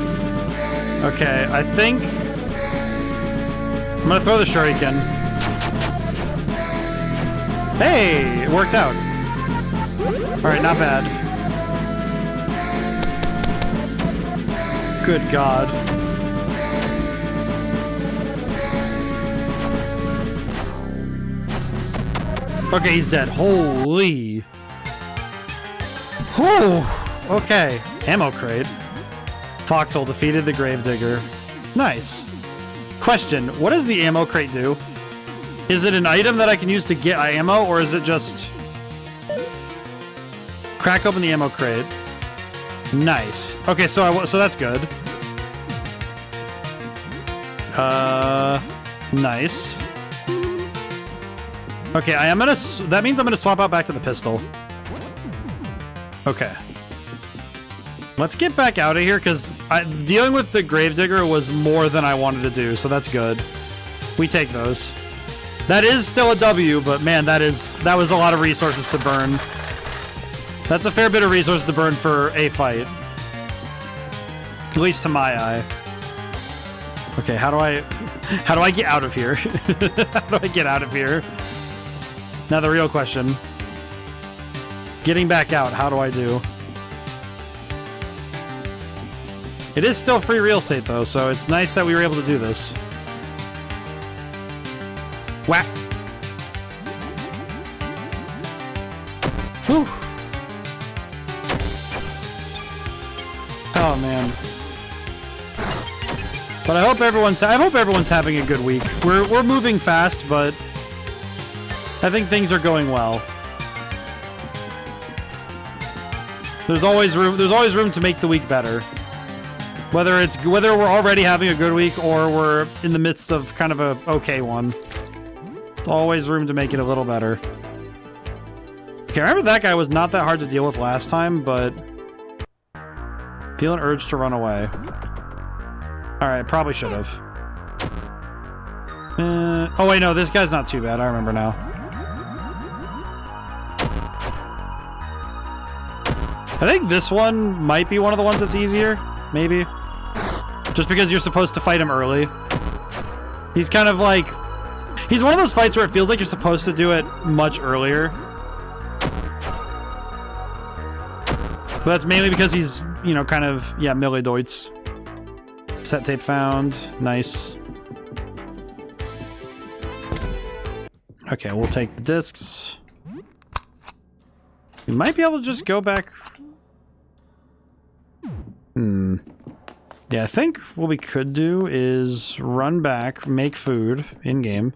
Okay, I think I'm gonna throw the shuriken. Hey, it worked out. Alright, not bad. Good god. Okay, he's dead. Holy. Whew. Okay. Ammo crate. Foxhole defeated the Gravedigger. Nice. Question, what does the ammo crate do? Is it an item that I can use to get ammo, or is it just... Crack open the ammo crate. Nice. Okay, so that's good. Nice. Okay, that means I'm gonna swap out back to the pistol. Okay. Let's get back out of here, because dealing with the Gravedigger was more than I wanted to do, so that's good. We take those. That is still a W, but man, that was a lot of resources to burn. That's a fair bit of resources to burn for a fight. At least to my eye. Okay, how do I get out of here? How do I get out of here? Now the real question. Getting back out, how do I do? It is still free real estate though, so it's nice that we were able to do this. Whack! Whew! Oh man. But I hope everyone's having a good week. We're moving fast, but I think things are going well. There's always room to make the week better. Whether we're already having a good week or we're in the midst of kind of a okay one. There's always room to make it a little better. Okay, I remember that guy was not that hard to deal with last time, but feel an urge to run away. Alright, probably should have. Oh wait, no, this guy's not too bad. I remember now. I think this one might be one of the ones that's easier. Maybe. Just because you're supposed to fight him early. He's kind of like... He's one of those fights where it feels like you're supposed to do it much earlier. But that's mainly because he's, you know, kind of... Yeah, melee doits. Set tape found. Nice. Okay, we'll take the discs. We might be able to just go back... Yeah, I think what we could do is run back, make food in-game.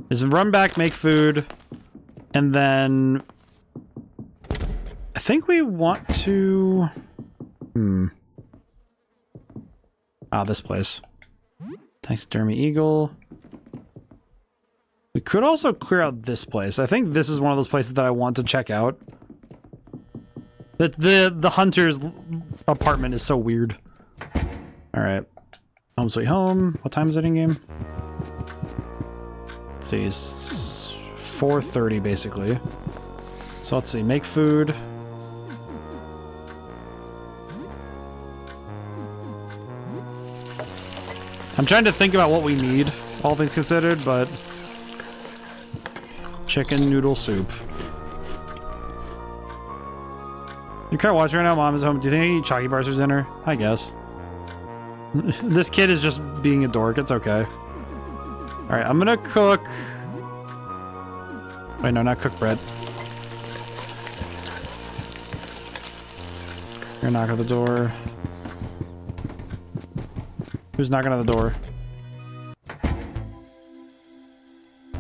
Is run back, make food, and then... I think we want to... Ah, this place. Taxidermy Eagle. We could also clear out this place. I think this is one of those places that I want to check out. The hunter's apartment is so weird. Alright. Home sweet home. What time is it in game? Let's see, it's 4:30 basically. So let's see, make food. I'm trying to think about what we need, all things considered, but... Chicken noodle soup. You're kind of watching right now, Mom is home. Do you think I eat Chalky bars for dinner? I guess. This kid is just being a dork. It's okay. Alright, I'm gonna cook... Wait, no, not cook bread. You're gonna knock on the door. Who's knocking on the door?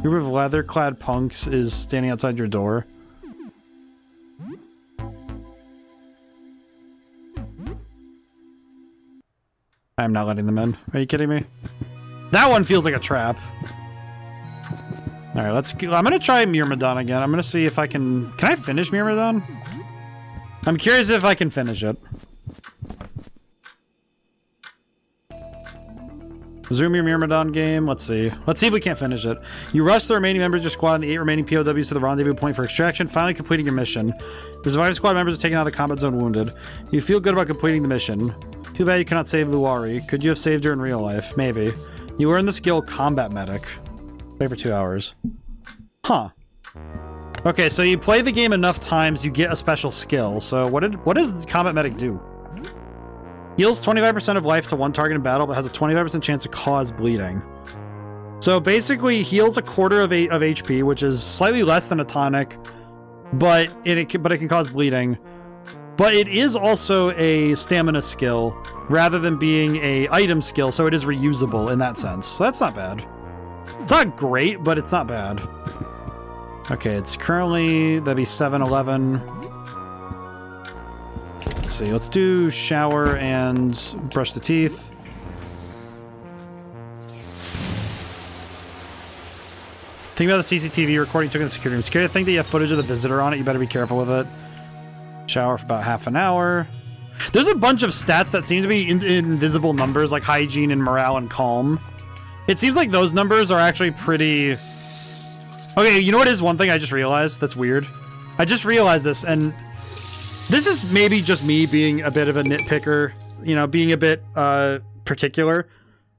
Group of leather-clad punks is standing outside your door. I'm not letting them in. Are you kidding me? That one feels like a trap. Alright, let's go. I'm gonna try Myrmidon again. I'm gonna see if I can... Can I finish Myrmidon? I'm curious if I can finish it. Resume your Myrmidon game. Let's see. Let's see if we can't finish it. You rush the remaining members of your squad and the 8 remaining POWs to the rendezvous point for extraction, finally completing your mission. The surviving squad members are taken out of the combat zone wounded. You feel good about completing the mission. Too bad you cannot save Luari. Could you have saved her in real life? Maybe. You earn the skill Combat Medic. Play for 2 hours. Huh. Okay, so you play the game enough times, you get a special skill. So what does Combat Medic do? Heals 25% of life to one target in battle, but has a 25% chance to cause bleeding. So basically, heals a quarter of HP, which is slightly less than a tonic, but it can cause bleeding. But it is also a stamina skill, rather than being a item skill, so it is reusable in that sense. So that's not bad. It's not great, but it's not bad. Okay, it's currently... That'd be 7-11. Let's see, let's do shower and brush the teeth. Think about the CCTV recording you took in the security room. Scary to think that you have footage of the visitor on it. You better be careful with it. Shower for about half an hour. There's a bunch of stats that seem to be invisible numbers, like hygiene and morale and calm. It seems like those numbers are actually pretty... Okay, you know what is one thing I just realized that's weird? I just realized this, and this is maybe just me being a bit of a nitpicker, you know, being a bit particular.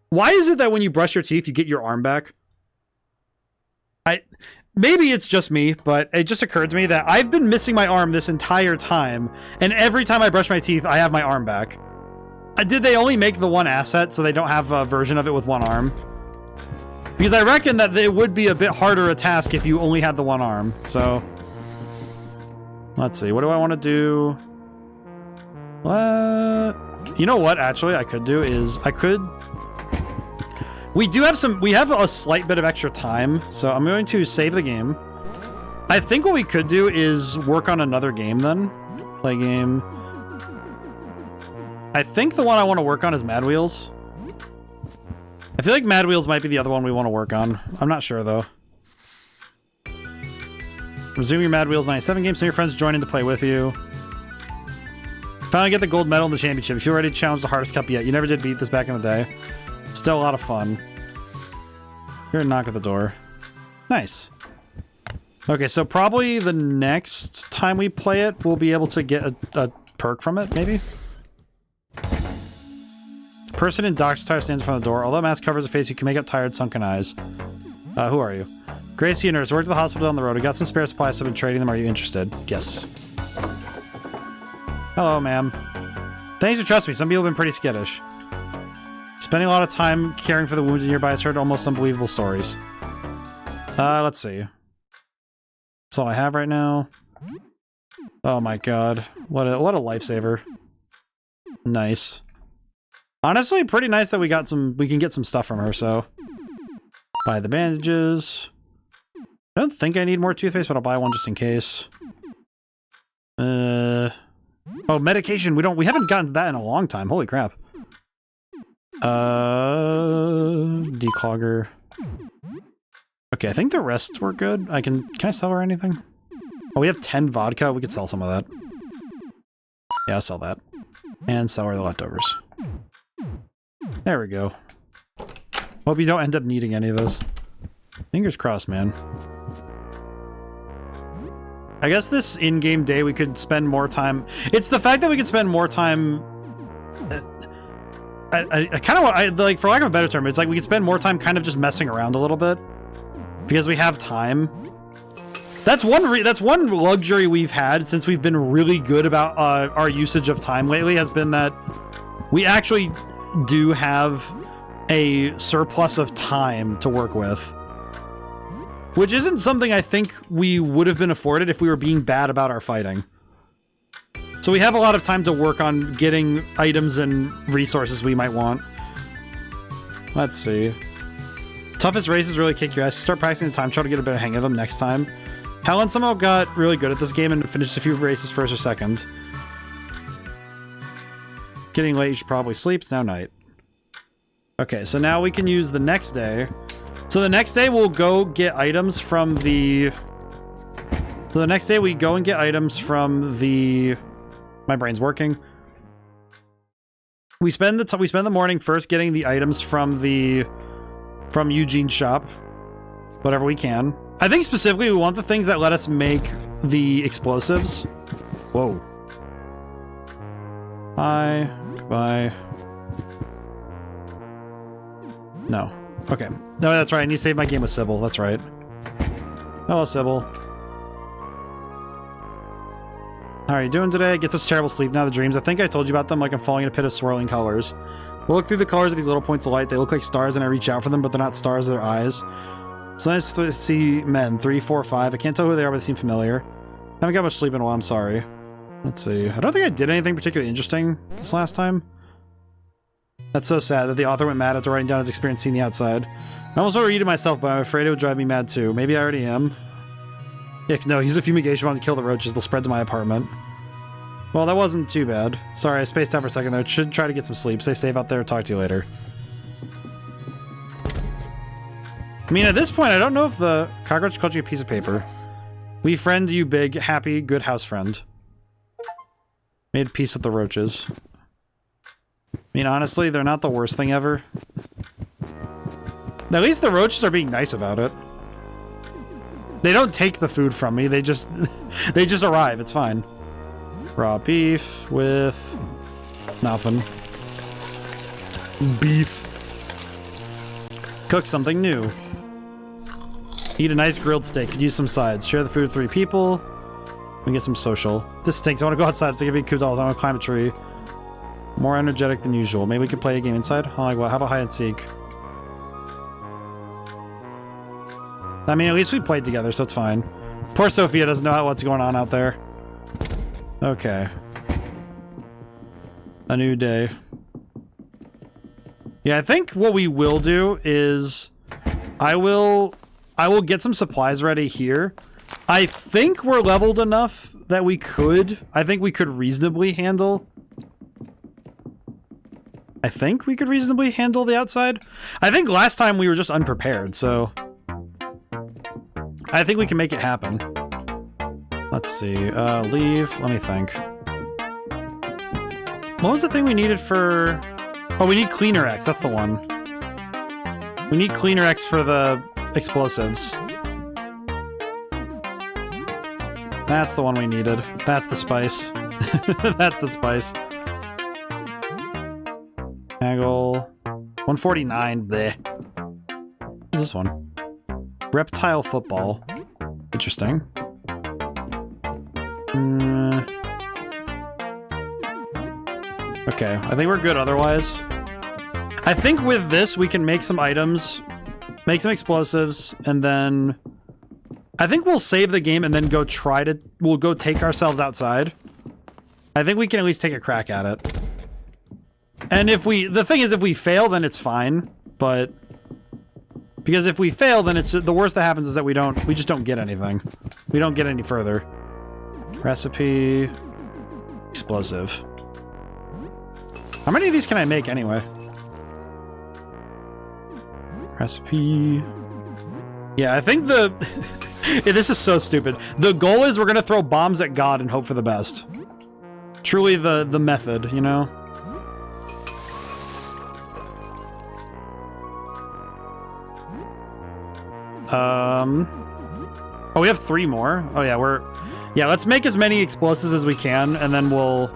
Why is it that when you brush your teeth, you get your arm back? Maybe it's just me, but it just occurred to me that I've been missing my arm this entire time, and every time I brush my teeth, I have my arm back. Did they only make the one asset so they don't have a version of it with one arm? Because I reckon that it would be a bit harder a task if you only had the one arm, so... Let's see, what do I want to do? What? You know what, actually, I could do is... We do have some... We have a slight bit of extra time, so I'm going to save the game. I think what we could do is work on another game, then. Play game. I think the one I want to work on is Mad Wheels. I feel like Mad Wheels might be the other one we want to work on. I'm not sure, though. Resume your Mad Wheels 97 game, so your friends join in to play with you. Finally get the gold medal in the championship. If you're ready to challenge the hardest cup yet, you never did beat this back in the day. Still a lot of fun. Hear a knock at the door. Nice. Okay, so probably the next time we play it, we'll be able to get a perk from it, maybe? The person in doctor's attire stands in front of the door. Although mask covers a face, you can make out tired, sunken eyes. Who are you? Gracie, a nurse. Worked at the hospital down the road. I got some spare supplies, so I've been trading them. Are you interested? Yes. Hello, ma'am. Thanks for trusting me. Some people have been pretty skittish. Spending a lot of time caring for the wounded nearby has heard almost unbelievable stories. Let's see. That's all I have right now. Oh my god. What a lifesaver. Nice. Honestly, pretty nice that we can get some stuff from her, so. Buy the bandages. I don't think I need more toothpaste, but I'll buy one just in case. Oh, medication. We haven't gotten to that in a long time. Holy crap. Declogger. Okay, I think the rest were good. Can I sell her anything? Oh, we have 10 vodka. We could sell some of that. Yeah, I'll sell that. And sell her the leftovers. There we go. Hope you don't end up needing any of this. Fingers crossed, man. I guess this in-game day we could spend more time... It's the fact that we could spend more time... I kind of want... like, for lack of a better term, it's like we could spend more time kind of just messing around a little bit. Because we have time. That's one luxury we've had since we've been really good about our usage of time lately, has been that we actually do have a surplus of time to work with. Which isn't something I think we would have been afforded if we were being bad about our fighting. So we have a lot of time to work on getting items and resources we might want. Let's see. Toughest races really kick your ass. Start practicing the time trial to get a better hang of them next time. Helen somehow got really good at this game and finished a few races first or second. Getting late, you should probably sleep. It's now night. Okay, so now we can use the next day. So the next day we'll go get items from the... So the next day we go and get items from the... My brain's working. We spend the morning first getting the items from Eugene's shop. Whatever we can. I think specifically we want the things that let us make the explosives. Whoa. Hi. Goodbye. No. Okay. No, that's right. I need to save my game with Sybil. That's right. Hello, Sybil. How are you doing today? Get such terrible sleep now, the dreams. I think I told you about them, like I'm falling in a pit of swirling colors. We'll look through the colors of these little points of light. They look like stars and I reach out for them, but they're not stars, they're eyes. It's nice to see men. 3, 4, 5. I can't tell who they are, but they seem familiar. I haven't got much sleep in a while, I'm sorry. Let's see. I don't think I did anything particularly interesting this last time. That's so sad that the author went mad after writing down his experience seeing the outside. I almost want to read it myself, but I'm afraid it would drive me mad too. Maybe I already am. Yeah, no, use a fumigation bomb to kill the roaches. They'll spread to my apartment. Well, that wasn't too bad. Sorry, I spaced out for a second there. Should try to get some sleep. Stay safe out there. Talk to you later. I mean, at this point, I don't know if the cockroach called you a piece of paper. We friend you big, happy, good house friend. Made peace with the roaches. I mean, honestly, they're not the worst thing ever. At least the roaches are being nice about it. They don't take the food from me. They just arrive. It's fine. Raw beef with nothing. Beef. Cook something new. Eat a nice grilled steak. Could use some sides. Share the food with 3 people. We get some social. This stinks. I want to go outside. It's like being cooped all the time. I want to climb a tree. More energetic than usual. Maybe we could play a game inside? Oh, like what? How about hide and seek? I mean, at least we played together, so it's fine. Poor Sophia doesn't know what's going on out there. Okay. A new day. Yeah, I think what we will do is I will get some supplies ready here. I think we're leveled enough that we could reasonably handle. I think we could reasonably handle the outside. I think last time we were just unprepared, so I think we can make it happen. Let's see. Leave. Let me think. What was the thing we needed for... Oh, we need Cleaner X. That's the one. We need Cleaner X for the explosives. That's the one we needed. That's the spice. That's the spice. Haggle. 149. Bleh. What's this one? Reptile football. Interesting. Okay, I think we're good otherwise. I think with this, we can make some items, make some explosives, and then... I think we'll save the game and then go try to... We'll go take ourselves outside. I think we can at least take a crack at it. And if we... The thing is, if we fail, then it's fine, but... Because if we fail, then it's... The worst that happens is that we just don't get anything. We don't get any further. Recipe... Explosive. How many of these can I make anyway? Recipe... Yeah, I think the... Yeah, this is so stupid. The goal is we're gonna throw bombs at God and hope for the best. Truly the method, you know? Oh, we have 3 more? Oh yeah, yeah, let's make as many explosives as we can, and then we'll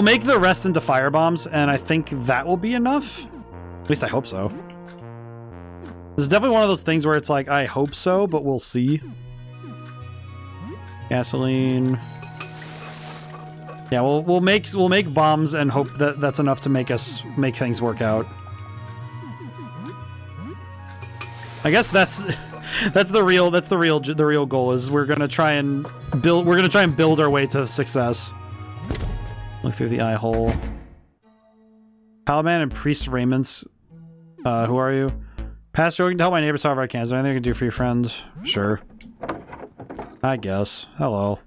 make the rest into firebombs, and I think that will be enough. At least I hope so. This is definitely one of those things where it's like, I hope so, but we'll see. Gasoline. Yeah, we'll make bombs and hope that that's enough to make things work out. I guess that's the real goal is we're gonna try and build our way to success. Look through the eye hole. Paladin and Priest Raymond's. Who are you? Pastor, looking to help my neighbors however I can. Is there anything I can do for your friend? Sure. I guess. Hello.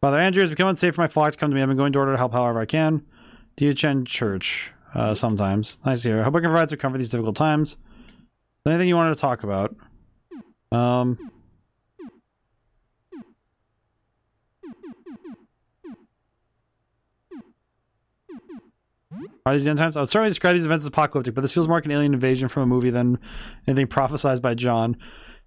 Father Andrew, has become unsafe for my flock to come to me. I've been going door to help however I can. Do you attend church? Sometimes. Nice to hear. I hope I can provide some comfort these difficult times. Anything you wanted to talk about? Are these the end times? I would certainly describe these events as apocalyptic, but this feels more like an alien invasion from a movie than anything prophesied by John.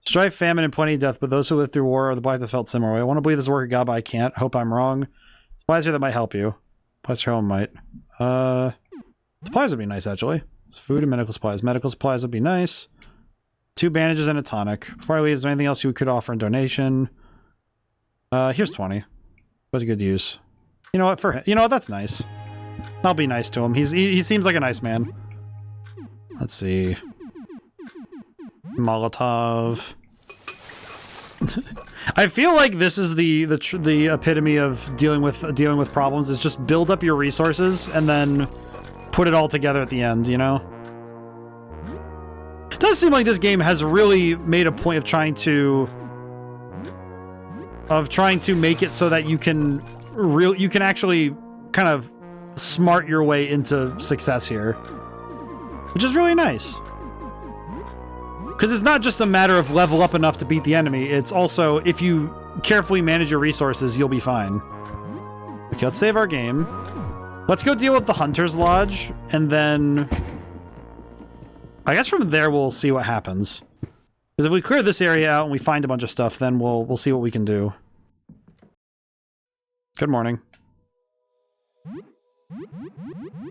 Strife, famine, and plenty of death, but those who lived through war are the black that felt similar. I want to believe this is the work of God, but I can't. Hope I'm wrong. Supplies here that might help you. Supplies here might. Supplies would be nice, actually. Food and medical supplies. Medical supplies would be nice. 2 bandages and a tonic. Before I leave, is there anything else you could offer in donation? Here's 20. What a good use. You know what? That's nice. I'll be nice to him. He seems like a nice man. Let's see. Molotov. I feel like this is the epitome of dealing with problems. Is just build up your resources and then put it all together at the end. You know. It does seem like this game has really made a point of trying to make it so that you can actually kind of smart your way into success here, which is really nice. Because it's not just a matter of level up enough to beat the enemy, it's also, if you carefully manage your resources, you'll be fine. Okay, let's save our game. Let's go deal with the Hunter's Lodge, and then... I guess from there we'll see what happens. Because if we clear this area out and we find a bunch of stuff, then we'll see what we can do. Good morning.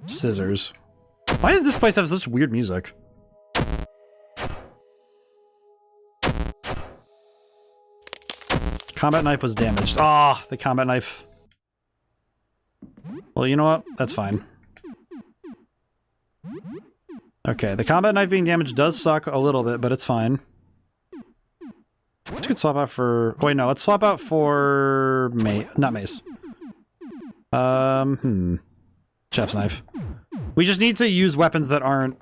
Scissors. Why does this place have such weird music? Combat knife was damaged. Ah, the combat knife. Well, you know what? That's fine. Okay, the combat knife being damaged does suck a little bit, but it's fine. We could swap out for... Wait, no, let's swap out for... Not mace. chef's knife. We just need to use weapons that aren't...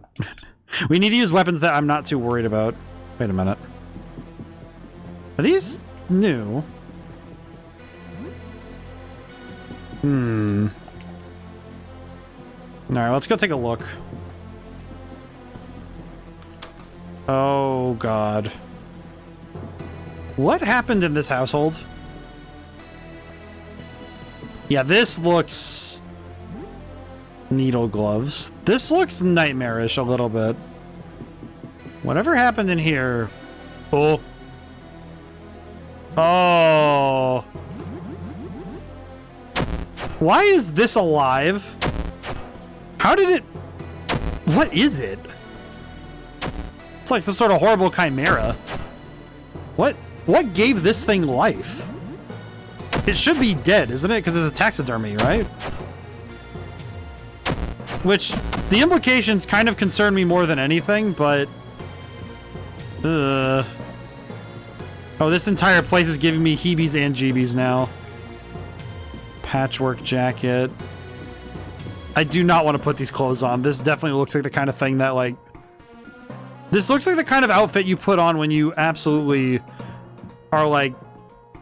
we need to use weapons that I'm not too worried about. Wait a minute. Are these new? Alright, let's go take a look. Oh, God. What happened in this household? Yeah, this looks... needle gloves. This looks nightmarish a little bit. Whatever happened in here... Oh. Oh. Why is this alive? How did it... What is it? It's like some sort of horrible chimera. What gave this thing life? It should be dead, isn't it? Because it's a taxidermy, right? Which, the implications kind of concern me more than anything, but... Oh, this entire place is giving me heebies and jeebies now. Patchwork jacket. I do not want to put these clothes on. This definitely looks like the kind of thing that, like... This looks like the kind of outfit you put on when you absolutely are, like...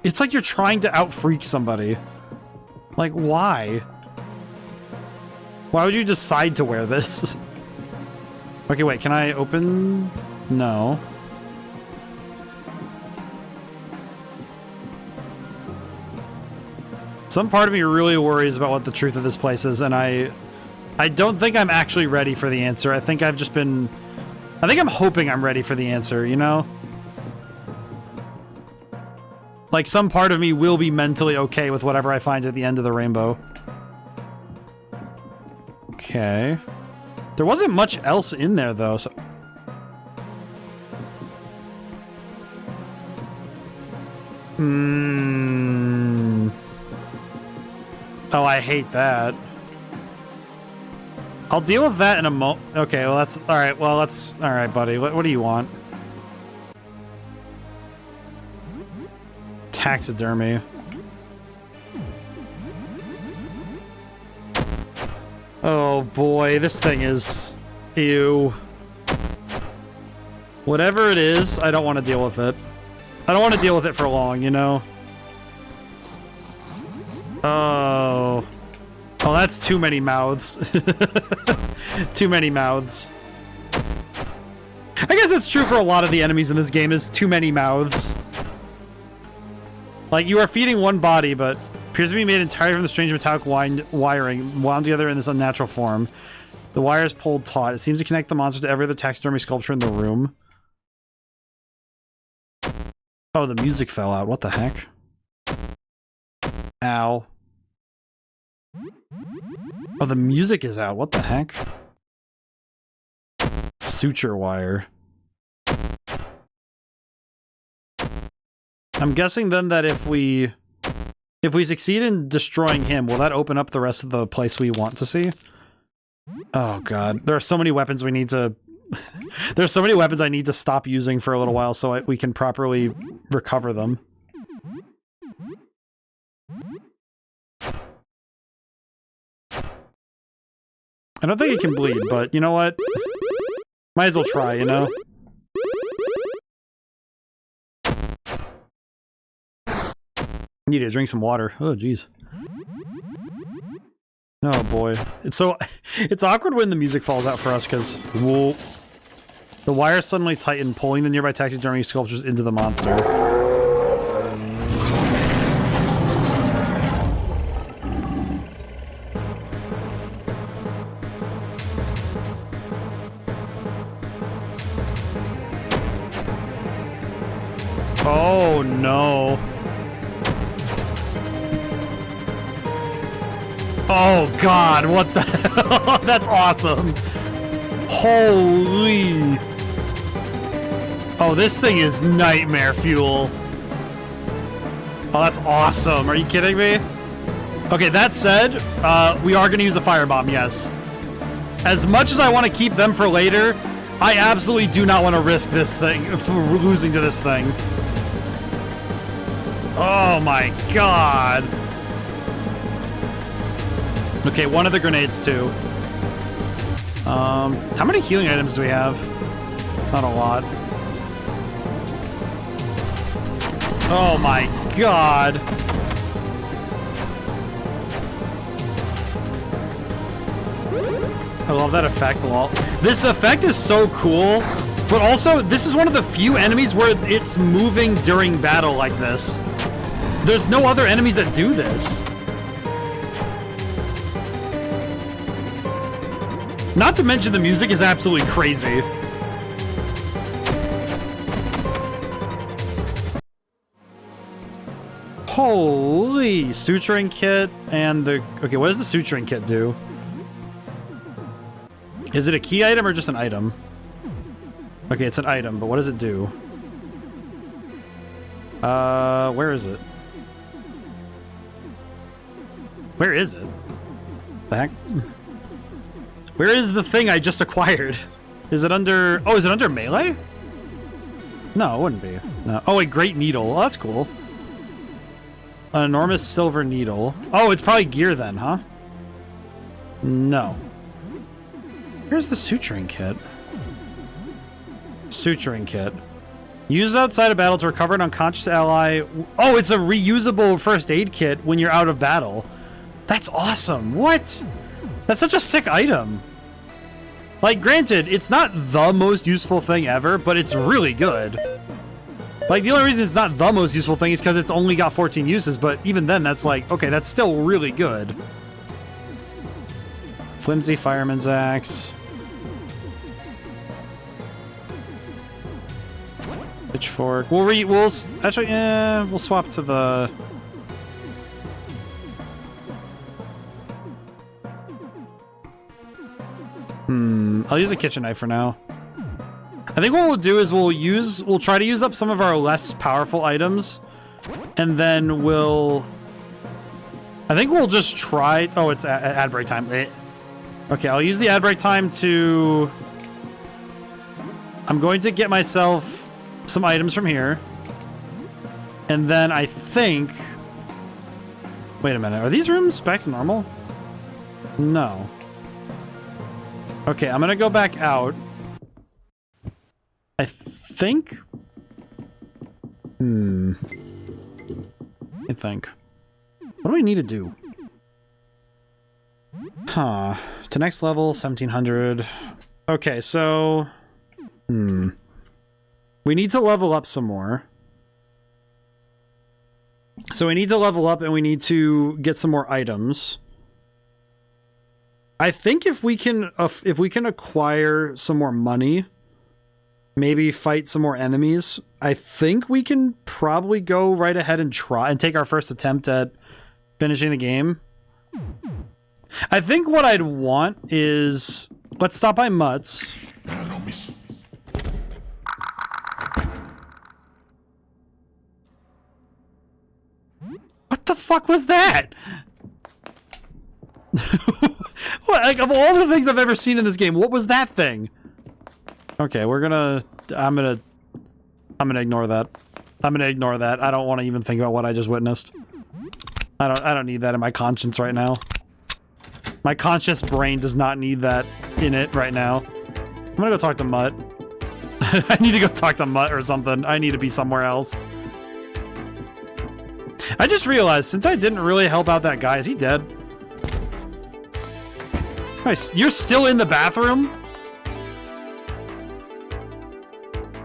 It's like you're trying to out-freak somebody. Like, why? Why would you decide to wear this? Okay, wait, can I open? No. Some part of me really worries about what the truth of this place is, and I don't think I'm actually ready for the answer. I think I've just been... I think I'm hoping I'm ready for the answer, you know? Like, some part of me will be mentally okay with whatever I find at the end of the rainbow. Okay. There wasn't much else in there, though, so... Oh, I hate that. I'll deal with that in a mo... Okay, well, that's... Alright, well, let's... Alright, buddy. What do you want? Taxidermy. Oh, boy. This thing is... Ew. Whatever it is, I don't want to deal with it. I don't want to deal with it for long, you know? Oh. Oh, that's too many mouths. Too many mouths. I guess that's true for a lot of the enemies in this game, is too many mouths. Like, you are feeding one body, but appears to be made entirely from the strange metallic wiring wound together in this unnatural form. The wire is pulled taut. It seems to connect the monster to every other taxidermy sculpture in the room. Oh, the music fell out. What the heck? Ow. Oh, the music is out. What the heck? Suture wire. I'm guessing then that if we succeed in destroying him, will that open up the rest of the place we want to see? Oh god, there are so many weapons we need to... There's so many weapons I need to stop using for a little while so we can properly recover them. I don't think it can bleed, but you know what? Might as well try, you know? Need to drink some water. Oh, jeez. Oh, boy. It's awkward when the music falls out for us, because... The wire suddenly tightened, pulling the nearby taxidermy sculptures into the monster. Oh, no. Oh, God, what the hell? That's awesome. Holy... Oh, this thing is nightmare fuel. Oh, that's awesome. Are you kidding me? Okay, that said, we are going to use a firebomb, yes. As much as I want to keep them for later, I absolutely do not want to risk this thing, for losing to this thing. Oh my god. Okay, one of the grenades too. How many healing items do we have? Not a lot. Oh my god. I love that effect a lot. This effect is so cool, but also this is one of the few enemies where it's moving during battle like this. There's no other enemies that do this. Not to mention the music is absolutely crazy. Holy suturing kit and the... Okay, what does the suturing kit do? Is it a key item or just an item? Okay, it's an item, but what does it do? Where is it? Where is it? The heck? Where is the thing I just acquired? Is it under... Oh, is it under melee? No, it wouldn't be. No. Oh, a great needle. Oh, that's cool. An enormous silver needle. Oh, it's probably gear then, huh? No. Here's the suturing kit. Suturing kit. Use outside of battle to recover an unconscious ally. Oh, it's a reusable first aid kit when you're out of battle. That's awesome. What? That's such a sick item. Like, granted, it's not the most useful thing ever, but it's really good. Like, the only reason it's not the most useful thing is because it's only got 14 uses, but even then, that's like, okay, that's still really good. Flimsy fireman's axe. Pitchfork. We'll actually, we'll swap to the... I'll use a kitchen knife for now. I think what we'll do is we'll try to use up some of our less powerful items, and then I think we'll just try... Oh, it's ad break time. Okay, I'll use the ad break time to... I'm going to get myself some items from here, and then I think... Wait a minute, are these rooms back to normal? No. Okay, I'm gonna go back out. I think... I think. What do we need to do? Huh. To next level, 1700. Okay, so... We need to level up some more. So we need to level up and we need to get some more items. I think if we can acquire some more money, maybe fight some more enemies, I think we can probably go right ahead and try and take our first attempt at finishing the game. I think what I'd want is, let's stop by Mutt's. What the fuck was that? What, like, of all the things I've ever seen in this game, what was that thing? Okay, I'm gonna ignore that. I'm gonna ignore that. I don't want to even think about what I just witnessed. I don't need that in my conscience right now. My conscious brain does not need that in it right now. I'm gonna go talk to Mutt. I need to go talk to Mutt or something. I need to be somewhere else. I just realized, since I didn't really help out that guy, is he dead? Nice. You're still in the bathroom?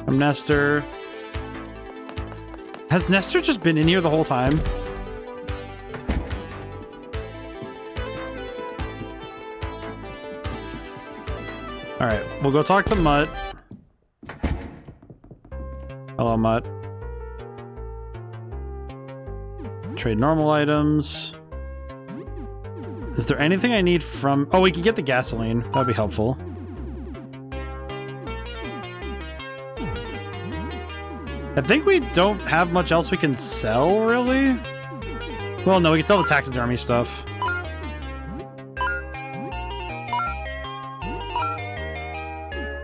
I'm Nestor. Has Nestor just been in here the whole time? Alright, we'll go talk to Mutt. Hello, Mutt. Trade normal items. Is there anything I need from... Oh, we can get the gasoline. That'd be helpful. I think we don't have much else we can sell, really? Well, no, we can sell the taxidermy stuff.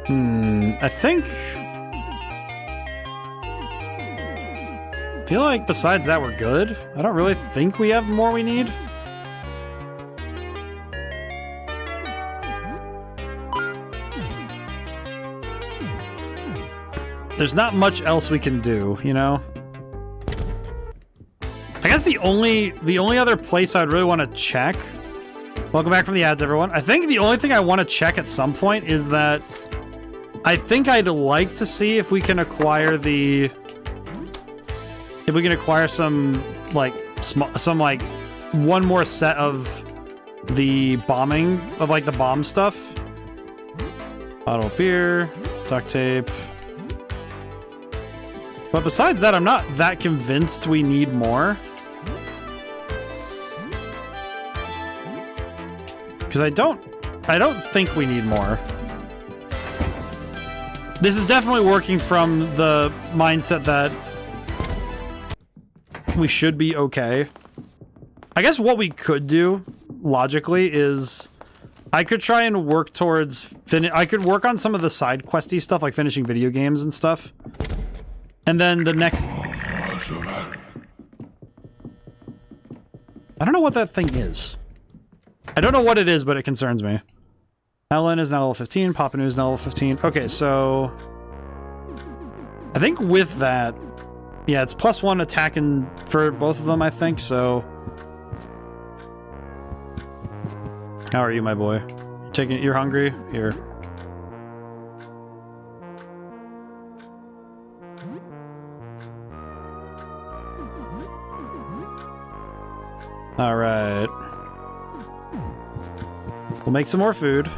I think... I feel like besides that we're good. I don't really think we have more we need. there's not much else we can do, you know? I guess the only other place I'd really want to check... Welcome back from the ads, everyone. I think the only thing I want to check at some point is that I think I'd like to see if we can acquire the... If we can acquire some, like, one more set of the bombing, of, like, the bomb stuff. Bottle of beer, duct tape. But besides that, I'm not that convinced we need more. Because I don't think we need more. This is definitely working from the mindset that we should be okay. I guess what we could do, logically, is I could try and work towards... I could work on some of the side questy stuff, like finishing video games and stuff. And then the next... I don't know what that thing is. I don't know what it is, but it concerns me. Ellen is now level 15. Papa Nu is now level 15. Okay, so... I think with that... Yeah, it's +1 attacking for both of them, I think, so... How are you, my boy? You're hungry? Here. Alright. We'll make some more food.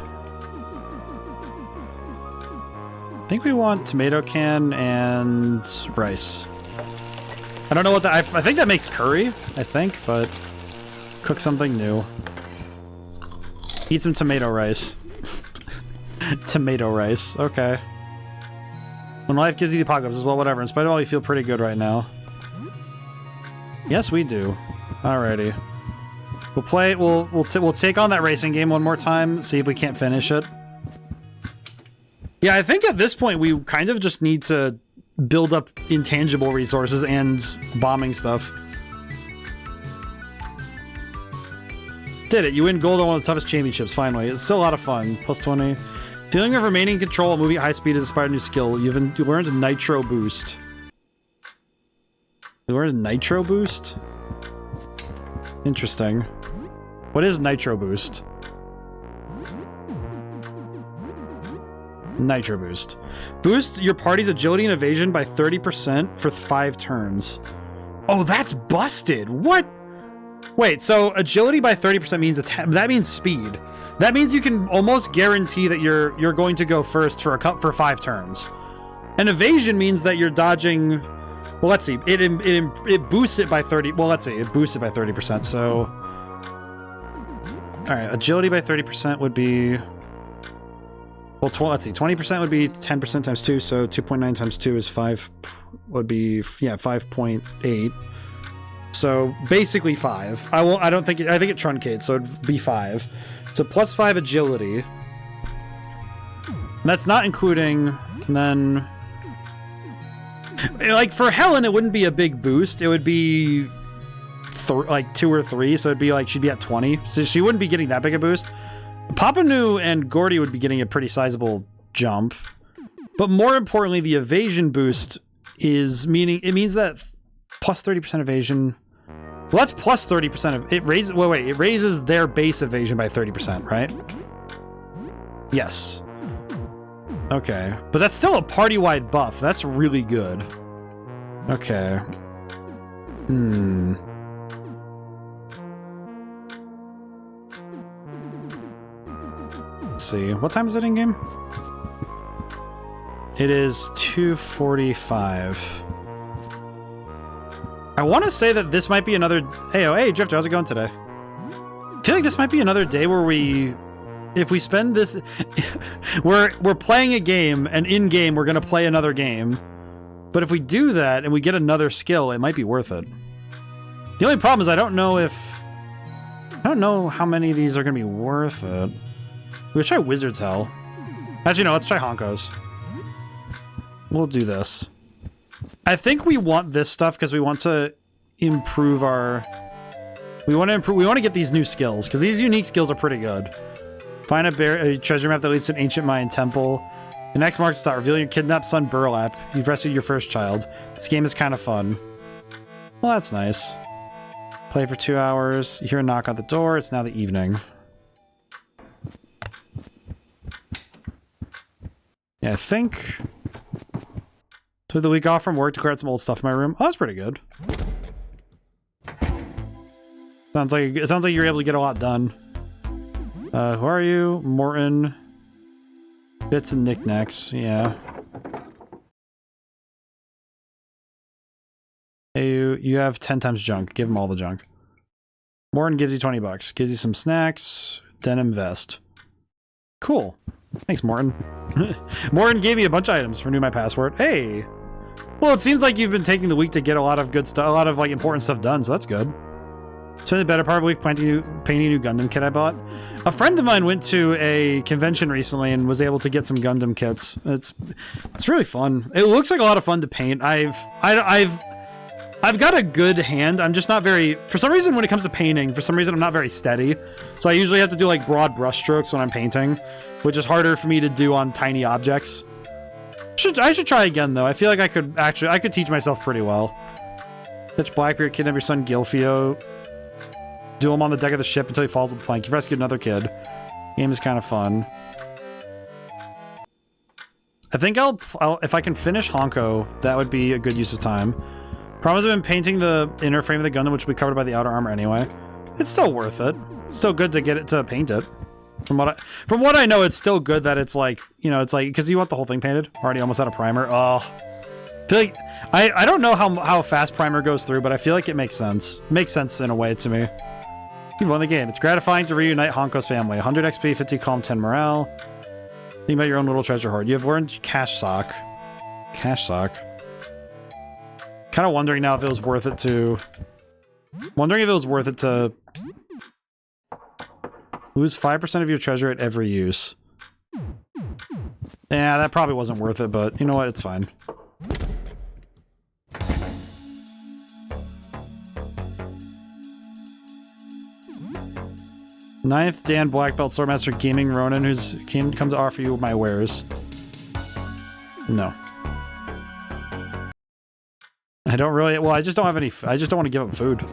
I think we want tomato can and rice. I don't know what that... I think that makes curry, I think, but... Cook something new. Eat some tomato rice. Tomato rice, okay. When life gives you the apocalypse as well, whatever. In spite of all, you feel pretty good right now. Yes, we do. Alrighty. We'll play... We'll take on that racing game one more time, see if we can't finish it. Yeah, I think at this point we kind of just need to build up intangible resources and bombing stuff. Did it. You win gold on one of the toughest championships, finally. It's still a lot of fun. +20. Feeling of remaining control while moving at high speed is inspired new skill. You learned Nitro Boost. You learned Nitro Boost? Interesting. What is Nitro Boost? Nitro Boost. Boost your party's agility and evasion by 30% for 5 turns. Oh, that's busted! What? Wait, so agility by 30% means that means speed. That means you can almost guarantee that you're going to go first for 5 turns. And evasion means that you're dodging. Well, let's see. It boosts it by 30. Well, let's see. It boosts it by 30%. So, all right, agility by 30% would be. Well, let's see. 20% would be 10% times 2. So 2.9 times 2 is 5. Would be 5.8. So basically 5. I think it truncates, so it'd be 5. So +5 agility. And that's not including, and then like for Helen, it wouldn't be a big boost. It would be like 2 or 3, so it'd be like she'd be at 20. So she wouldn't be getting that big a boost. Papa Nu and Gordy would be getting a pretty sizable jump. But more importantly, the evasion boost means that plus 30% evasion. Well, that's plus 30% of it raises. Wait, it raises their base evasion by 30%, right? Yes. Okay, but that's still a party-wide buff. That's really good. Okay. Let's see. What time is it in game? It is 2:45. I want to say that this might be another... Hey, Drifter, how's it going today? I feel like this might be another day where if we spend this... we're playing a game, and in-game we're going to play another game. But if we do that, and we get another skill, it might be worth it. The only problem is I don't know how many of these are going to be worth it. We'll try Wizard's Hell. Actually, no, let's try Honko's. We'll do this. I think we want this stuff because we want to improve our... We want to get these new skills, because these unique skills are pretty good. Find a treasure map that leads to an ancient Mayan temple. The next marks start. Reveal your kidnapped son Burlap. You've rescued your first child. This game is kind of fun. Well, that's nice. Play for 2 hours. You hear a knock on the door. It's now the evening. Yeah, I think... Took the week off from work to clear out some old stuff in my room. Oh, that's pretty good. It sounds like you're able to get a lot done. Who are you? Morton. Bits and knickknacks. Yeah. Hey, you have 10 times junk. Give him all the junk. Morton gives you 20 bucks. Gives you some snacks. Denim vest. Cool. Thanks, Morton. Morton gave me a bunch of items. Renew my password. Hey! Well, it seems like you've been taking the week to get a lot of good stuff, a lot of like important stuff done, so that's good. Spent the better part of the week painting a new Gundam kit I bought. A friend of mine went to a convention recently and was able to get some Gundam kits. It's really fun. It looks like a lot of fun to paint. I've got a good hand. I'm just not very, for some reason when it comes to painting, for some reason I'm not very steady. So I usually have to do like broad brush strokes when I'm painting, which is harder for me to do on tiny objects. I should try again though. I feel like I could teach myself pretty well. Pitch Blackbeard, kidnap your son Gilfio. Do him on the deck of the ship until he falls on the plank. You've rescued another kid. Game is kind of fun. I think I'll if I can finish Honko, that would be a good use of time. Problem is I've been painting the inner frame of the Gundam, which will be covered by the outer armor anyway. It's still worth it. It's still good to get it to paint it. From what I know, it's still good that it's like, you know, it's like, because you want the whole thing painted. Already almost out of primer. Oh. I feel like, I don't know how fast primer goes through, but I feel like it makes sense. It makes sense in a way to me. You've won the game. It's gratifying to reunite Honko's family. 100 XP, 50 calm, 10 morale. Think about your own little treasure hoard. You have learned Cash Sock. Cash Sock. Kind of wondering now if it was worth it to... Wondering if it was worth it to... Lose 5% of your treasure at every use. Yeah, that probably wasn't worth it, but you know what? It's fine. Ninth Dan Black Belt Swordmaster Gaming Ronin, who's come to offer you my wares. No. I don't really. Well, I just don't have any. I just don't want to give up food.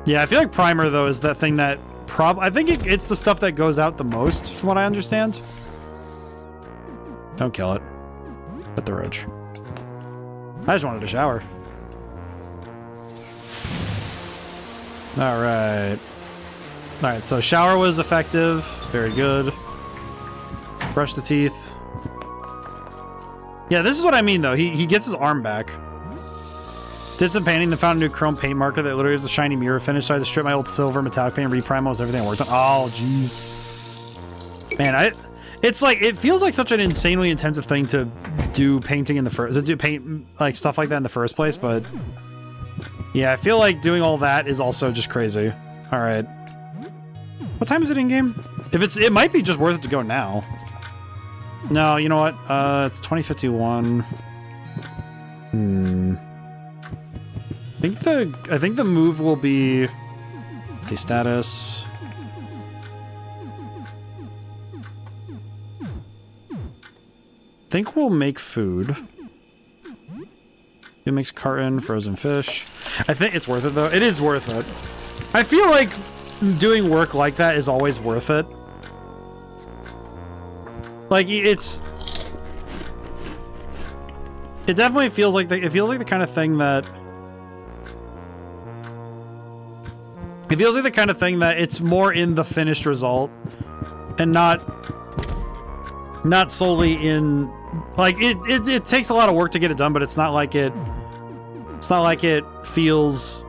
Yeah, I feel like primer though is that thing that I think it's the stuff that goes out the most, from what I understand. Don't kill it. At the roach. I just wanted to shower. All right. Alright, so shower was effective. Very good. Brush the teeth. Yeah, this is what I mean, though. He gets his arm back. Did some painting, then found a new chrome paint marker that literally is a shiny mirror finish, so I had to strip my old silver metallic paint and reprime almost everything I worked on. Oh, jeez. Man, it's like, it feels like such an insanely intensive thing to do painting in the first... to do paint, like, stuff like that in the first place, but... Yeah, I feel like doing all that is also just crazy. Alright. What time is it in game? It might be just worth it to go now. No, you know what? It's 2051. I think the move will be. Let's see, status. I think we'll make food. It makes carton, frozen fish. I think it's worth it though. It is worth it. I feel like doing work like that is always worth it. Like it definitely feels like the kind of thing that it's more in the finished result and not solely in like it takes a lot of work to get it done, but it's not like it feels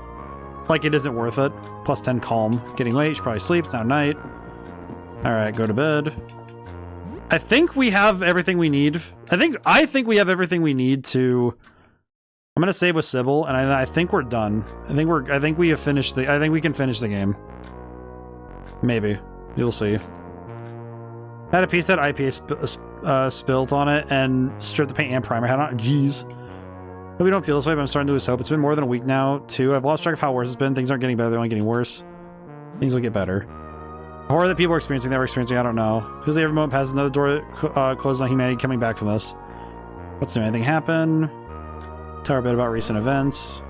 like it isn't worth it. Plus 10 calm. Getting late, you should probably sleep. It's now night. Alright, go to bed. I think we have everything we need. I think we have everything we need to... I'm gonna save with Sybil, and I think we're done. I think we have finished I think we can finish the game. Maybe. You'll see. I had a piece that IPA spilled on it and stripped the paint and primer had on it. Jeez. But we don't feel this way, but I'm starting to lose hope. It's been more than a week now, too. I've lost track of how worse it's been. Things aren't getting better, they're only getting worse. Things will get better. Horror that people are experiencing, they were experiencing, I don't know. Because every moment passes, another door closes on humanity coming back from this. What's new? Anything happen? Tell her a bit about recent events.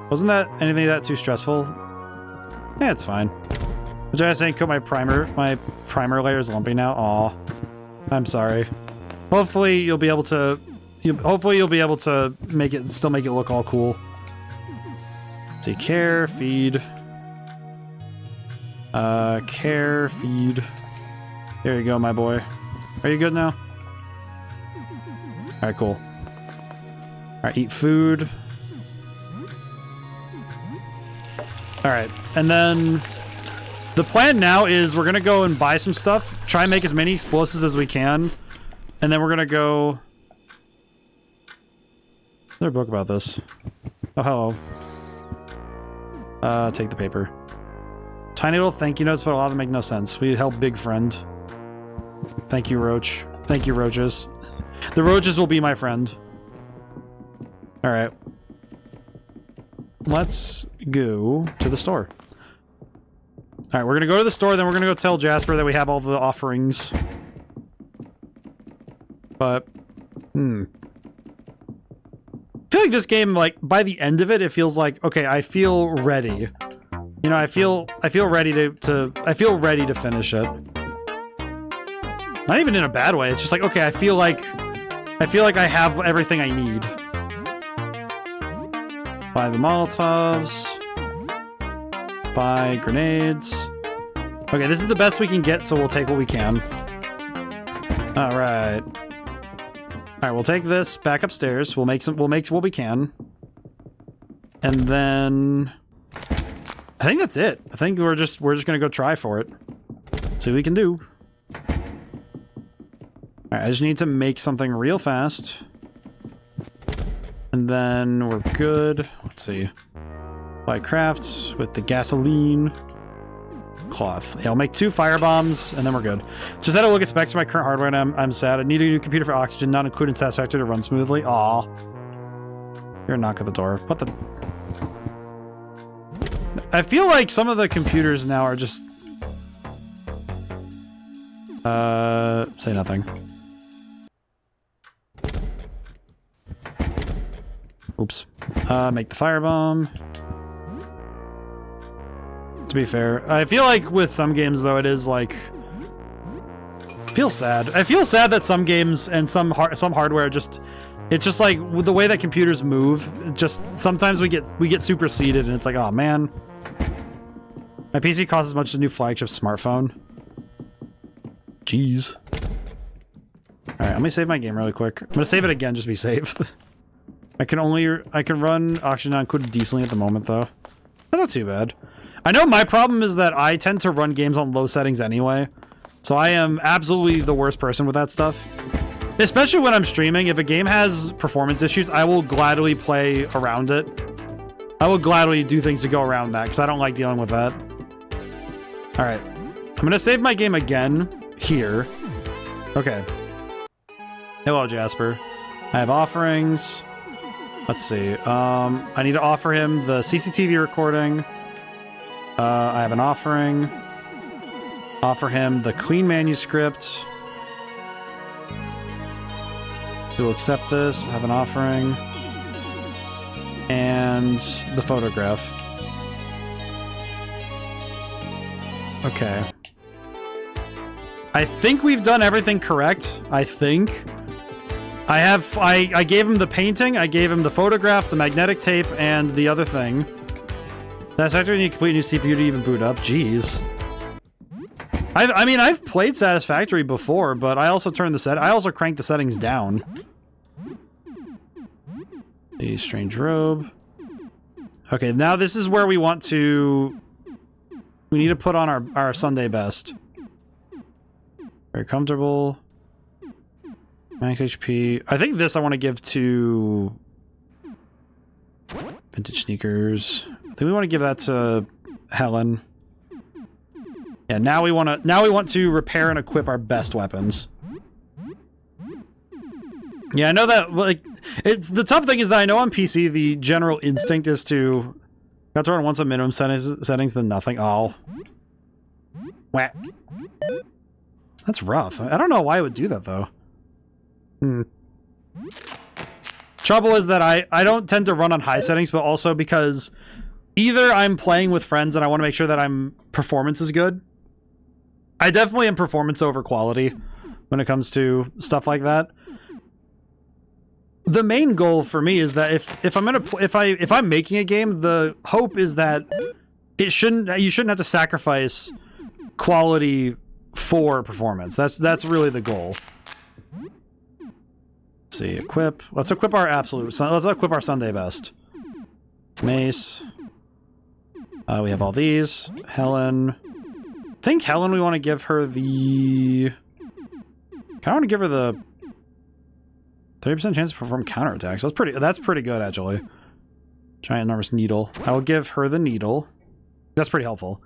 Wasn't that anything that too stressful? Yeah, it's fine. Which I was saying, my primer layer is lumpy now. Aw. I'm sorry. Hopefully you'll be able to make it look all cool. Take care, feed. Care, feed. There you go, my boy. Are you good now? Alright, cool. Alright, eat food. Alright, and then the plan now is we're gonna go and buy some stuff, try and make as many explosives as we can, and then we're gonna go... Is there a book about this? Oh, hello. Take the paper. Tiny little thank you notes, but a lot of them make no sense. We help big friend. Thank you, Roach. Thank you, Roaches. The Roaches will be my friend. Alright. Let's go to the store. Alright, we're gonna go to the store, then we're gonna go tell Jasper that we have all the offerings. But... I feel like this game, like, by the end of it, it feels like, okay, I feel ready. You know, I feel ready to finish it. Not even in a bad way, it's just like, okay, I feel like I have everything I need. Buy the Molotovs. Buy grenades. Okay, this is the best we can get, so we'll take what we can. Alright. Alright, we'll take this back upstairs. We'll make what we can. And then I think that's it. I think we're just gonna go try for it. See what we can do. Alright, I just need to make something real fast. And then we're good. Let's see. Buy crafts with the gasoline. Cloth. Yeah, I'll make 2 firebombs, and then we're good. Just had to look at specs for my current hardware, and I'm sad. I need a new computer for oxygen, not including Satisfactory to run smoothly. Aw. You're a knock at the door. What the... I feel like some of the computers now are just... say nothing. Oops. Make the firebomb. To be fair, I feel like with some games though, it is like... I feel sad. I feel sad that some games and some hardware just... It's just like, with the way that computers move, just... Sometimes we get superseded and it's like, oh man. My PC costs as much as a new flagship smartphone. Jeez. Alright, let me save my game really quick. I'm gonna save it again just to be safe. I can run oxygen non-included decently at the moment though. That's not too bad. I know my problem is that I tend to run games on low settings anyway, so I am absolutely the worst person with that stuff. Especially when I'm streaming, if a game has performance issues, I will gladly play around it. I will gladly do things to go around that, because I don't like dealing with that. Alright. I'm gonna save my game again, here. Okay. Hello, Jasper. I have offerings. Let's see. I need to offer him the CCTV recording. I have an offering. Offer him the clean manuscript. He will accept this. I have an offering. And the photograph. Okay. I think we've done everything correct. I think. I gave him the painting, I gave him the photograph, the magnetic tape, and the other thing. Satisfactory need a complete new CPU to even boot up. Jeez. I mean, I've played Satisfactory before, but I also cranked the settings down. The strange robe. Okay, now this is where we want to... We need to put on our Sunday best. Very comfortable. Max HP. I think this I want to give to... Vintage sneakers. I think we want to give that to Helen. Yeah, now we want to repair and equip our best weapons. Yeah, I know that, like, it's the tough thing is that I know on PC the general instinct is to have to run once on minimum settings, then nothing. Oh. Wah. That's rough. I don't know why it would do that, though. Trouble is that I don't tend to run on high settings, but also because either I'm playing with friends and I want to make sure that performance is good. I definitely am performance over quality when it comes to stuff like that. The main goal for me is that if I'm making a game, the hope is that you shouldn't have to sacrifice quality for performance. That's really the goal. Let's see, equip. Let's equip our let's equip our Sunday best. Mace. We have all these. Helen. I think Helen, we want to give her the... I want to give her the 30% chance to perform counterattacks. That's pretty good, actually. Giant enormous needle. I will give her the needle. That's pretty helpful.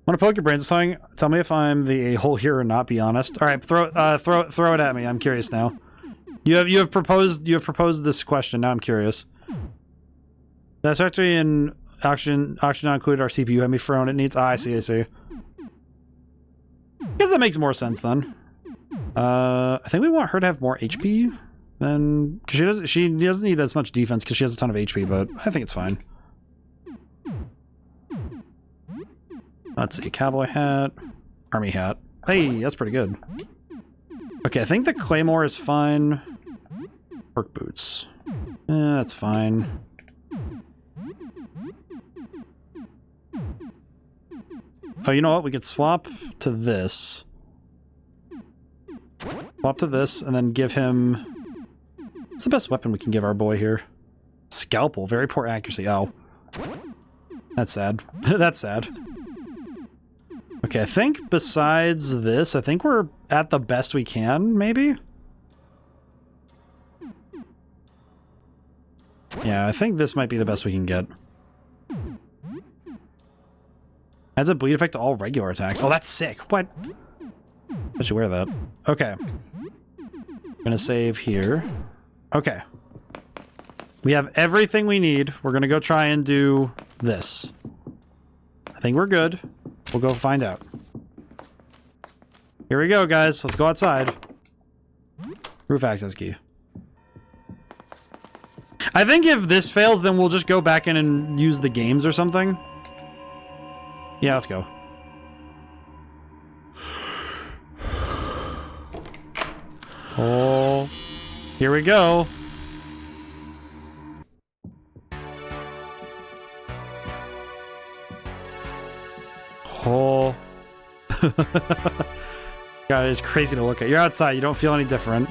Want to poke your brains at something? Tell me if I'm the a-hole here or not, be honest. Alright, throw it at me. I'm curious now. You have proposed this question, now I'm curious. That's actually an auction not included our CPU had me thrown. It needs I see. Guess that makes more sense then. I think we want her to have more HP than, because she doesn't need as much defense because she has a ton of HP, but I think it's fine. Let's see, cowboy hat, army hat. Hey, that's pretty good. Okay, I think the claymore is fine. Work boots. That's fine. Oh, you know what? We could swap to this. Swap to this, and then give him... What's the best weapon we can give our boy here? Scalpel. Very poor accuracy. Oh. That's sad. That's sad. Okay, I think besides this, I think we're at the best we can, maybe? Yeah, I think this might be the best we can get. Adds a bleed effect to all regular attacks. Oh, that's sick. What? I should wear that. Okay. I'm gonna save here. Okay. We have everything we need. We're gonna go try and do this. I think we're good. We'll go find out. Here we go, guys. Let's go outside. Roof access key. I think if this fails, then we'll just go back in and use the games or something. Yeah, let's go. Oh, here we go. Oh. God, it's crazy to look at. You're outside, you don't feel any different.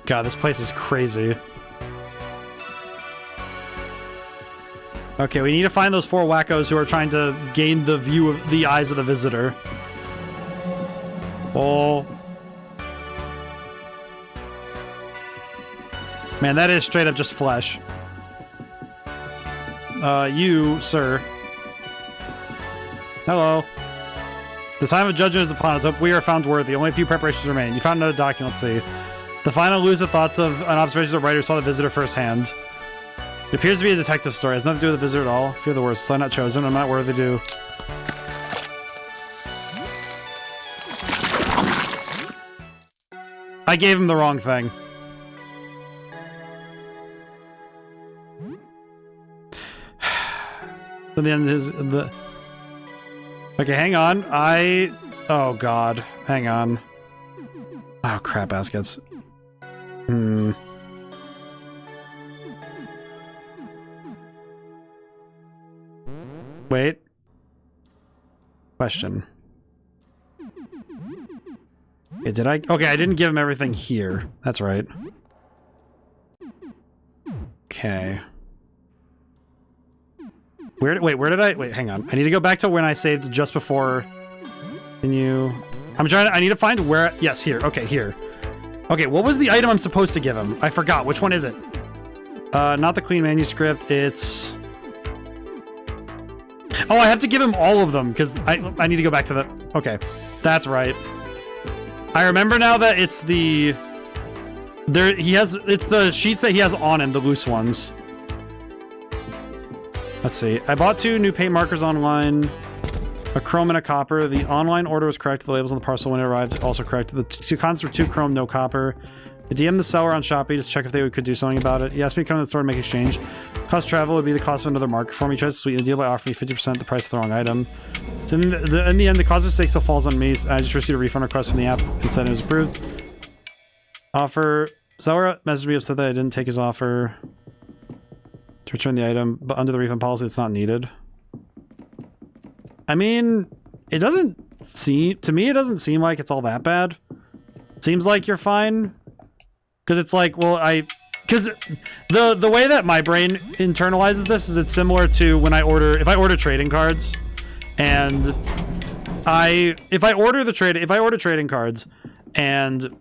God, this place is crazy. Okay, we need to find those 4 wackos who are trying to gain the view of the eyes of the visitor. Oh. Man, that is straight up just flesh. You, sir. Hello. The time of judgment is upon us. Hope we are found worthy. Only a few preparations remain. You found another document. Let's see. The final lucid thoughts of an observation of the writer who saw the visitor firsthand. It appears to be a detective story. It has nothing to do with the visitor at all. Fear the worst. I'm not chosen. I'm not worthy to. I gave him the wrong thing. So then his the. Okay, hang on. Oh God, hang on. Oh crap, baskets. Wait. Question. Okay, did I? Okay, I didn't give him everything here. That's right. Okay. Where did I? Wait, hang on. I need to go back to when I saved just before. Can you? I need to find where. Yes, here. Okay, here. Okay, what was the item I'm supposed to give him? I forgot. Which one is it? Not the Queen manuscript. It's. Oh, I have to give him all of them because I need to go back to the. Okay, that's right. I remember now that it's the. It's the sheets that he has on him, the loose ones. Let's see. I bought 2 new paint markers online. A chrome and a copper. The online order was correct. The labels on the parcel when it arrived also correct. The 2 cons were 2 chrome, no copper. I DM'd the seller on Shopee to check if they could do something about it. He asked me to come to the store and make exchange. Cost travel would be the cost of another marker for me. He tried to sweeten the deal by offering me 50% the price of the wrong item. So in the end, the cause of mistake still falls on me. I just received a refund request from the app and said it was approved. Offer. Seller messaged me upset that I didn't take his offer to return the item, but under the refund policy, it's not needed. I mean, it doesn't seem... To me, it doesn't seem like it's all that bad. It seems like you're fine. Because it's like, well, because the way that my brain internalizes this is it's similar to when if I order trading cards, and if I order trading cards and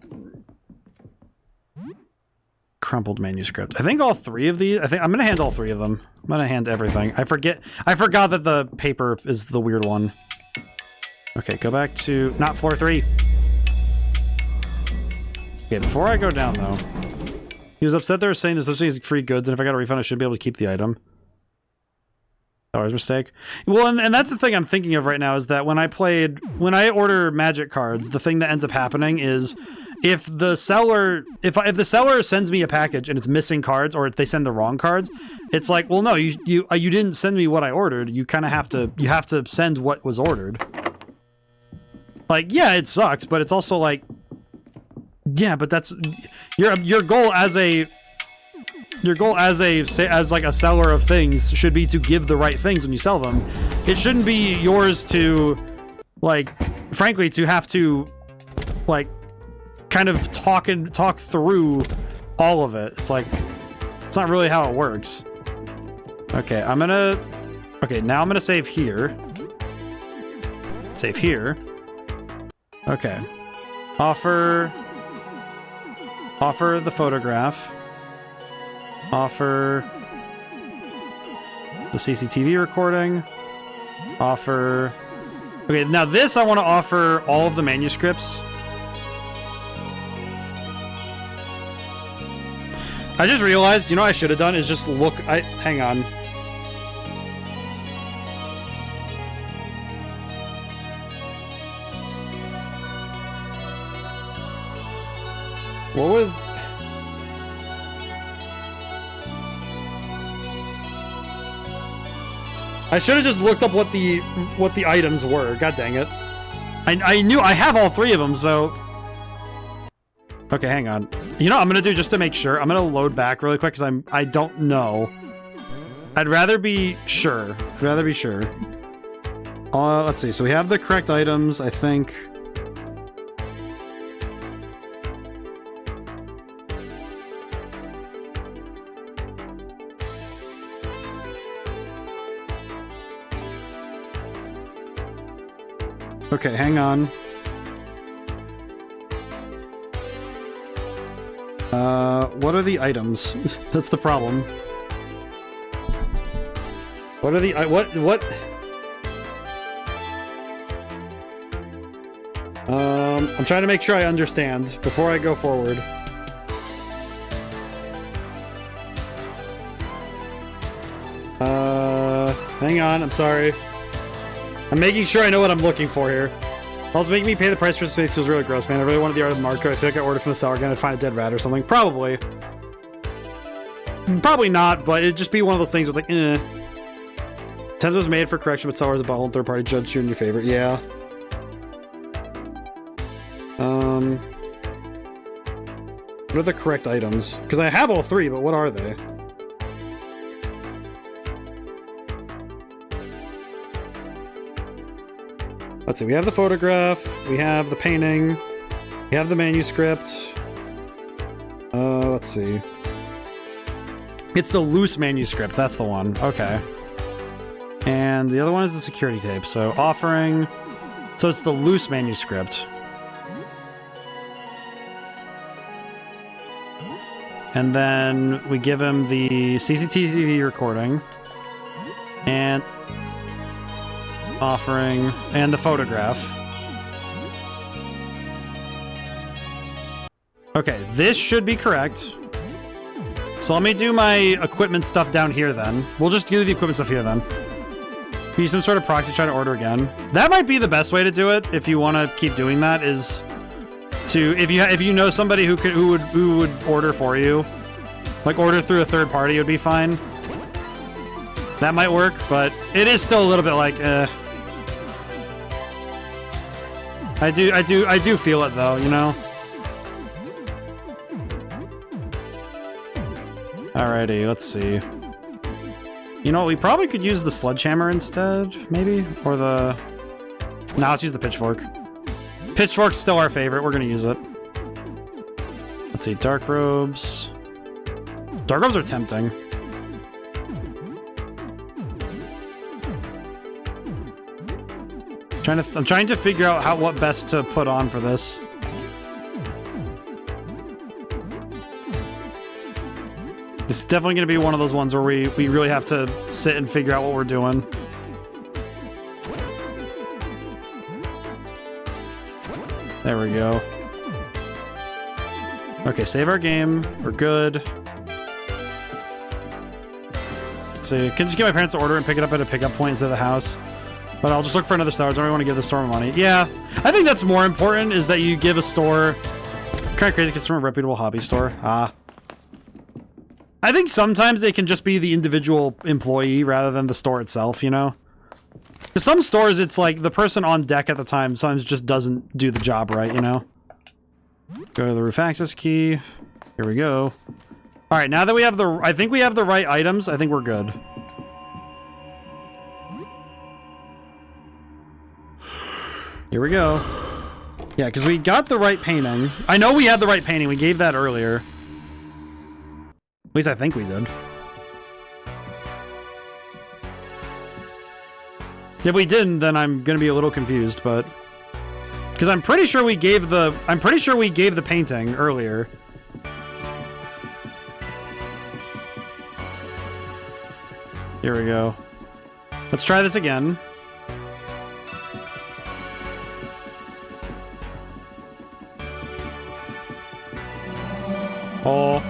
crumpled manuscript. I think all 3 of these, I'm gonna hand all 3 of them. I'm gonna hand everything. I forgot that the paper is the weird one. Okay, go back to not floor 3. Okay, before I go down, though, he was upset they were saying there's such things as free goods, and if I got a refund, I should be able to keep the item. That was a mistake. Well, and that's the thing I'm thinking of right now, is that when I order Magic cards, the thing that ends up happening is if the seller sends me a package and it's missing cards, or if they send the wrong cards, it's like, well, no, you didn't send me what I ordered. You kind of have to send what was ordered. Like, yeah, it sucks, but it's also like, yeah, but that's your goal as a seller of things should be to give the right things when you sell them. It shouldn't be yours to, like, frankly, to have to, like, kind of talk through all of it. It's like, it's not really how it works. Okay, now I'm gonna save here. Save here. Okay. Offer the photograph. Offer the CCTV recording. Offer... Okay, now this I want to offer all of the manuscripts. I just realized, you know what I should have done is just look... Hang on. What was... I should have just looked up what the items were. God dang it. I knew I have all 3 of them, so... Okay, hang on. You know what I'm gonna do just to make sure? I'm gonna load back really quick because I don't know. I'd rather be sure. Let's see. So we have the correct items, I think. Okay, hang on. What are the items? That's the problem. What are the... What? I'm trying to make sure I understand before I go forward. Hang on, I'm sorry. I'm making sure I know what I'm looking for here. Also, making me pay the price for space was really gross, man. I really wanted the art of the marker. I feel like I ordered from the seller again. I'd find a dead rat or something. Probably. Probably not, but it'd just be one of those things where it's like, eh. Thames was made for correction, but seller is a butthole and third-party judge you and your favorite. Yeah. What are the correct items? Because I have all 3, but what are they? Let's see, we have the photograph, we have the painting, we have the manuscript. Let's see. It's the loose manuscript, that's the one. Okay. And the other one is the security tape, so offering... So it's the loose manuscript. And then we give him the CCTV recording. And... offering, and the photograph. Okay, this should be correct. So let me do my equipment stuff down here then. We'll just do the equipment stuff here then. Use some sort of proxy, try to order again. That might be the best way to do it if you want to keep doing that, is to if you know somebody who would order for you, like order through a third party would be fine. That might work, but it is still a little bit like I do feel it though, you know. Alrighty, let's see. You know what, we probably could use the sledgehammer instead, maybe? Or the... Nah, let's use the pitchfork. Pitchfork's still our favorite, we're gonna use it. Let's see, dark robes. Dark robes are tempting. I'm trying to figure out what best to put on for this. This is definitely going to be one of those ones where we really have to sit and figure out what we're doing. There we go. Okay, save our game. We're good. Let's see. Can I just get my parents to order and pick it up at a pickup point instead of the house? But I'll just look for another store. I don't really want to give the store money. Yeah, I think that's more important, is that you give a store... Kind of crazy because it's from a reputable hobby store. Ah. I think sometimes it can just be the individual employee rather than the store itself, you know? Because some stores, it's like the person on deck at the time sometimes just doesn't do the job right, you know? Go to the roof access key. Here we go. Alright, now that we have the... I think we have the right items, I think we're good. Here we go. Yeah, because we got the right painting. I know we had the right painting. We gave that earlier. At least I think we did. If we didn't, then I'm gonna be a little confused, but... Because I'm pretty sure we gave the... I'm pretty sure we gave the painting earlier. Here we go. Let's try this again. Oh.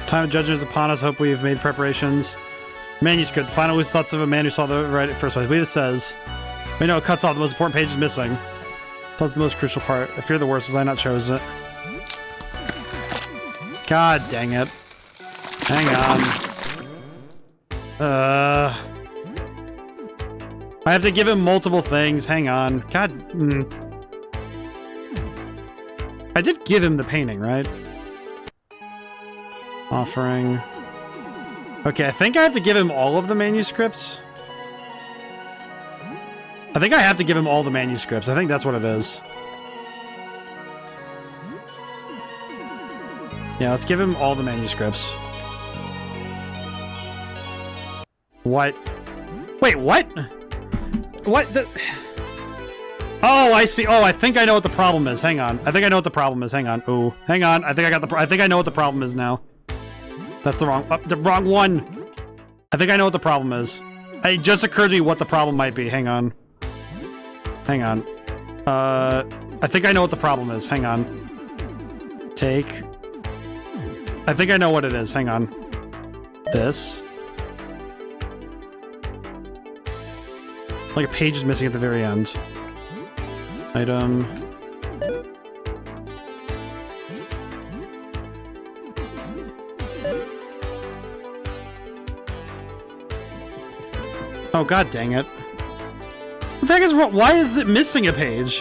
Time of judgment is upon us. Hope we have made preparations. Manuscript. The final loose thoughts of a man who saw the right at first place. I believe it says. We know it cuts off. The most important page is missing. That's the most crucial part. I fear the worst. Was I not chosen it? God dang it. Hang on. I have to give him multiple things. Hang on. God. I did give him the painting, right? Offering. Okay, I think I have to give him all of the manuscripts. I think I have to give him all the manuscripts. I think that's what it is. Yeah, let's give him all the manuscripts. What? Wait, what? What the... Oh, I see. Oh, I think I know what the problem is. Hang on. I think I know what the problem is. Hang on. Ooh. Hang on. I think I got the... I think I know what the problem is now. That's the wrong one. I think I know what the problem is. It just occurred to me what the problem might be. Hang on. Hang on. I think I know what the problem is. Hang on. Take. I think I know what it is. Hang on. This. Like a page is missing at the very end. Item. Oh, god dang it. What the heck is wrong? Why is it missing a page?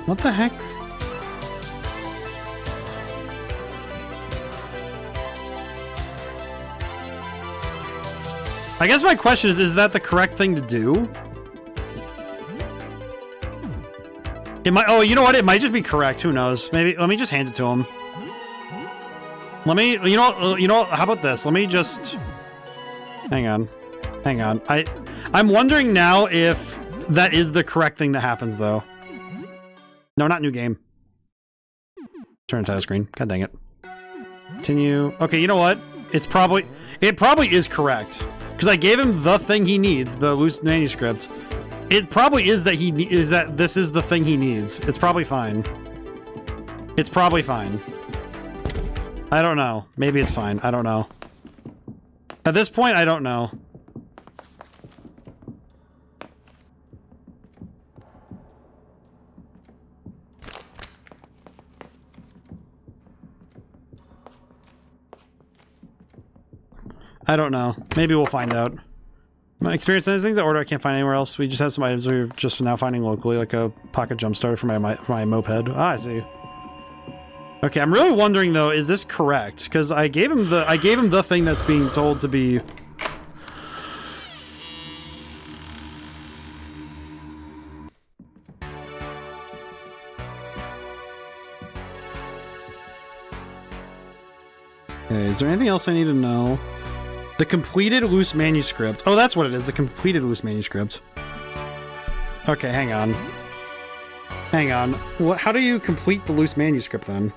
What the heck? I guess my question is that the correct thing to do? It might, oh, you know what? It might just be correct. Who knows? Maybe, let me just hand it to him. Let me, you know, how about this? Let me just, hang on. Hang on. I'm wondering now if that is the correct thing that happens, though. No, not new game. Turn title screen. God dang it. Continue. Okay, you know what? It probably is correct. Because I gave him the thing he needs, the loose manuscript. It probably is that this is the thing he needs. It's probably fine. It's probably fine. I don't know. Maybe it's fine. I don't know. At this point, I don't know. I don't know. Maybe we'll find out. My experience in these things I order I can't find anywhere else. We just have some items we're just now finding locally, like a pocket jump starter for my moped. Ah, I see. Okay, I'm really wondering though, is this correct? Because I gave him the thing that's being told to be. Okay, is there anything else I need to know? The completed loose manuscript. Oh, that's what it is. The completed loose manuscript. Okay, hang on. Hang on. What? How do you complete the loose manuscript then?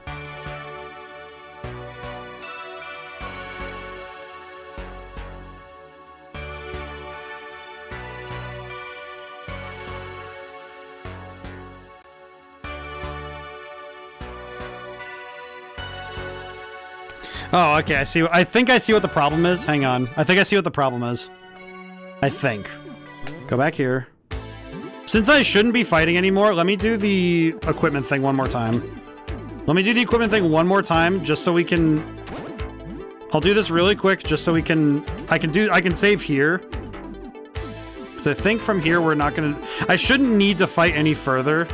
Oh, okay, I see. I think I see what the problem is. Hang on. I think I see what the problem is. I think. Go back here. Since I shouldn't be fighting anymore, let me do the equipment thing one more time. Let me do the equipment thing one more time, just so we can... I'll do this really quick, just so we can... I can save here. So I think from here we're not gonna... I shouldn't need to fight any further.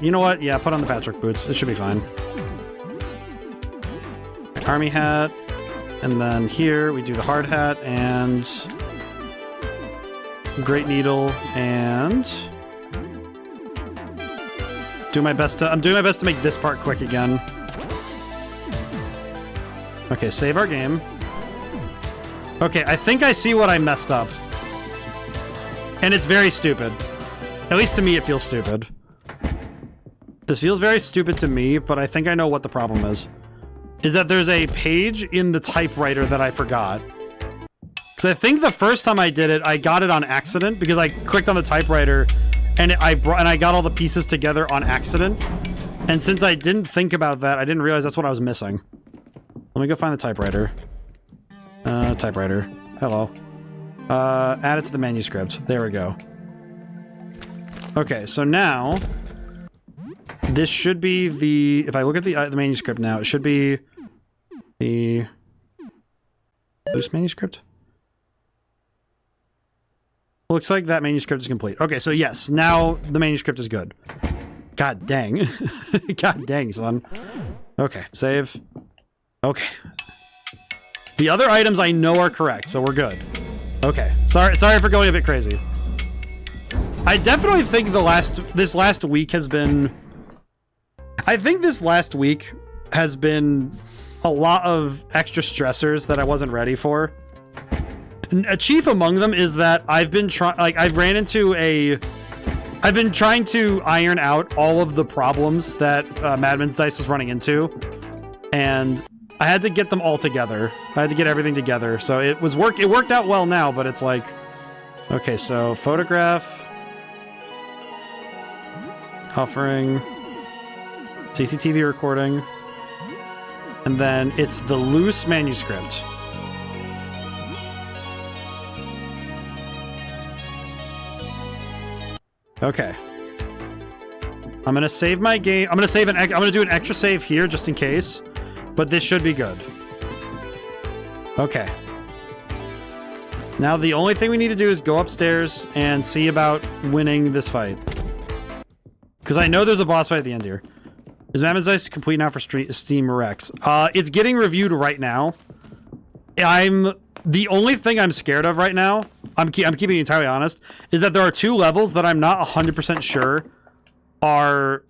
You know what? Yeah, put on the Patrick boots. It should be fine. Army hat. And then here we do the hard hat and... Great needle and... I'm doing my best to make this part quick again. Okay, save our game. Okay, I think I see what I messed up. And it's very stupid. At least to me it feels stupid. This feels very stupid to me, but I think I know what the problem is. Is that there's a page in the typewriter that I forgot. Because I think the first time I did it, I got it on accident because I clicked on the typewriter and I got all the pieces together on accident. And since I didn't think about that, I didn't realize that's what I was missing. Let me go find the typewriter. Typewriter. Hello. Add it to the manuscript. There we go. Okay, so now... This should be the... If I look at the manuscript now, it should be... The... Loose manuscript? Looks like that manuscript is complete. Okay, so yes, now the manuscript is good. God dang. God dang, son. Okay, save. Okay. The other items I know are correct, so we're good. Okay. Sorry for going a bit crazy. I definitely think this last week has been... I think this last week has been a lot of extra stressors that I wasn't ready for. A chief among them is that I've been I've been trying to iron out all of the problems that Madman's Dice was running into, and I had to get them all together. I had to get everything together, so it worked out well now, but it's like, okay, so photograph, offering, CCTV recording, and then it's the loose manuscript. Okay. I'm gonna save my game. I'm gonna do an extra save here just in case, but this should be good. Okay. Now the only thing we need to do is go upstairs and see about winning this fight. Because I know there's a boss fight at the end here. Is Madman's Dice complete now for Steam Rex? It's getting reviewed right now. The only thing I'm scared of right now, I'm keeping it entirely honest, is that there are 2 levels that I'm not 100% sure are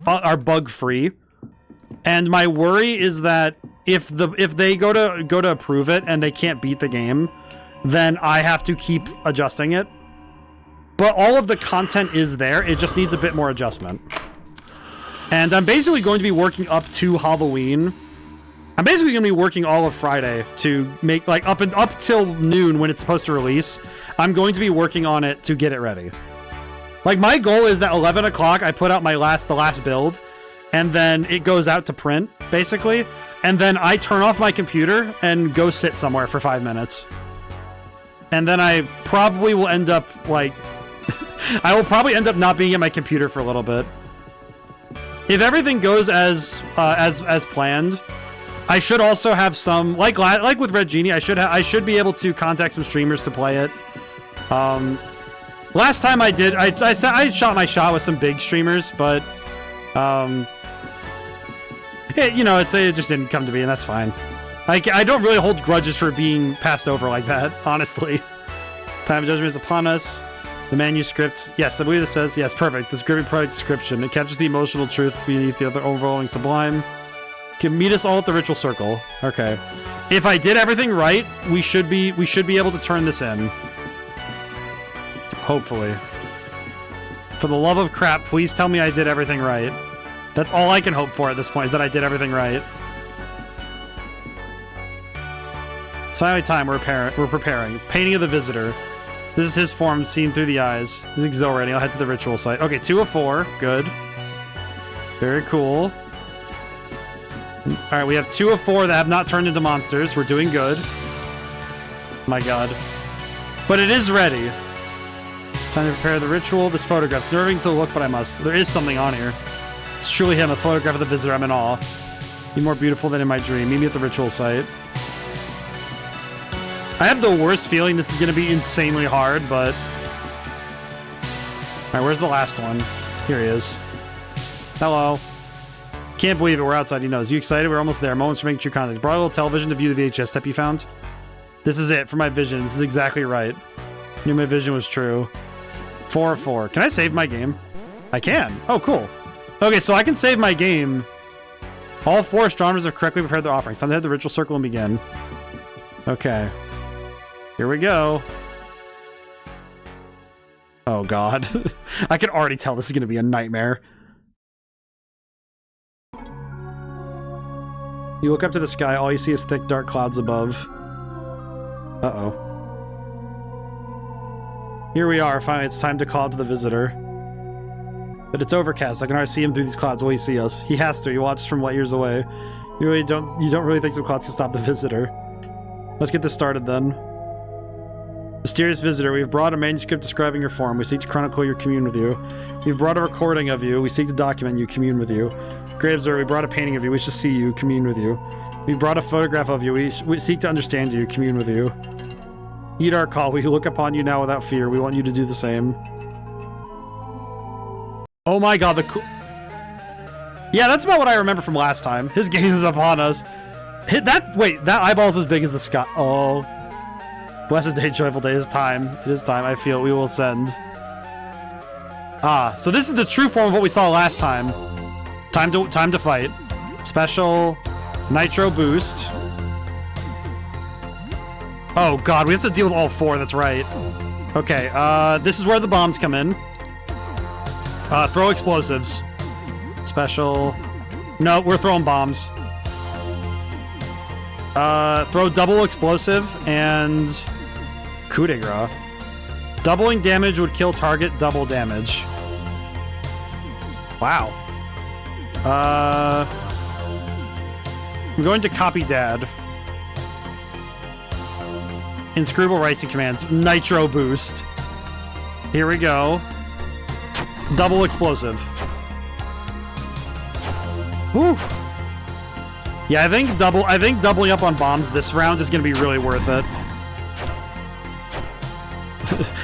bug-free. And my worry is that if they go to approve it and they can't beat the game, then I have to keep adjusting it. But all of the content is there. It just needs a bit more adjustment. And I'm basically going to be working up to Halloween. I'm basically going to be working all of Friday to make, like, up till noon when it's supposed to release. I'm going to be working on it to get it ready. Like, my goal is that 11 o'clock I put out the last build, and then it goes out to print, basically. And then I turn off my computer and go sit somewhere for 5 minutes. And then I probably will end up, like... I will probably end up not being at my computer for a little bit. If everything goes as planned, I should also have some, like with Red Genie, I should be able to contact some streamers to play it. Last time I did, I shot my shot with some big streamers, but it just didn't come to me, and that's fine. I don't really hold grudges for being passed over like that, honestly. Time of Judgment is upon us. The manuscript, yes, I believe it says, yes, perfect. This gripping product description. It captures the emotional truth beneath the other overwhelming sublime. Can meet us all at the ritual circle. Okay. If I did everything right, we should be able to turn this in. Hopefully. For the love of crap, please tell me I did everything right. That's all I can hope for at this point, is that I did everything right. It's finally time. We're preparing. Painting of the Visitor. This is his form seen through the eyes. This is exhilarating. I'll head to the ritual site. Okay, 2 of 4. Good. Very cool. Alright, we have 2 of 4 that have not turned into monsters. We're doing good. My god. But it is ready. Time to prepare the ritual. This photograph's nerving to look, but I must. There is something on here. It's truly him, a photograph of the visitor. I'm in awe. Be more beautiful than in my dream. Meet me at the ritual site. I have the worst feeling this is going to be insanely hard, but... Alright, where's the last one? Here he is. Hello. Can't believe it. We're outside. He knows. You excited? We're almost there. Moments for making true contact. Brought a little television to view the VHS tape you found. This is it for my vision. This is exactly right. Knew my vision was true. 4 of 4. Can I save my game? I can. Oh, cool. Okay, so I can save my game. All 4 astronomers have correctly prepared their offerings. Time to head to the ritual circle and begin. Okay. Here we go. Oh, God. I can already tell this is going to be a nightmare. You look up to the sky, all you see is thick, dark clouds above. Uh-oh. Here we are, finally, it's time to call to the visitor. But it's overcast, I can already see him through these clouds. Will he see us? He has to, he watches from light years away. You don't really think some clouds can stop the visitor. Let's get this started, then. Mysterious visitor, we have brought a manuscript describing your form. We seek to chronicle your commune with you. We've brought a recording of you. We seek to document you, commune with you. Great observer, we brought a painting of you. We should see you, commune with you. We brought a photograph of you. We seek to understand you, commune with you. Heed our call. We look upon you now without fear. We want you to do the same. Oh my god, yeah, that's about what I remember from last time. His gaze is upon us. Wait, that eyeball's as big as the sky. Oh. Blessed day, joyful day. It is time. It is time. I feel we will send. Ah, so this is the true form of what we saw last time. Time to fight. Special nitro boost. Oh god, we have to deal with all 4, that's right. Okay, this is where the bombs come in. Throw explosives. Special... No, we're throwing bombs. Throw double explosive and... coup de grace. Doubling damage would kill target, double damage. Wow. I'm going to copy dad. Inscrutable racing commands. Nitro boost. Here we go. Double explosive. Woo. Yeah, I think doubling up on bombs this round is going to be really worth it.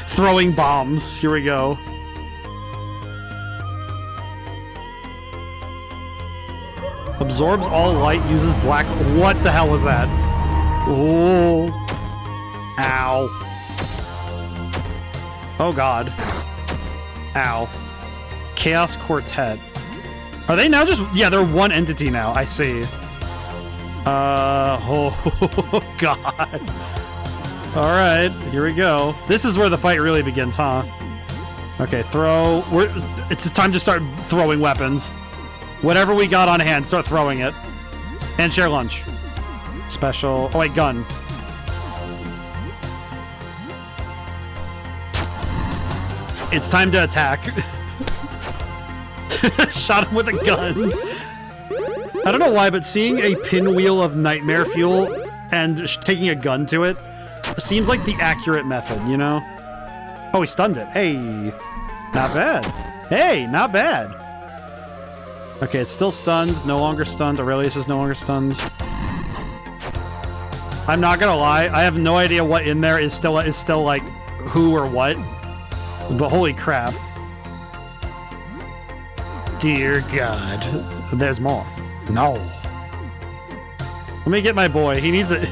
Throwing bombs. Here we go. Absorbs all light, uses black... What the hell was that? Oh. Ow. Oh god. Ow. Chaos Quartet. Are they now just... Yeah, they're one entity now. I see. Oh, God. All right, here we go. This is where the fight really begins, huh? Okay, throw. It's time to start throwing weapons. Whatever we got on hand, start throwing it. And share lunch. Special. Oh, wait, gun. It's time to attack. Shot him with a gun. I don't know why, but seeing a pinwheel of nightmare fuel and taking a gun to it seems like the accurate method, you know? Oh, he stunned it. Hey, not bad. Hey, not bad. Okay, it's still stunned. No longer stunned. Aurelius is no longer stunned. I'm not gonna lie. I have no idea what in there is still like who or what. But holy crap. Dear God. There's more. No. Let me get my boy. He needs it.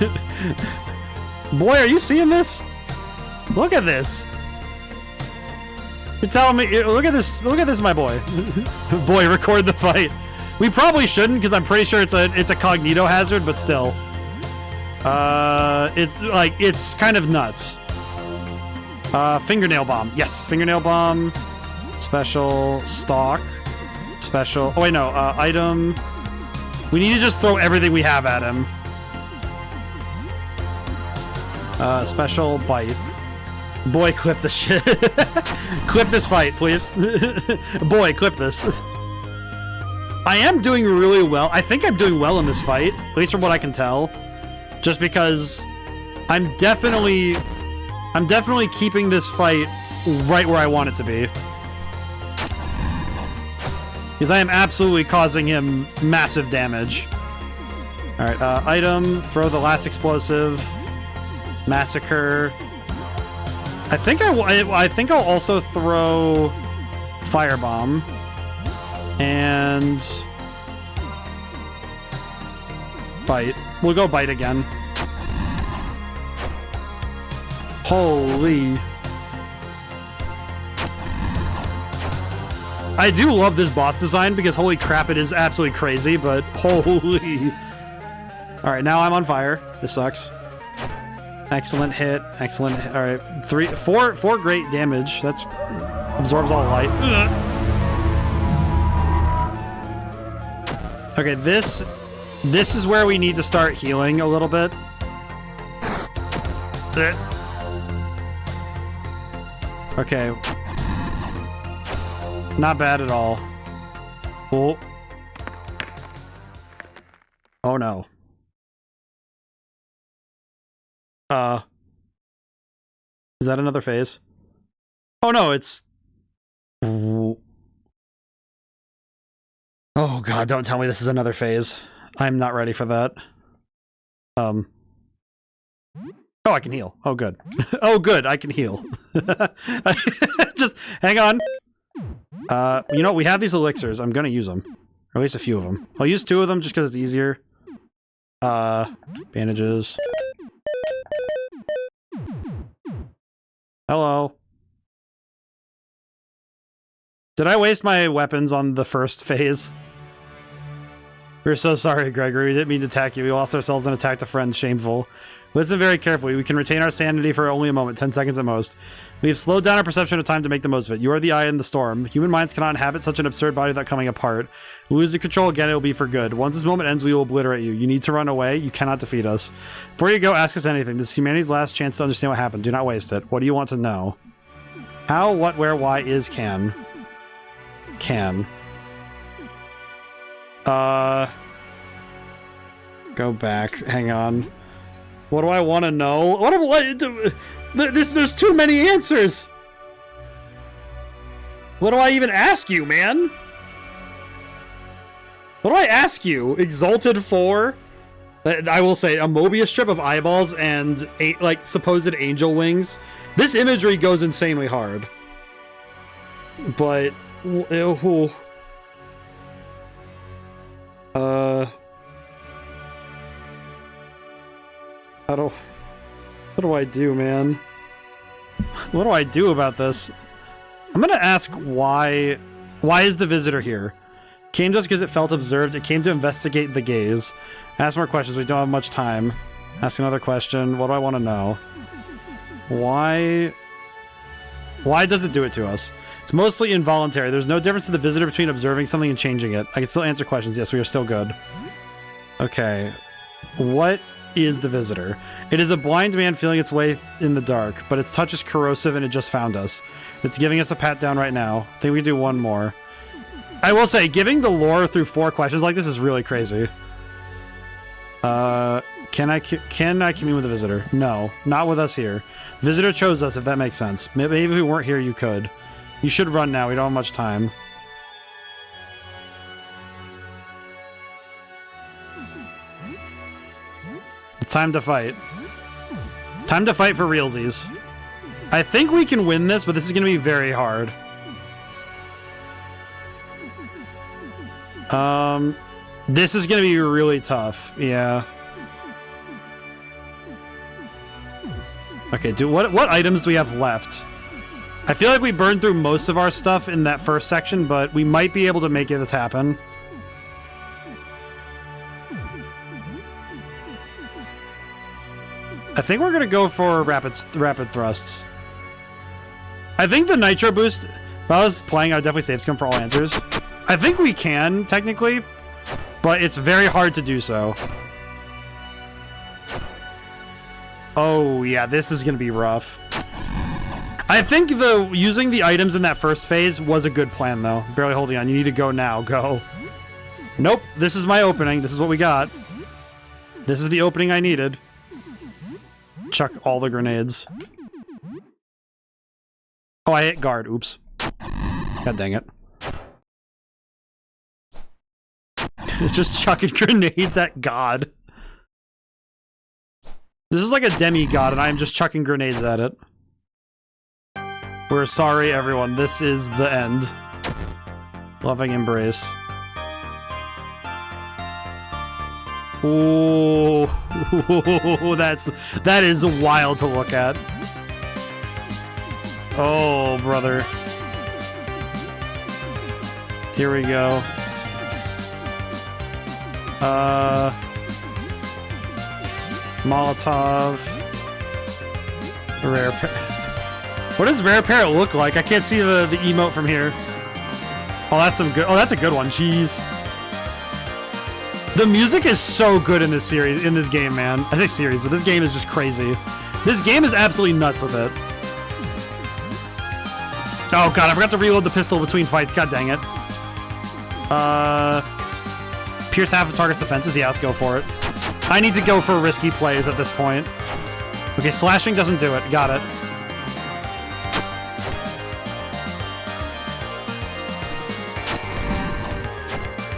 Boy, are you seeing this? Look at this. You're telling me, look at this, my boy. Boy, record the fight. We probably shouldn't, because I'm pretty sure it's a cognito hazard, but still. It's kind of nuts. Fingernail bomb. Yes, fingernail bomb. Special stock. Special. Oh wait, no. Item. We need to just throw everything we have at him. Special bite. Boy, clip this shit. Clip this fight, please. Boy, clip this. I am doing really well. I think I'm doing well in this fight, at least from what I can tell. Just because I'm definitely keeping this fight right where I want it to be. Because I am absolutely causing him massive damage. Alright, item, throw the last explosive. Massacre. I think I'll also throw firebomb. And bite. We'll go bite again. Holy. I do love this boss design because holy crap, it is absolutely crazy, but holy. Alright, now I'm on fire. This sucks. Excellent hit. Excellent hit. Alright, four great damage. That's absorbs all light. Okay, this is where we need to start healing a little bit. Okay. Not bad at all. Oh. Oh no. Is that another phase? Oh no, it's... Oh god, don't tell me this is another phase. I'm not ready for that. Oh, I can heal. Oh, good. Oh, good, I can heal. Just hang on. You know, we have these elixirs. I'm gonna use them. Or at least a few of them. I'll use 2 of them just because it's easier. Bandages. Hello. Did I waste my weapons on the first phase? We're so sorry, Gregory. We didn't mean to attack you. We lost ourselves and attacked a friend. Shameful. Listen very carefully. We can retain our sanity for only a moment, 10 seconds at most. We have slowed down our perception of time to make the most of it. You are the eye in the storm. Human minds cannot inhabit such an absurd body without coming apart. We lose the control again, it will be for good. Once this moment ends, we will obliterate you. You need to run away. You cannot defeat us. Before you go, ask us anything. This is humanity's last chance to understand what happened. Do not waste it. What do you want to know? How, what, where, why is can? Can. Go back. Hang on. What do I want to know? There's too many answers. What do I even ask you, man? What do I ask you? Exalted 4? I will say a Mobius strip of eyeballs and like supposed angel wings. This imagery goes insanely hard. But what do I do, man? What do I do about this? I'm gonna ask why is the visitor here? Came just because it felt observed. It came to investigate the gaze. Ask more questions. We don't have much time. Ask another question. What do I want to know? Why does it do it to us? It's mostly involuntary. There's no difference to the visitor between observing something and changing it. I can still answer questions. Yes, we are still good. Okay. What is the visitor? It is a blind man feeling its way in the dark, but its touch is corrosive and it just found us. It's giving us a pat down right now. I think we can do one more. I will say, giving the lore through 4 questions like this is really crazy. Can I commune with the visitor? No, not with us here. Visitor chose us, if that makes sense. Maybe if we weren't here, you could. You should run now. We don't have much time. It's time to fight. Time to fight for realsies. I think we can win this, but this is going to be very hard. This is going to be really tough. Yeah. Okay, what items do we have left? I feel like we burned through most of our stuff in that first section, but we might be able to make this happen. I think we're going to go for rapid thrusts. I think the nitro boost, if I was playing, I would definitely save scum for all answers. I think we can, technically, but it's very hard to do so. Oh, yeah, this is going to be rough. I think using the items in that first phase was a good plan, though. Barely holding on. You need to go now. Go. Nope. This is my opening. This is what we got. This is the opening I needed. Chuck all the grenades. Oh, I hit guard. Oops. God dang it. It's just chucking grenades at God. This is like a demigod, and I am just chucking grenades at it. We're sorry, everyone. This is the end. Loving embrace. Ooh, that is wild to look at. Oh, brother. Here we go. Molotov. Rare parrot. What does rare parrot look like? I can't see the emote from here. Oh, that's some good. Oh, that's a good one. Jeez. The music is so good in this series, in this game, man. I say series, but this game is just crazy. This game is absolutely nuts with it. Oh god, I forgot to reload the pistol between fights. God dang it. Pierce half of target's defenses. Yeah, let's go for it. I need to go for risky plays at this point. Okay, slashing doesn't do it. Got it.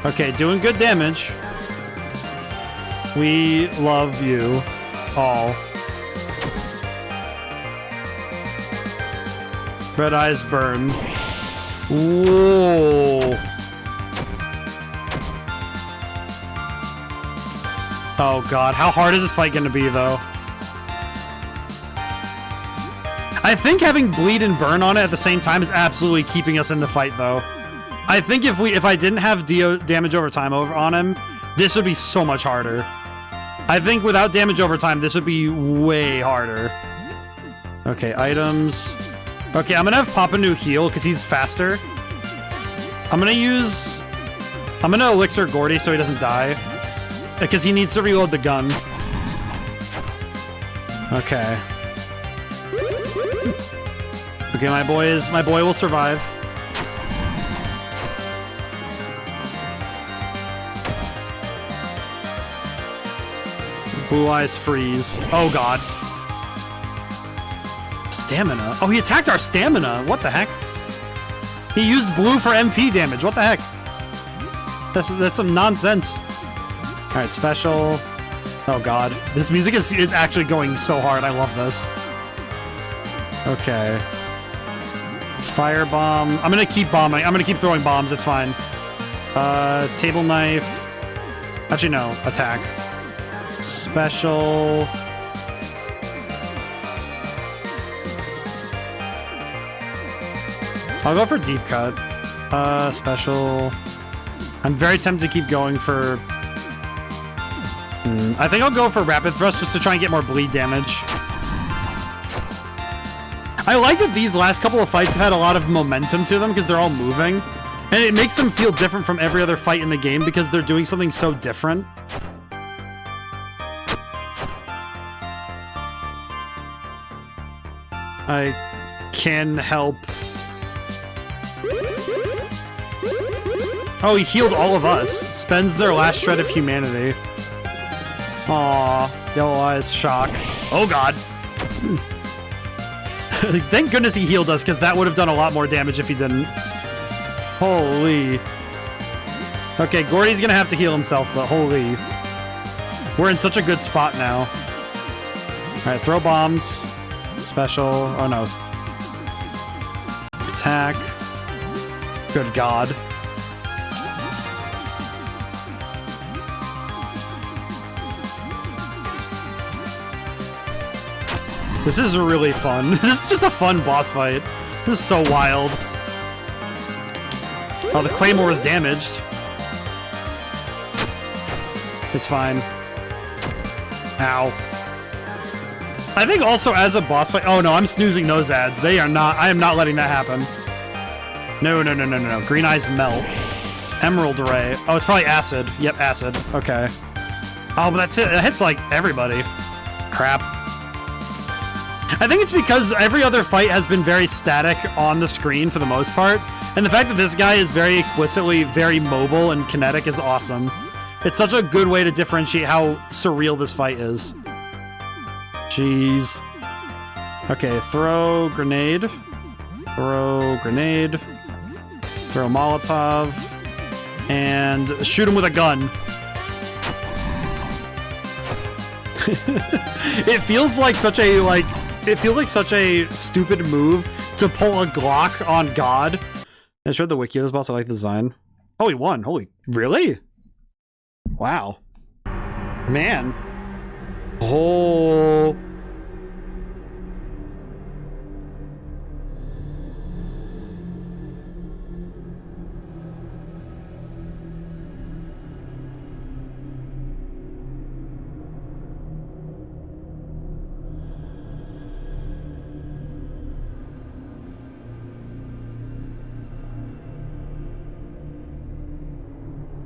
Okay, doing good damage. We love you all. Red eyes burn. Whoa. Oh god, how hard is this fight gonna be though? I think having bleed and burn on it at the same time is absolutely keeping us in the fight though. I think if I didn't have damage over time on him, this would be so much harder. I think without damage over time, this would be way harder. Okay, items. Okay, I'm gonna have Papa New heal because he's faster. I'm gonna elixir Gordy so he doesn't die. Because he needs to reload the gun. Okay. Okay, my boy will survive. Blue eyes freeze. Oh god. Stamina. Oh, he attacked our stamina. What the heck? He used blue for MP damage. What the heck? That's some nonsense. All right, special. Oh god, this music is actually going so hard. I love this. Okay. Firebomb. I'm gonna keep bombing. I'm gonna keep throwing bombs. It's fine. Table knife. Actually, no. Attack. Special. I'll go for deep cut. Special. I'm very tempted to keep going for I think I'll go for Rapid Thrust just to try and get more bleed damage. I like that these last couple of fights have had a lot of momentum to them because they're all moving. And it makes them feel different from every other fight in the game because they're doing something so different. I can help. Oh, he healed all of us. Spends their last shred of humanity. Aww. Yellow Eyes, shock. Oh god. Thank goodness he healed us, because that would have done a lot more damage if he didn't. Holy. Okay, Gordy's gonna have to heal himself, but holy. We're in such a good spot now. Alright, throw bombs. Special. Oh no. Attack. Good god. This is really fun. This is just a fun boss fight. This is so wild. Oh, the Claymore is damaged. It's fine. Ow. I think also as a boss fight... Oh no, I'm snoozing those ads. They are not... I am not letting that happen. No, no, no, no, no, no. Green Eyes Melt. Emerald Ray. Oh, it's probably Acid. Yep, Acid. Okay. Oh, but that's it. It hits, like, everybody. Crap. I think it's because every other fight has been very static on the screen for the most part, and the fact that this guy is very explicitly very mobile and kinetic is awesome. It's such a good way to differentiate how surreal this fight is. Jeez. Okay, throw grenade. Throw grenade. Throw Molotov. And shoot him with a gun. It feels like such a, like... It feels like such a stupid move to pull a Glock on God. I showed the wiki of this boss. I like the design. Oh, he won. Holy... Really? Wow. Man. Oh...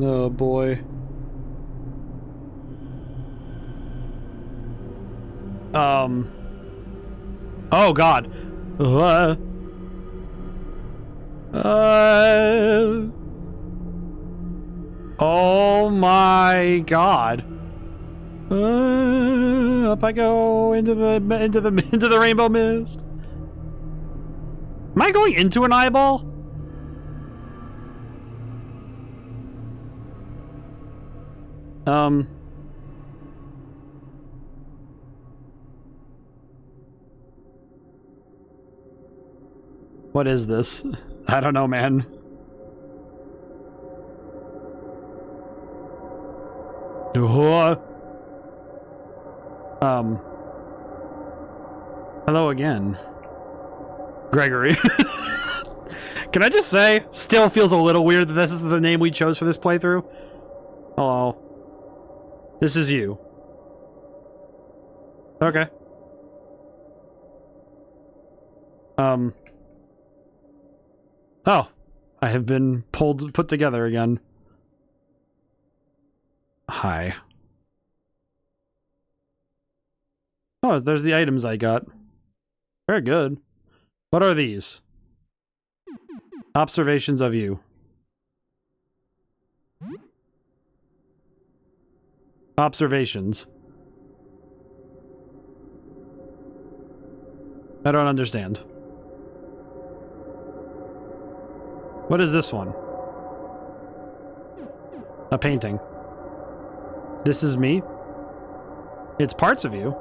Oh boy. Oh god. Oh my god. Up I go into the rainbow mist. Am I going into an eyeball? What is this? I don't know, man. Hello again. Gregory. Can I just say, still feels a little weird that this is the name we chose for this playthrough. Hello. This is you. Okay. Oh. I have been put together again. Hi. Oh, there's the items I got. Very good. What are these? Observations of you. Observations. I don't understand. What is this one? A painting. This is me? It's parts of you.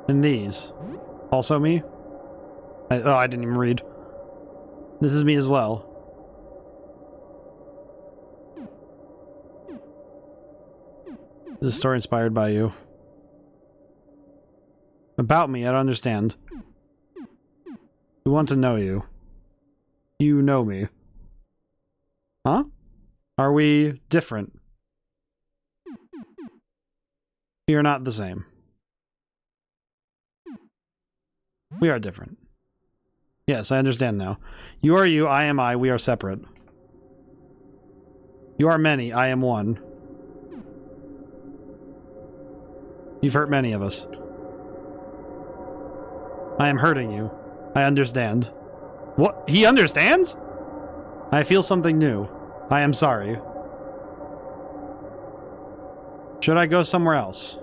And these. Also me? Oh, I didn't even read. This is me as well. This is a story inspired by you. About me, I don't understand. We want to know you. You know me. Huh? Are we different? We are not the same. We are different. Yes, I understand now. You are you, I am I, we are separate. You are many, I am one. You've hurt many of us. I am hurting you. I understand. What? He understands? I feel something new. I am sorry. Should I go somewhere else?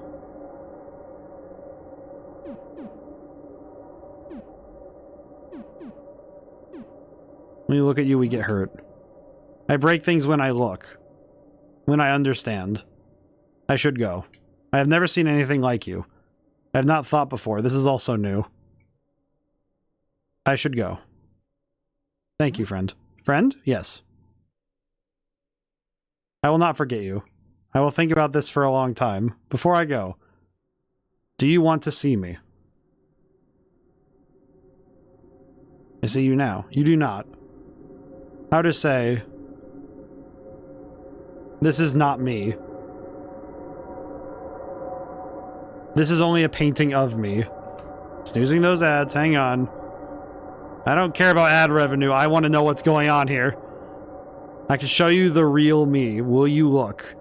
When we look at you, we get hurt. I break things when I look. When I understand. I should go. I have never seen anything like you. I have not thought before. This is also new. I should go. Thank you, friend. Friend? Yes. I will not forget you. I will think about this for a long time. Before I go, do you want to see me? I see you now. You do not. How to say, this is not me. This is only a painting of me. Snoozing those ads, hang on. I don't care about ad revenue, I want to know what's going on here. I can show you the real me. Will you look?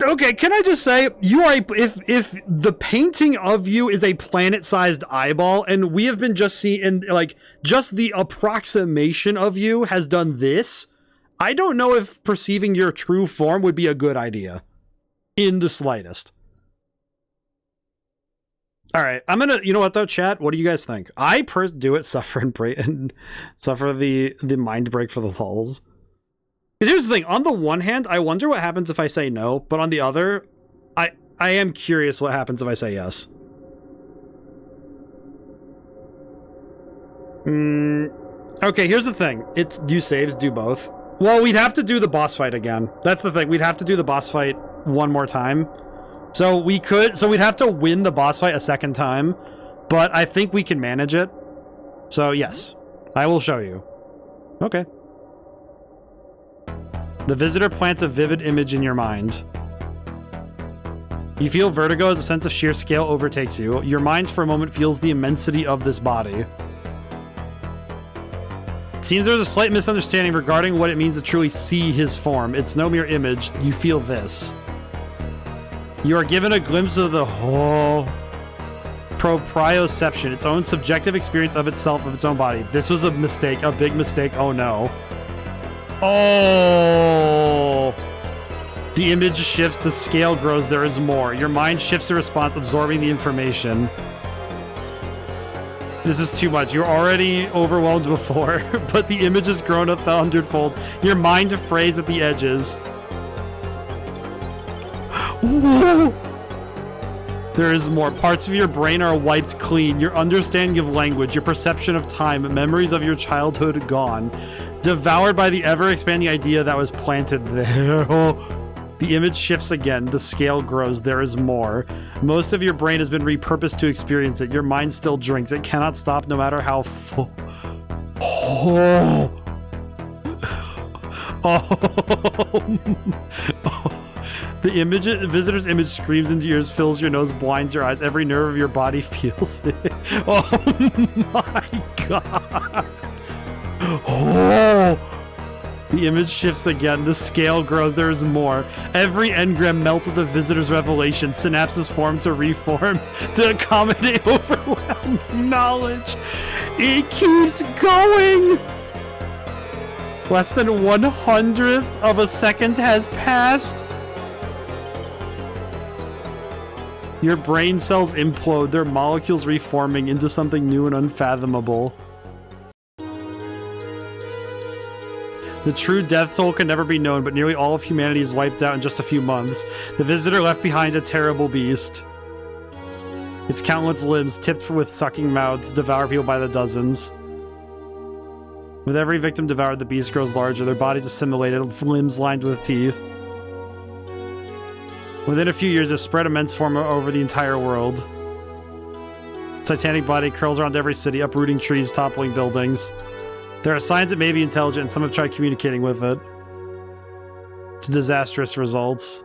Okay, can I just say, you are if the painting of you is a planet-sized eyeball, and we have been just seeing, like, just the approximation of you has done this, I don't know if perceiving your true form would be a good idea. In the slightest. Alright, I'm gonna, you know what though, chat? What do you guys think? I do it, suffer and break, and suffer the mind break for the lulz. Because here's the thing, on the one hand, I wonder what happens if I say no, but on the other, I am curious what happens if I say yes. Okay, here's the thing. It's do saves, do both. Well, we'd have to do the boss fight again. That's the thing, we'd have to do the boss fight one more time. So we'd have to win the boss fight a second time, but I think we can manage it. So yes, I will show you. Okay. The visitor plants a vivid image in your mind. You feel vertigo as a sense of sheer scale overtakes you. Your mind for a moment feels the immensity of this body. It seems there's a slight misunderstanding regarding what it means to truly see his form. It's no mere image. You feel this. You are given a glimpse of the whole proprioception, its own subjective experience of itself, of its own body. This was a mistake, a big mistake. Oh no. Oh! The image shifts, the scale grows, there is more. Your mind shifts the response, absorbing the information. This is too much. You're already overwhelmed before, but the image has grown 100-fold. Your mind frays at the edges. Ooh. There is more. Parts of your brain are wiped clean. Your understanding of language, your perception of time, memories of your childhood gone. Devoured by the ever-expanding idea that was planted there. The image shifts again. The scale grows. There is more. Most of your brain has been repurposed to experience it. Your mind still drinks. It cannot stop no matter how full. Oh. Oh. The visitor's image screams into your ears, fills your nose, blinds your eyes. Every nerve of your body feels it. Oh my god. Oh. The image shifts again. The scale grows. There is more. Every engram melts at the visitor's revelation. Synapses form to reform to accommodate overwhelming knowledge. It keeps going. Less than 1/100th of a second has passed. Your brain cells implode, their molecules reforming into something new and unfathomable. The true death toll can never be known, but nearly all of humanity is wiped out in just a few months. The visitor left behind a terrible beast. Its countless limbs, tipped with sucking mouths, devour people by the dozens. With every victim devoured, the beast grows larger, their bodies assimilated, limbs lined with teeth. Within a few years, it spread immense form over the entire world. Its titanic body curls around every city, uprooting trees, toppling buildings. There are signs it may be intelligent, and some have tried communicating with it. To disastrous results.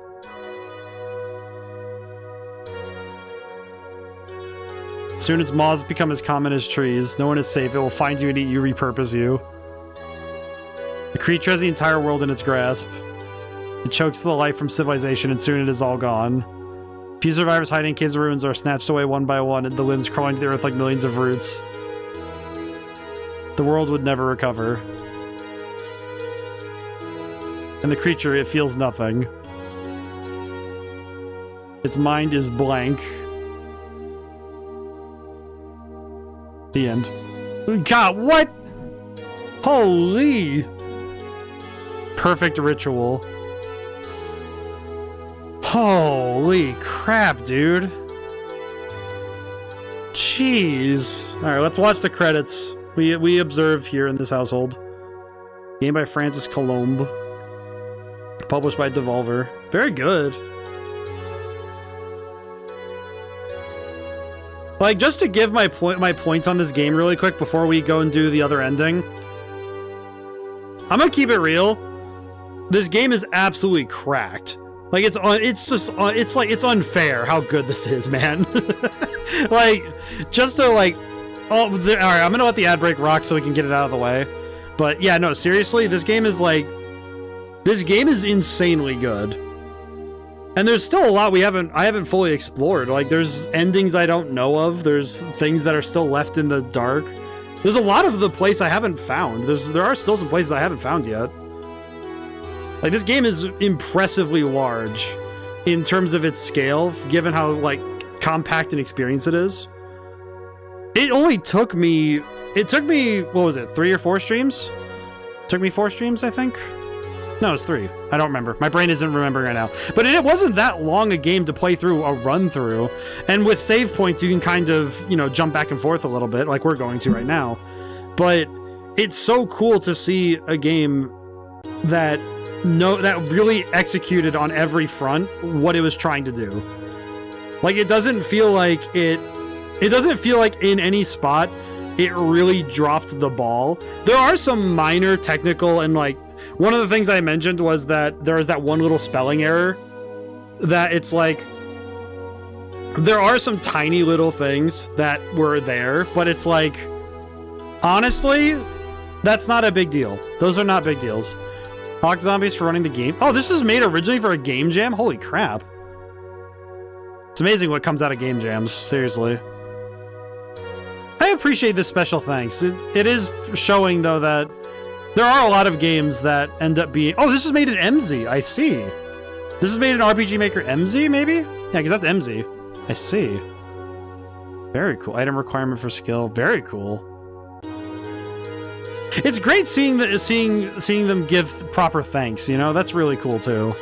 Soon its moths become as common as trees. No one is safe. It will find you and eat you, repurpose you. The creature has the entire world in its grasp. It chokes the life from civilization, and soon it is all gone. Few survivors hiding in caves and ruins are snatched away one by one, and the limbs crawling to the earth like millions of roots. The world would never recover. And the creature, it feels nothing. Its mind is blank. The end. God, what? Holy! Perfect ritual. Holy crap, dude. Jeez. Alright, let's watch the credits. We observe here in this household. Game by Francis Colombe. Published by Devolver. Very good. Like, just to give my points on this game really quick before we go and do the other ending. I'm gonna keep it real. This game is absolutely cracked. Like, it's unfair how good this is, man. Like, just to like, all right, I'm gonna let the ad break rock so we can get it out of the way. But yeah, no, seriously, this game is insanely good. And there's still a lot I haven't fully explored. Like, there's endings I don't know of. There's things that are still left in the dark. There's a lot of the place I haven't found. There are still some places I haven't found yet. Like, this game is impressively large in terms of its scale, given how, like, compact and experienced it is. It took me, what was it, 3 or 4 streams? It took me 4 streams, I think? No, it's 3. I don't remember. My brain isn't remembering right now. But it wasn't that long a game to play through a run through. And with save points, you can kind of, you know, jump back and forth a little bit, like we're going to right now. But it's so cool to see a game that really executed on every front what it was trying to do. Like, it doesn't feel like it doesn't feel like in any spot it really dropped the ball. There are some minor technical and, like, one of the things I mentioned was that there is that one little spelling error that it's like, there are some tiny little things that were there, but it's like, honestly, that's not a big deal. Those are not big deals. Hawk Zombies for running the game. Oh, this was made originally for a game jam? Holy crap. It's amazing what comes out of game jams, seriously. I appreciate this special thanks. It is showing, though, that there are a lot of games that end up being... Oh, this is made in MZ. I see. This is made in RPG Maker MZ, maybe? Yeah, because that's MZ. I see. Very cool. Item requirement for skill. Very cool. It's great seeing them give proper thanks, you know? That's really cool, too.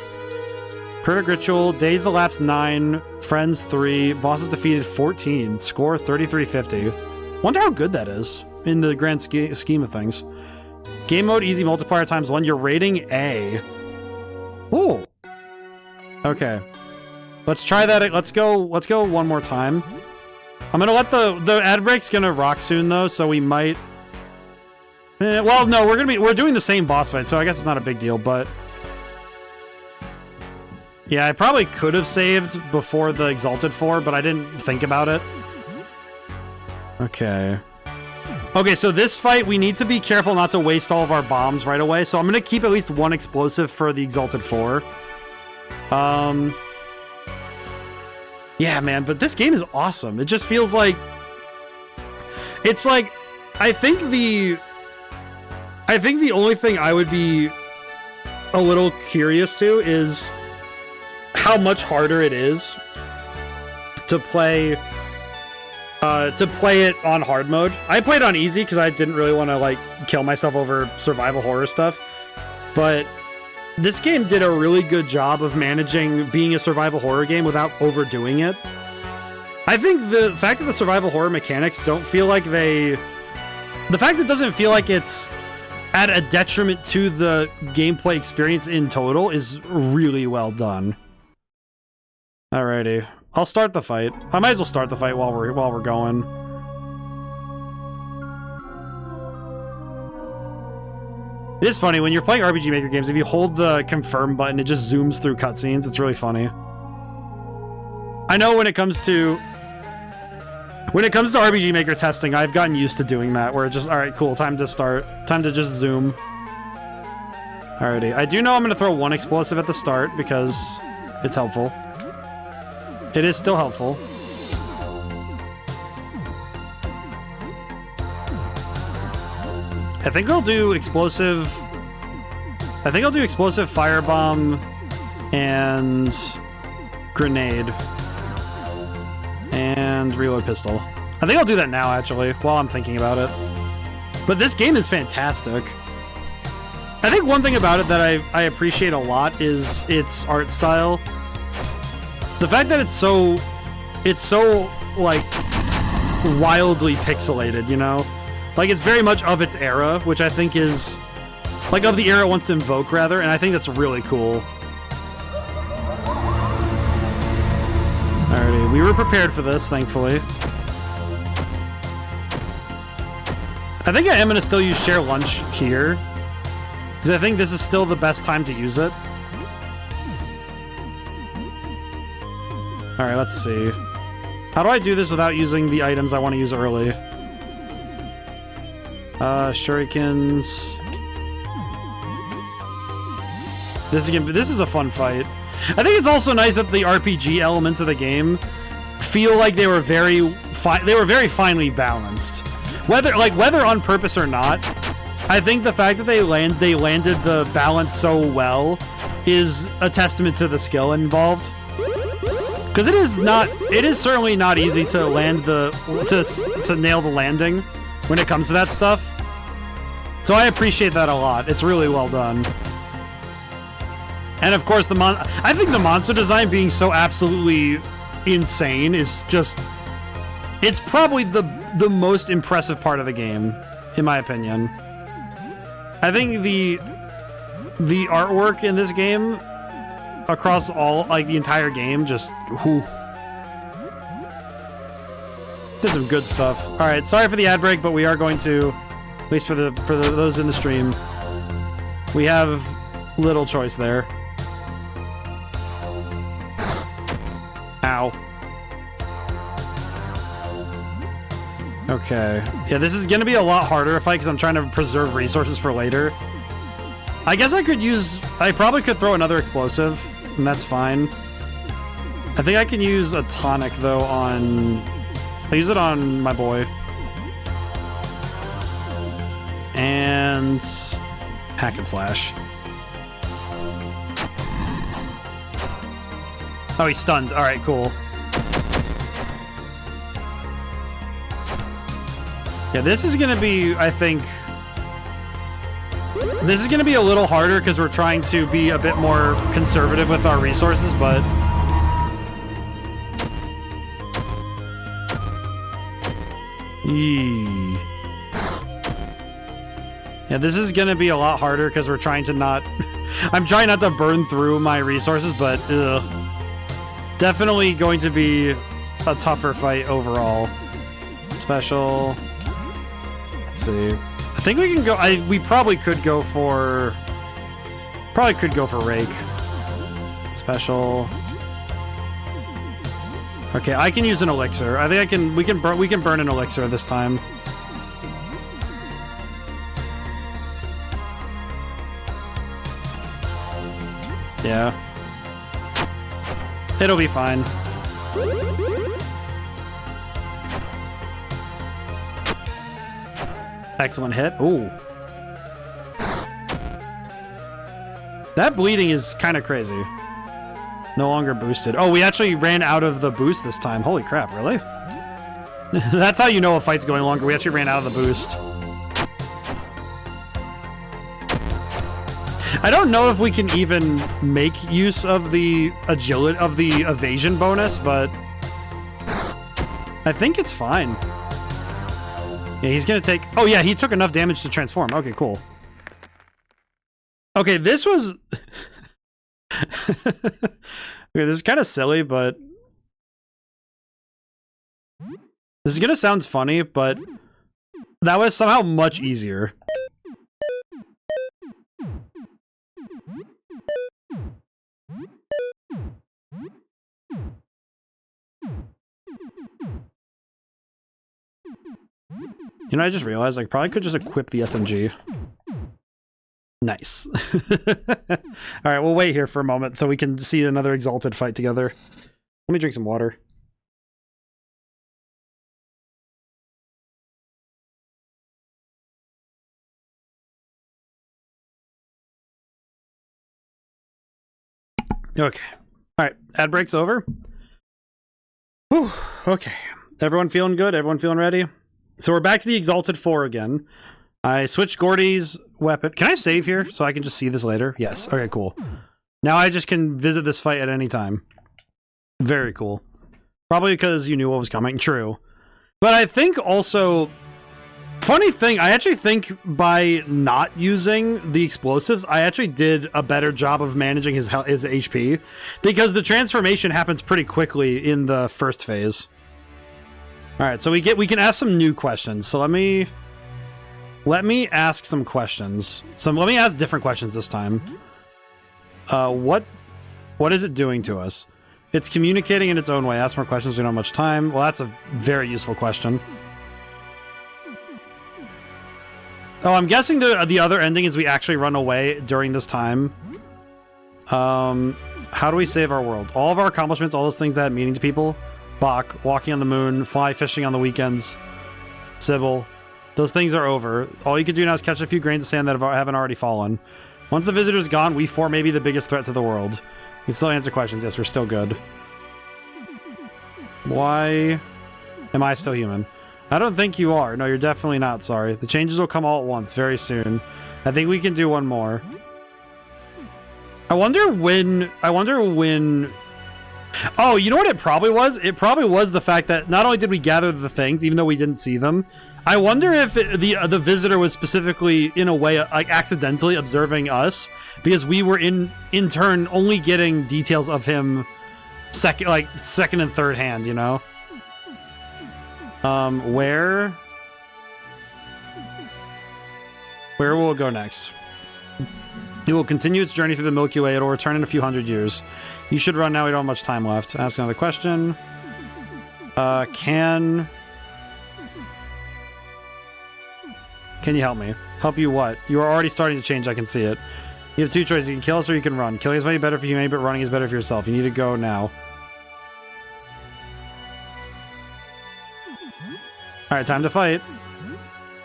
Perfect Ritual. Days elapsed 9. Friends 3. Bosses defeated 14. Score 3350. Wonder how good that is in the grand scheme of things. Game mode easy multiplier ×1. Your rating A. Ooh. Okay. Let's try that. Let's go one more time. I'm gonna let the ad break's gonna rock soon though, so we might. Well, no, we're doing the same boss fight, so I guess it's not a big deal. But yeah, I probably could have saved before the Exalted 4, but I didn't think about it. Okay. Okay, so this fight, we need to be careful not to waste all of our bombs right away, so I'm gonna keep at least 1 explosive for the Exalted 4. Yeah, man, but this game is awesome. It just feels like... It's like... I think the only thing I would be a little curious to is how much harder it is to play it on hard mode. I played on easy because I didn't really want to, like, kill myself over survival horror stuff. But this game did a really good job of managing being a survival horror game without overdoing it. I think the fact that the survival horror mechanics don't feel like they... The fact that it doesn't feel like it's at a detriment to the gameplay experience in total is really well done. Alrighty. I'll start the fight. I might as well start the fight while we're going. It is funny when you're playing RPG Maker games, if you hold the confirm button, it just zooms through cutscenes. It's really funny. I know when it comes to When it comes to RPG Maker testing, I've gotten used to doing that, where it's just, alright, cool, time to start. Time to just zoom. Alrighty. I do know I'm going to throw one explosive at the start, because it's helpful. It is still helpful. I think I'll do explosive... I think I'll do explosive firebomb and grenade. And reload pistol. I think I'll do that now, actually, while I'm thinking about it. But this game is fantastic. I think one thing about it that I appreciate a lot is its art style. The fact that it's so, like, wildly pixelated, you know? Like, it's very much of its era, which I think is... Like, of the era it wants to invoke, rather, and I think that's really cool. Alrighty, we were prepared for this, thankfully. I think I am going to still use Share Lunch here, because I think this is still the best time to use it. Alright, let's see. How do I do this without using the items I want to use early? Shurikens. This is a fun fight. I think it's also nice that the RPG elements of the game feel like they were very finely balanced. Whether on purpose or not, I think the fact that they landed the balance so well is a testament to the skill involved. Because it is certainly not easy to land to nail the landing when it comes to that stuff. So I appreciate that a lot. It's really well done. And of course, I think the monster design being so absolutely insane is just... It's probably the most impressive part of the game, in my opinion. I think the artwork in this game, across all, like, the entire game, just... Whew. Did some good stuff. Alright, sorry for the ad break, but we are going to, at least for those in the stream, we have little choice there. Ow. Okay. Yeah, this is gonna be a lot harder to fight because I'm trying to preserve resources for later. I guess I probably could throw another explosive, and that's fine. I think I can use a tonic, though, I'll use it on my boy. And... hack and slash. Oh, he's stunned. Alright, cool. Yeah, this is gonna be, I think... This is gonna be a little harder because we're trying to be a bit more conservative with our resources, but... Yee. Yeah, this is gonna be a lot harder because we're trying to not... I'm trying not to burn through my resources, but... Ugh. Definitely going to be a tougher fight overall. Special... Let's see. I think we can go... we probably could go for... Probably could go for Rake. Special... Okay, I can use an elixir. I think I can... We can burn an elixir this time. Yeah. It'll be fine. Excellent hit. Ooh. That bleeding is kind of crazy. No longer boosted. Oh, we actually ran out of the boost this time. Holy crap, really? That's how you know a fight's going longer. We actually ran out of the boost. I don't know if we can even make use of the agility, of the evasion bonus, but I think it's fine. Yeah, he's gonna take... Oh yeah, he took enough damage to transform. Okay, cool. Okay, this was... Okay, this is kind of silly, but... This is gonna sound funny, but... That was somehow much easier. You know, I just realized I probably could just equip the SMG. Nice. Alright, we'll wait here for a moment so we can see another Exalted fight together. Let me drink some water. Okay. Alright, ad break's over. Whew, okay. Everyone feeling good? Everyone feeling ready? So we're back to the Exalted 4 again. I switched Gordy's weapon. Can I save here so I can just see this later? Yes. Okay, cool. Now I just can visit this fight at any time. Very cool. Probably because you knew what was coming. True. But I think also... Funny thing, I actually think by not using the explosives, I actually did a better job of managing his HP. Because the transformation happens pretty quickly in the first phase. Alright, so we can ask some new questions. So let me ask some questions. Let me ask different questions this time. What is it doing to us? It's communicating in its own way. Ask more questions, we don't have much time. Well, that's a very useful question. Oh, I'm guessing the other ending is we actually run away during this time. How do we save our world? All of our accomplishments, all those things that had meaning to people. Bach, walking on the moon, fly fishing on the weekends. Sybil. Those things are over. All you can do now is catch a few grains of sand that haven't already fallen. Once the visitor's gone, we four may be the biggest threat to the world. You can still answer questions. Yes, we're still good. Why am I still human? I don't think you are. No, you're definitely not, sorry. The changes will come all at once, very soon. I think we can do one more. I wonder when... Oh, you know what it probably was? It probably was the fact that not only did we gather the things, even though we didn't see them, I wonder if the visitor was specifically, in a way, like accidentally observing us, because we were in turn only getting details of him second and third hand, you know? Where will it go next? It will continue its journey through the Milky Way. It'll return in a few hundred years. You should run now. We don't have much time left. Ask another question. Can you help me? Help you what? You are already starting to change. I can see it. You have two choices. You can kill us or you can run. Killing is maybe better for humanity, but running is better for yourself. You need to go now. Alright, time to fight.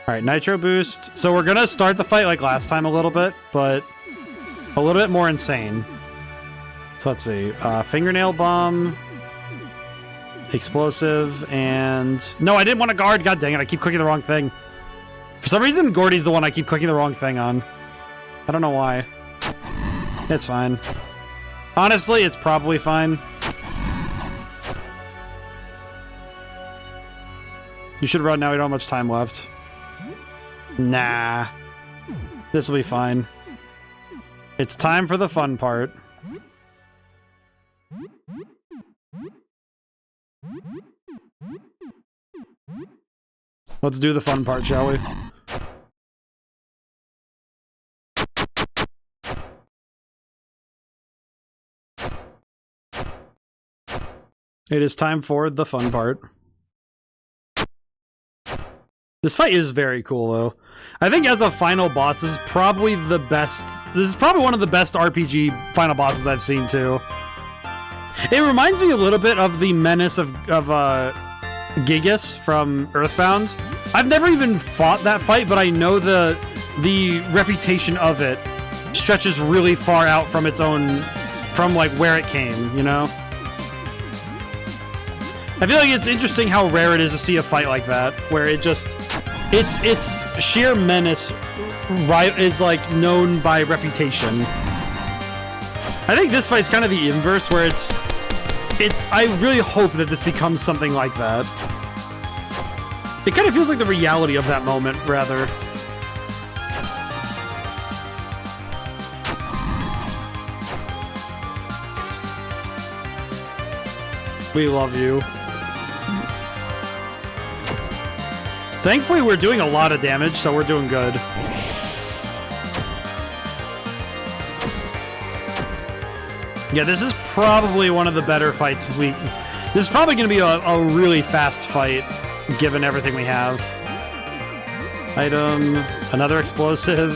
Alright, Nitro Boost. So we're gonna start the fight like last time a little bit, but a little bit more insane. So let's see. Fingernail Bomb. Explosive, and... No, I didn't want to guard! God dang it, I keep clicking the wrong thing. For some reason, Gordy's the one I keep clicking the wrong thing on. I don't know why. It's fine. Honestly, it's probably fine. You should run now, we don't have much time left. Nah. This will be fine. It's time for the fun part. Let's do the fun part, shall we? It is time for the fun part. This fight is very cool, though. I think as a final boss, this is probably the best... This is probably one of the best RPG final bosses I've seen, too. It reminds me a little bit of the menace of Gigas from Earthbound. I've never even fought that fight, but I know the reputation of it stretches really far out from its own... From, like, where it came, you know? I feel like it's interesting how rare it is to see a fight like that, where it just... Its sheer menace is, like, known by reputation. I think this fight's kind of the inverse, where it's... I really hope that this becomes something like that. It kind of feels like the reality of that moment, rather. We love you. Thankfully, we're doing a lot of damage, so we're doing good. Yeah, this is probably one of the better fights this is probably going to be a really fast fight, given everything we have. Item, another explosive.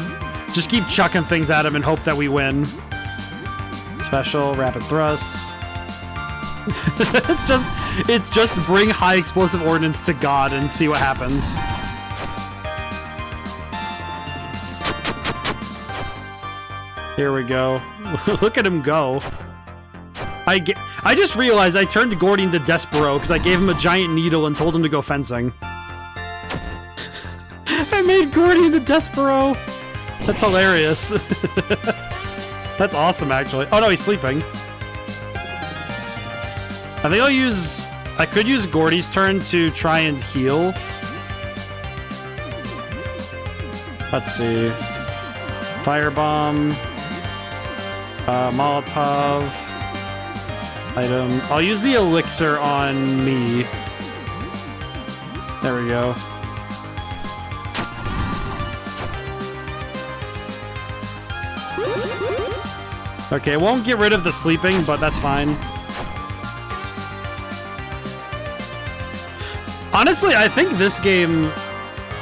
Just keep chucking things at him and hope that we win. Special, rapid thrusts. it's just bring high explosive ordnance to God and see what happens. Here we go. Look at him go. I just realized I turned Gordy into Despero because I gave him a giant needle and told him to go fencing. I made Gordy into Despero. That's hilarious. That's awesome, actually. Oh no, he's sleeping. I think I could use Gordy's turn to try and heal. Let's see. Firebomb. Molotov. Item. I'll use the elixir on me. There we go. Okay, it won't get rid of the sleeping, but that's fine. Honestly, I think this game...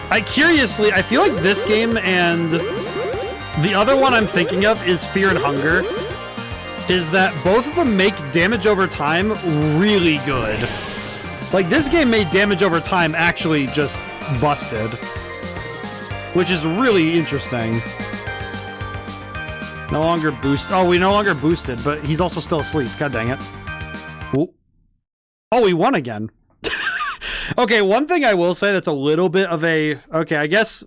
I feel like this game and the other one I'm thinking of is Fear and Hunger, is that both of them make damage over time really good. Like, this game made damage over time actually just busted, which is really interesting. No longer boost. Oh, we no longer boosted, but he's also still asleep. God dang it. Ooh. Oh, we won again. Okay, one thing I will say that's a little bit of a... Okay, I guess...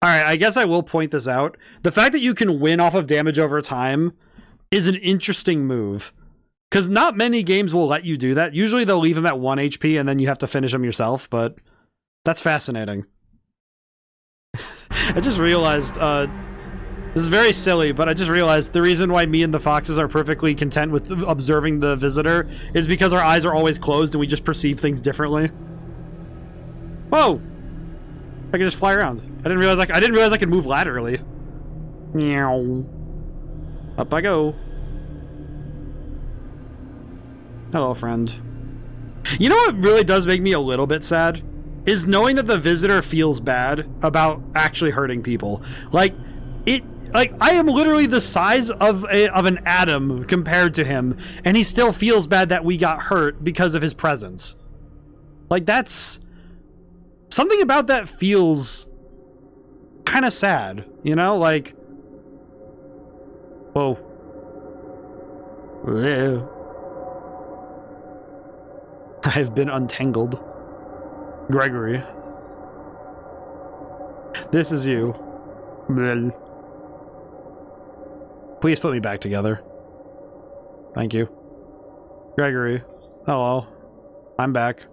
Alright, I guess I will point this out. The fact that you can win off of damage over time is an interesting move. Because not many games will let you do that. Usually they'll leave them at 1 HP and then you have to finish them yourself, but that's fascinating. I just realized... this is very silly, but I just realized the reason why me and the foxes are perfectly content with observing the visitor is because our eyes are always closed and we just perceive things differently. Whoa! I can just fly around. I didn't realize I could move laterally. Meow. Up I go. Hello, friend. You know what really does make me a little bit sad? Is knowing that the visitor feels bad about actually hurting people. Like, I am literally the size of an atom compared to him, and he still feels bad that we got hurt because of his presence. Like, that's... Something about that feels kind of sad, you know? Like... Whoa. I've been untangled. Gregory. This is you. Bleh. Please put me back together. Thank you. Gregory. Hello. I'm back.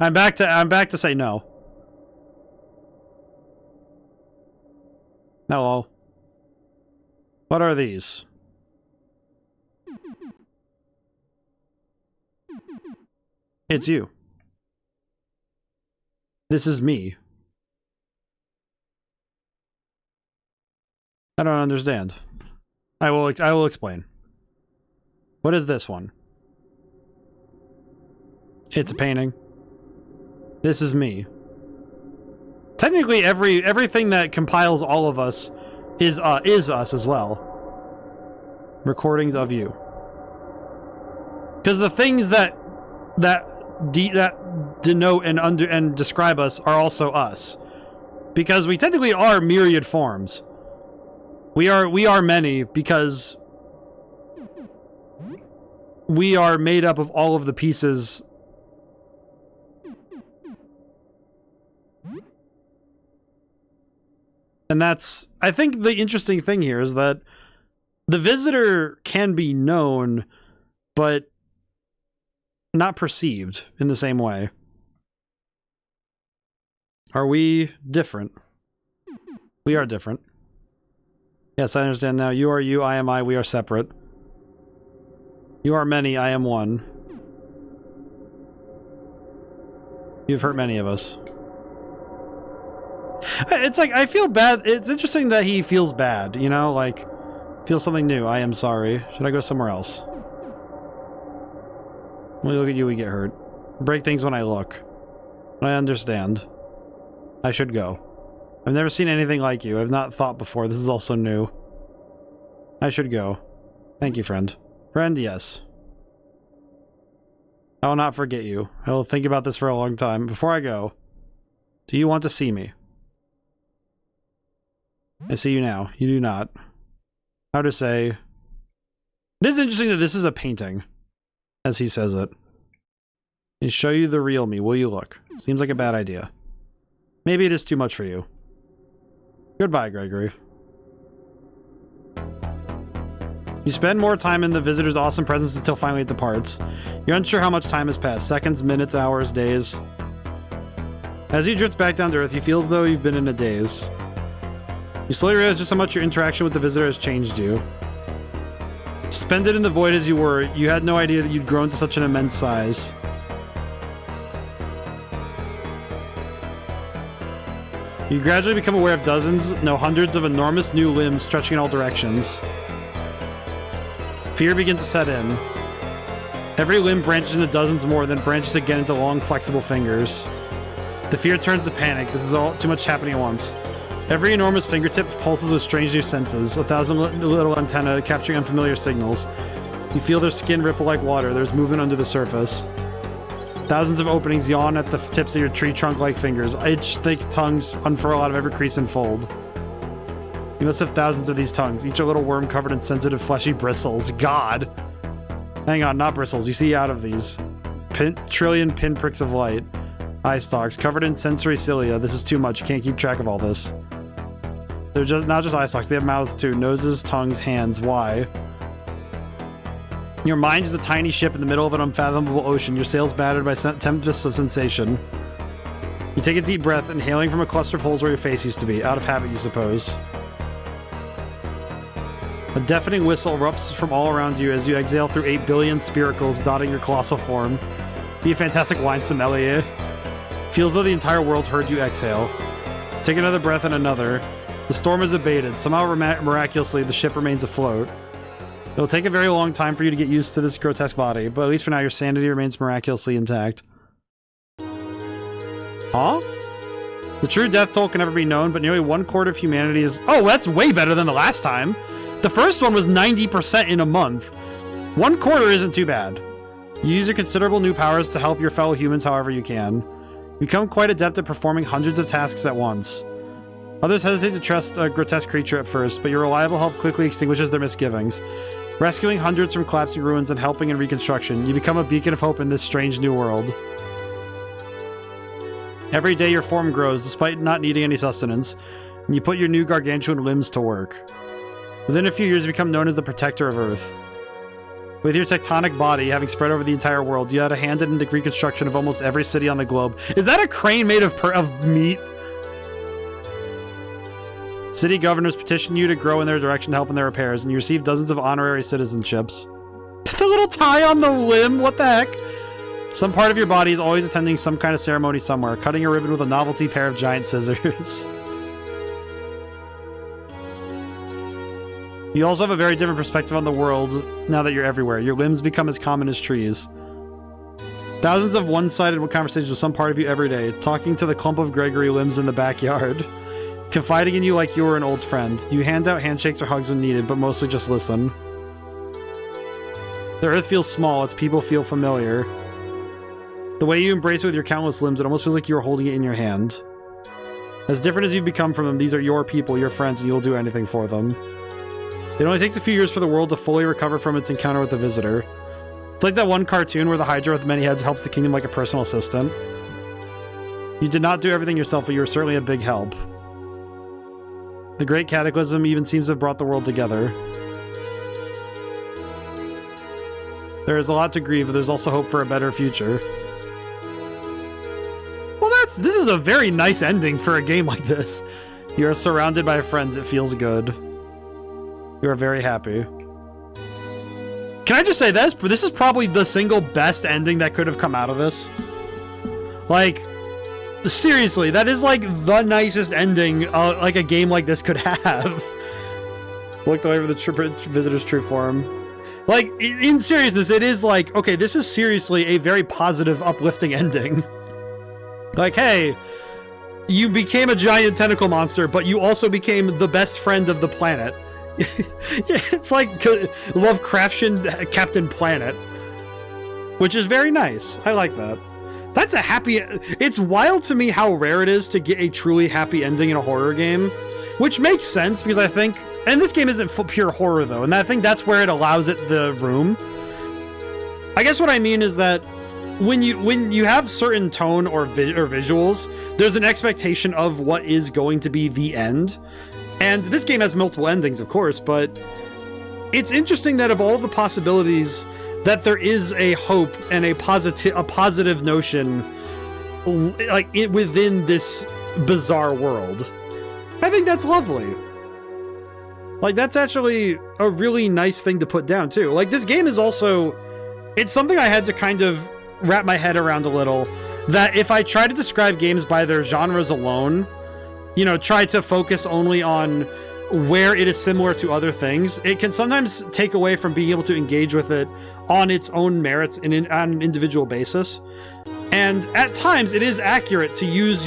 I'm back to say no. Hello. What are these? It's you. This is me. I don't understand. I will explain. What is this one? It's a painting. This is me. Technically, everything that compiles all of us is us as well. Recordings of you. Because the things that denote and describe us are also us. Because we technically are myriad forms. We are many because we are made up of all of the pieces. And that's, I think the interesting thing here is that the visitor can be known, but not perceived in the same way. Are we different? We are different. Yes, I understand now. You are you, I am I, we are separate. You are many, I am one. You've hurt many of us. It's like, I feel bad. It's interesting that he feels bad, you know? Like, feels something new. I am sorry. Should I go somewhere else? When we look at you, we get hurt. Break things when I look. I understand. I should go. I've never seen anything like you. I've not thought before. This is also new. I should go. Thank you, friend. Friend, yes. I will not forget you. I will think about this for a long time. Before I go, do you want to see me? I see you now. You do not. How to say... It is interesting that this is a painting, as he says it. And show you the real me. Will you look? Seems like a bad idea. Maybe it is too much for you. Goodbye, Gregory. You spend more time in the visitor's awesome presence until finally it departs. You're unsure how much time has passed. Seconds, minutes, hours, days. As you drift back down to Earth, you feel as though you've been in a daze. You slowly realize just how much your interaction with the visitor has changed you. Suspended in the void as you were, you had no idea that you'd grown to such an immense size. You gradually become aware of dozens, no hundreds of enormous new limbs stretching in all directions. Fear begins to set in. Every limb branches into dozens more, then branches again into long, flexible fingers. The fear turns to panic. This is all too much happening at once. Every enormous fingertip pulses with strange new senses, 1,000 little antennae capturing unfamiliar signals. You feel their skin ripple like water. There's movement under the surface. Thousands of openings yawn at the tips of your tree trunk-like fingers. Itch-thick tongues unfurl out of every crease and fold. You must have thousands of these tongues, each a little worm covered in sensitive fleshy bristles. God! Hang on, not bristles. You see out of these. Trillion pinpricks of light. Eye stalks, covered in sensory cilia. This is too much. You can't keep track of all this. They're just not just eye stalks. They have mouths too. Noses, tongues, hands. Why? Your mind is a tiny ship in the middle of an unfathomable ocean. Your sails battered by tempests of sensation. You take a deep breath, inhaling from a cluster of holes where your face used to be. Out of habit, you suppose. A deafening whistle erupts from all around you as you exhale through 8 billion spiracles dotting your colossal form. Be a fantastic wine sommelier. Feels though the entire world heard you exhale. Take another breath and another. The storm is abated. Somehow, miraculously, the ship remains afloat. It'll take a very long time for you to get used to this grotesque body, but at least for now, your sanity remains miraculously intact. Huh? The true death toll can never be known, but nearly 1/4 of humanity is... Oh, that's way better than the last time! The first one was 90% in a month. 1/4 isn't too bad. You use your considerable new powers to help your fellow humans however you can. You become quite adept at performing hundreds of tasks at once. Others hesitate to trust a grotesque creature at first, but your reliable help quickly extinguishes their misgivings. Rescuing hundreds from collapsing ruins and helping in reconstruction, you become a beacon of hope in this strange new world. Every day your form grows, despite not needing any sustenance, and you put your new gargantuan limbs to work. Within a few years, you become known as the Protector of Earth. With your tectonic body having spread over the entire world, you had a hand in the reconstruction of almost every city on the globe. Is that a crane made of meat? City governors petition you to grow in their direction to help in their repairs, and you receive dozens of honorary citizenships. The little tie on the limb? What the heck? Some part of your body is always attending some kind of ceremony somewhere, cutting a ribbon with a novelty pair of giant scissors. You also have a very different perspective on the world now that you're everywhere. Your limbs become as common as trees. Thousands of one-sided conversations with some part of you every day, talking to the clump of Gregory limbs in the backyard. Confiding in you like you were an old friend. You hand out handshakes or hugs when needed, but mostly just listen. The earth feels small, its people feel familiar. The way you embrace it with your countless limbs, it almost feels like you are holding it in your hand. As different as you've become from them, these are your people, your friends, and you'll do anything for them. It only takes a few years for the world to fully recover from its encounter with the visitor. It's like that one cartoon where the Hydra with many heads helps the kingdom like a personal assistant. You did not do everything yourself, but you were certainly a big help. The Great Cataclysm even seems to have brought the world together. There is a lot to grieve, but there's also hope for a better future. Well, this is a very nice ending for a game like this. You are surrounded by friends, it feels good. You are very happy. Can I just say this? This is probably the single best ending that could have come out of this. Like... Seriously, that is like the nicest ending like a game like this could have. Looked over the visitor's true form. Like, in seriousness, it is like, okay, this is seriously a very positive, uplifting ending. Like, hey, you became a giant tentacle monster, but you also became the best friend of the planet. Yeah, it's like Lovecraftian Captain Planet, which is very nice. I like that. That's a happy... It's wild to me how rare it is to get a truly happy ending in a horror game, which makes sense because I think... And this game isn't pure horror, though, and I think that's where it allows it the room. I guess what I mean is that when you have certain tone or visuals, there's an expectation of what is going to be the end. And this game has multiple endings, of course, but it's interesting that of all the possibilities, that there is a hope and a positive notion like within this bizarre world. I think that's lovely. Like, that's actually a really nice thing to put down, too. Like, this game is also... It's something I had to kind of wrap my head around a little, that if I try to describe games by their genres alone, you know, try to focus only on where it is similar to other things, it can sometimes take away from being able to engage with it on its own merits on an individual basis. And at times, it is accurate to use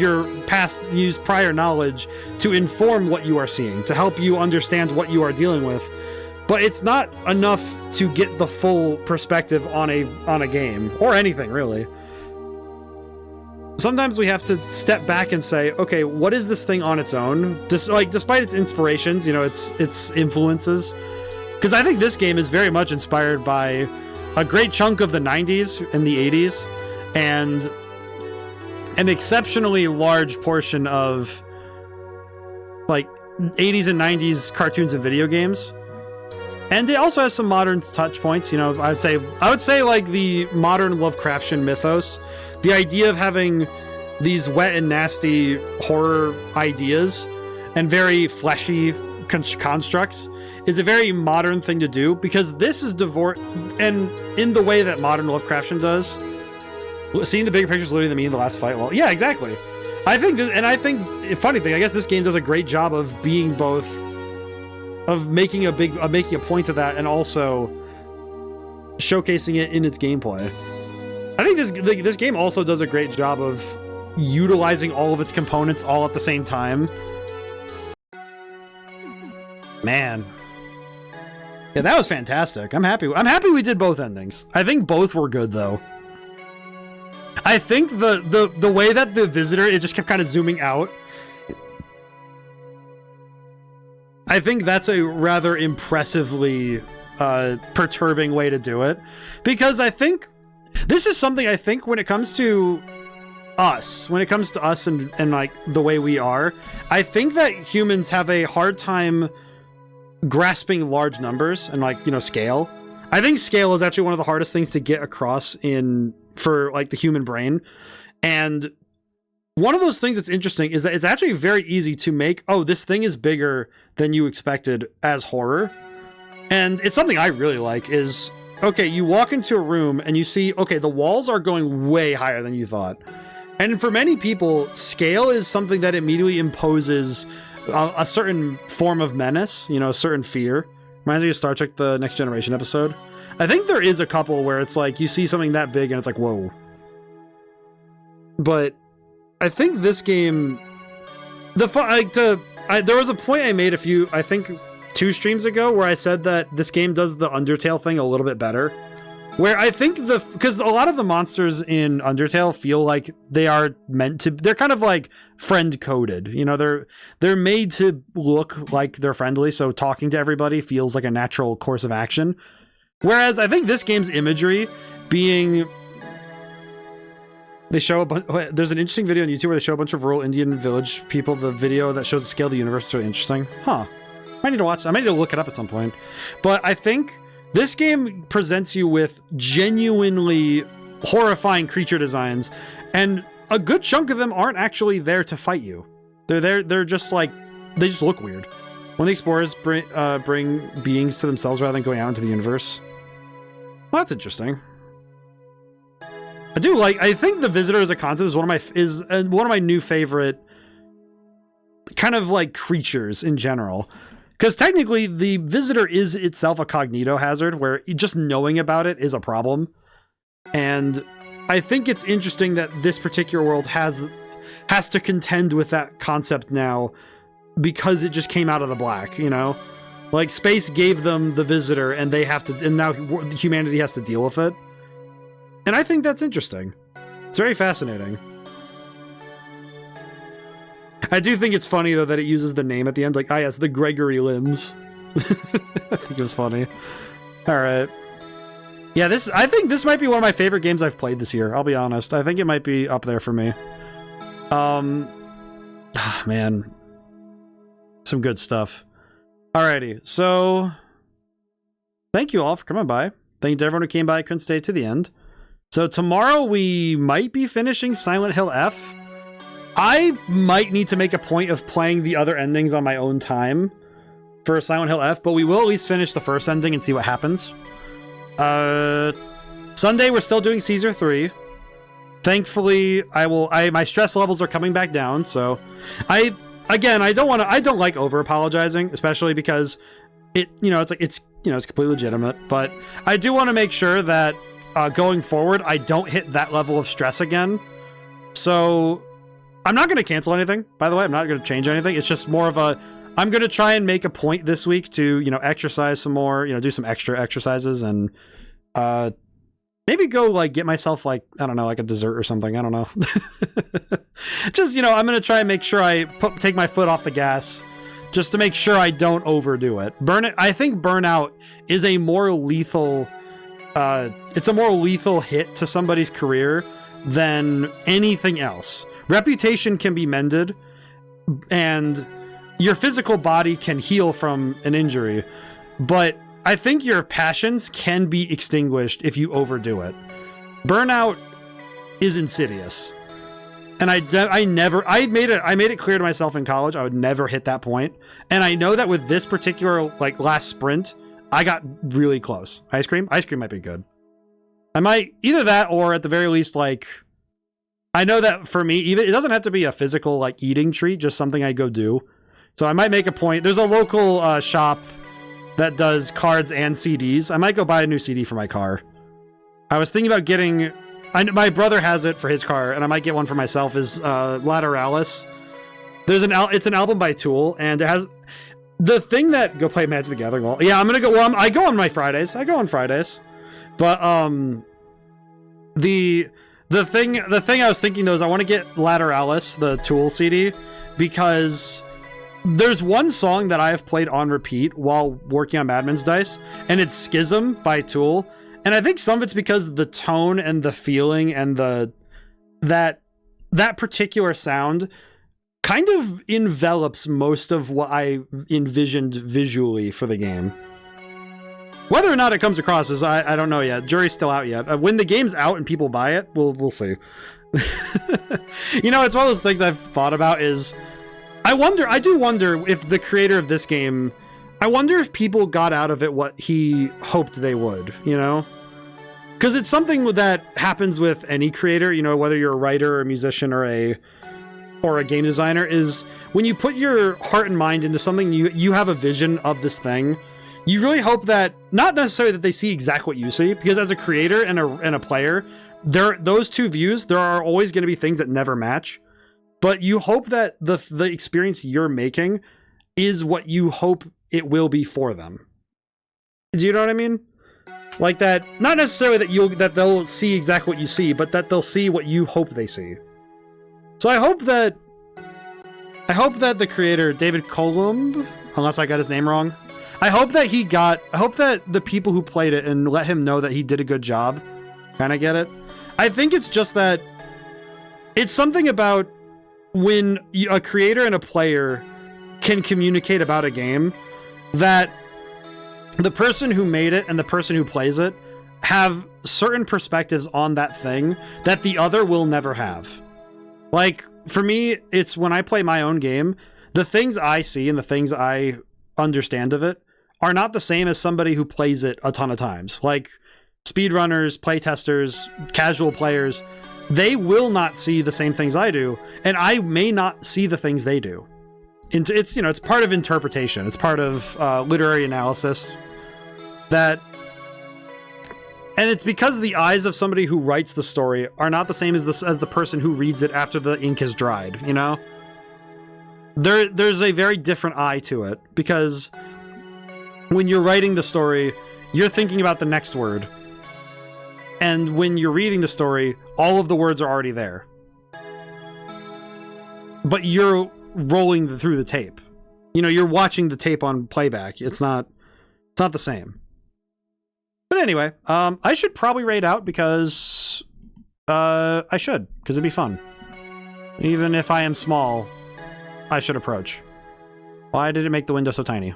prior knowledge to inform what you are seeing, to help you understand what you are dealing with. But it's not enough to get the full perspective on a game, or anything, really. Sometimes we have to step back and say, okay, what is this thing on its own? Despite its inspirations, you know, its influences. Because I think this game is very much inspired by a great chunk of the 90s and the 80s, and an exceptionally large portion of like 80s and 90s cartoons and video games. And it also has some modern touch points, you know. I would say like the modern Lovecraftian mythos, the idea of having these wet and nasty horror ideas and very fleshy constructs is a very modern thing to do, because this is divorced, and in the way that modern Lovecraftian does. Seeing the bigger picture is literally the meaning of the last fight. Well, yeah, exactly. I think funny thing, I guess this game does a great job of being both, of making a point of that, and also showcasing it in its gameplay. I think this game also does a great job of utilizing all of its components all at the same time. Man. Yeah, that was fantastic. I'm happy we did both endings. I think both were good, though. I think the way that the visitor, it just kept kind of zooming out, I think that's a rather impressily perturbing way to do it, because I think this is something, I think when it comes to us and like the way we are, I think that humans have a hard time grasping large numbers and, like, you know, scale. I think scale is actually one of the hardest things to get across for like the human brain. And one of those things that's interesting is that it's actually very easy to make, oh, this thing is bigger than you expected as horror. And it's something I really like is, okay, you walk into a room and you see, okay, the walls are going way higher than you thought. And for many people, scale is something that immediately imposes a certain form of menace, you know, a certain fear. Reminds me of Star Trek: The Next Generation episode. I think there is a couple where it's like you see something that big and it's like, whoa. But I think this game, there was a point I made I think 2 streams ago, where I said that this game does the Undertale thing a little bit better. Where I think because a lot of the monsters in Undertale feel like they are meant to, they're kind of like friend coded, you know, they're made to look like they're friendly, so talking to everybody feels like a natural course of action. Whereas I think this game's imagery being, there's an interesting video on YouTube where they show a bunch of rural Indian village people. The video that shows the scale of the universe is really interesting. Huh. I might need to watch that. I might need to look it up at some point. But I think this game presents you with genuinely horrifying creature designs, and a good chunk of them aren't actually there to fight you. They're just like, they just look weird. When the explorers bring beings to themselves rather than going out into the universe. Well, that's interesting. I think the visitor as a concept is one of my new favorite kind of like creatures in general. Because technically, the visitor is itself a cognito hazard, where just knowing about it is a problem. And I think it's interesting that this particular world has has to contend with that concept now because it just came out of the black, you know? Like, space gave them the visitor, and they have to, and now humanity has to deal with it. And I think that's interesting. It's very fascinating. I do think it's funny, though, that it uses the name at the end, like, yes, the Gregory limbs. I think it was funny. Alright. Yeah, I think this might be one of my favorite games I've played this year, I'll be honest. I think it might be up there for me. Man. Some good stuff. Alrighty, so thank you all for coming by. Thank you to everyone who came by, couldn't stay to the end. So tomorrow we might be finishing Silent Hill F. I might need to make a point of playing the other endings on my own time for Silent Hill F, but we will at least finish the first ending and see what happens. Sunday we're still doing Caesar 3. Thankfully, my stress levels are coming back down, so Again, I don't like over apologizing, especially because it's completely legitimate, but I do want to make sure that going forward I don't hit that level of stress again. So I'm not going to cancel anything, by the way. I'm not going to change anything. It's just more of I'm going to try and make a point this week to, exercise some more, do some extra exercises and maybe go, like, get myself, like, I don't know, like a dessert or something. I don't know. Just, I'm going to try and make sure I take my foot off the gas just to make sure I don't overdo it. I think burnout is a more lethal, it's a more lethal hit to somebody's career than anything else. Reputation can be mended and your physical body can heal from an injury, but I think your passions can be extinguished if you overdo it. Burnout is insidious. And I made it clear to myself in college I would never hit that point. And I know that with this particular, like, last sprint, I got really close. Ice cream might be good. I might either that or at the very least, like, I know that for me, even it doesn't have to be a physical, like, eating treat, just something I go do. So I might make a point. There's a local shop that does cards and CDs. I might go buy a new CD for my car. I was thinking about getting... my brother has it for his car, and I might get one for myself, is Lateralis. It's an album by Tool, and it has... The thing that... Go play Magic the Gathering. Well, yeah, I'm gonna go... Well, I go on my Fridays. I go on Fridays. But, the thing I was thinking, though, is I want to get Lateralis, the Tool CD, because... There's one song that I have played on repeat while working on Madman's Dice, and it's Schism by Tool. And I think some of it's because the tone and the feeling and that particular sound kind of envelops most of what I envisioned visually for the game. Whether or not it comes across is I don't know yet. Jury's still out yet. When the game's out and people buy it, we'll see. It's one of those things I've thought about is I do wonder if the creator of this game, I wonder if people got out of it what he hoped they would, Because it's something that happens with any creator, whether you're a writer or a musician or a game designer, is when you put your heart and mind into something, you have a vision of this thing. You really hope that, not necessarily that they see exactly what you see, because as a creator and a player, those two views, there are always going to be things that never match. But you hope that the experience you're making is what you hope it will be for them. Do you know what I mean? Like that, not necessarily that they'll see exactly what you see, but that they'll see what you hope they see. So I hope that the creator, David Columb, unless I got his name wrong, I hope that the people who played it and let him know that he did a good job. Kinda get it? I think it's just that it's something about when a creator and a player can communicate about a game, that the person who made it and the person who plays it have certain perspectives on that thing that the other will never have. Like, for me, it's when I play my own game, the things I see and the things I understand of it are not the same as somebody who plays it a ton of times. Like, speedrunners, playtesters, casual players, they will not see the same things I do, and I may not see the things they do. It's part of interpretation. It's part of literary analysis. And And it's because the eyes of somebody who writes the story are not the same as the person who reads it after the ink has dried, you know? There's a very different eye to it, because when you're writing the story, you're thinking about the next word. And when you're reading the story, all of the words are already there. But you're rolling through the tape. You know, you're watching the tape on playback. It's not the same. But anyway, I should probably raid out because I should, because it'd be fun. Even if I am small, I should approach. Why did it make the window so tiny?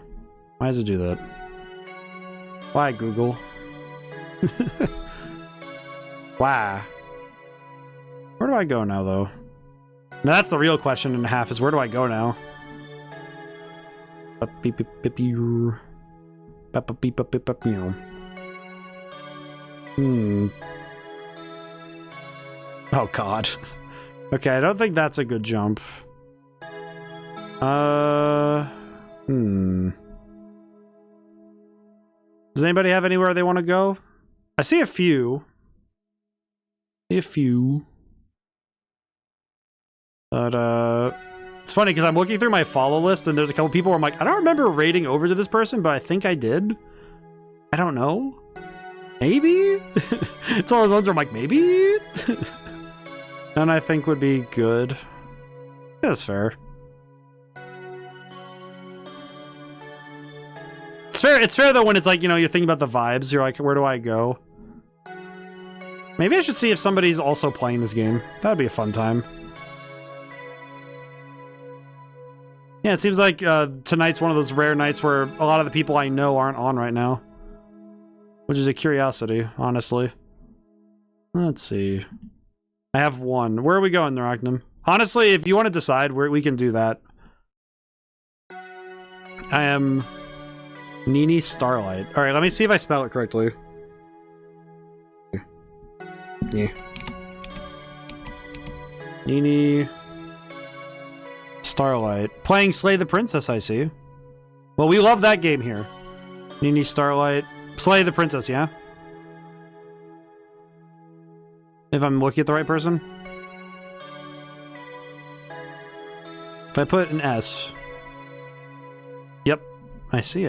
Why does it do that? Why, Google? Why? Where do I go now, though? Now that's the real question and a half, is where do I go now? Oh, God. Okay, I don't think that's a good jump. Does anybody have anywhere they want to go? I see a few. But, it's funny because I'm looking through my follow list and there's a couple people where I'm like, I don't remember raiding over to this person, but I think I did. I don't know. Maybe? It's all those ones where I'm like, maybe? And I think would be good. That's fair. It's fair though when it's like, you know, you're thinking about the vibes. You're like, where do I go? Maybe I should see if somebody's also playing this game. That'd be a fun time. Yeah, it seems like tonight's one of those rare nights where a lot of the people I know aren't on right now. Which is a curiosity, honestly. Let's see. I have one. Where are we going, Narachnum? Honestly, if you want to decide, we can do that. I am Nini Starlight. Alright, let me see if I spell it correctly. Yeah. Nini Starlight. Playing Slay the Princess, I see. Well, we love that game here. Nini Starlight. Slay the Princess, yeah? If I'm looking at the right person? If I put an S. Yep. I see.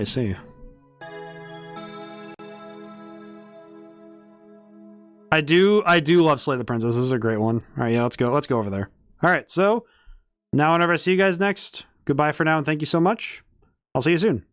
I do love Slay the Princess. This is a great one. Alright, yeah, let's go over there. Alright, so now whenever I see you guys next, goodbye for now and thank you so much. I'll see you soon.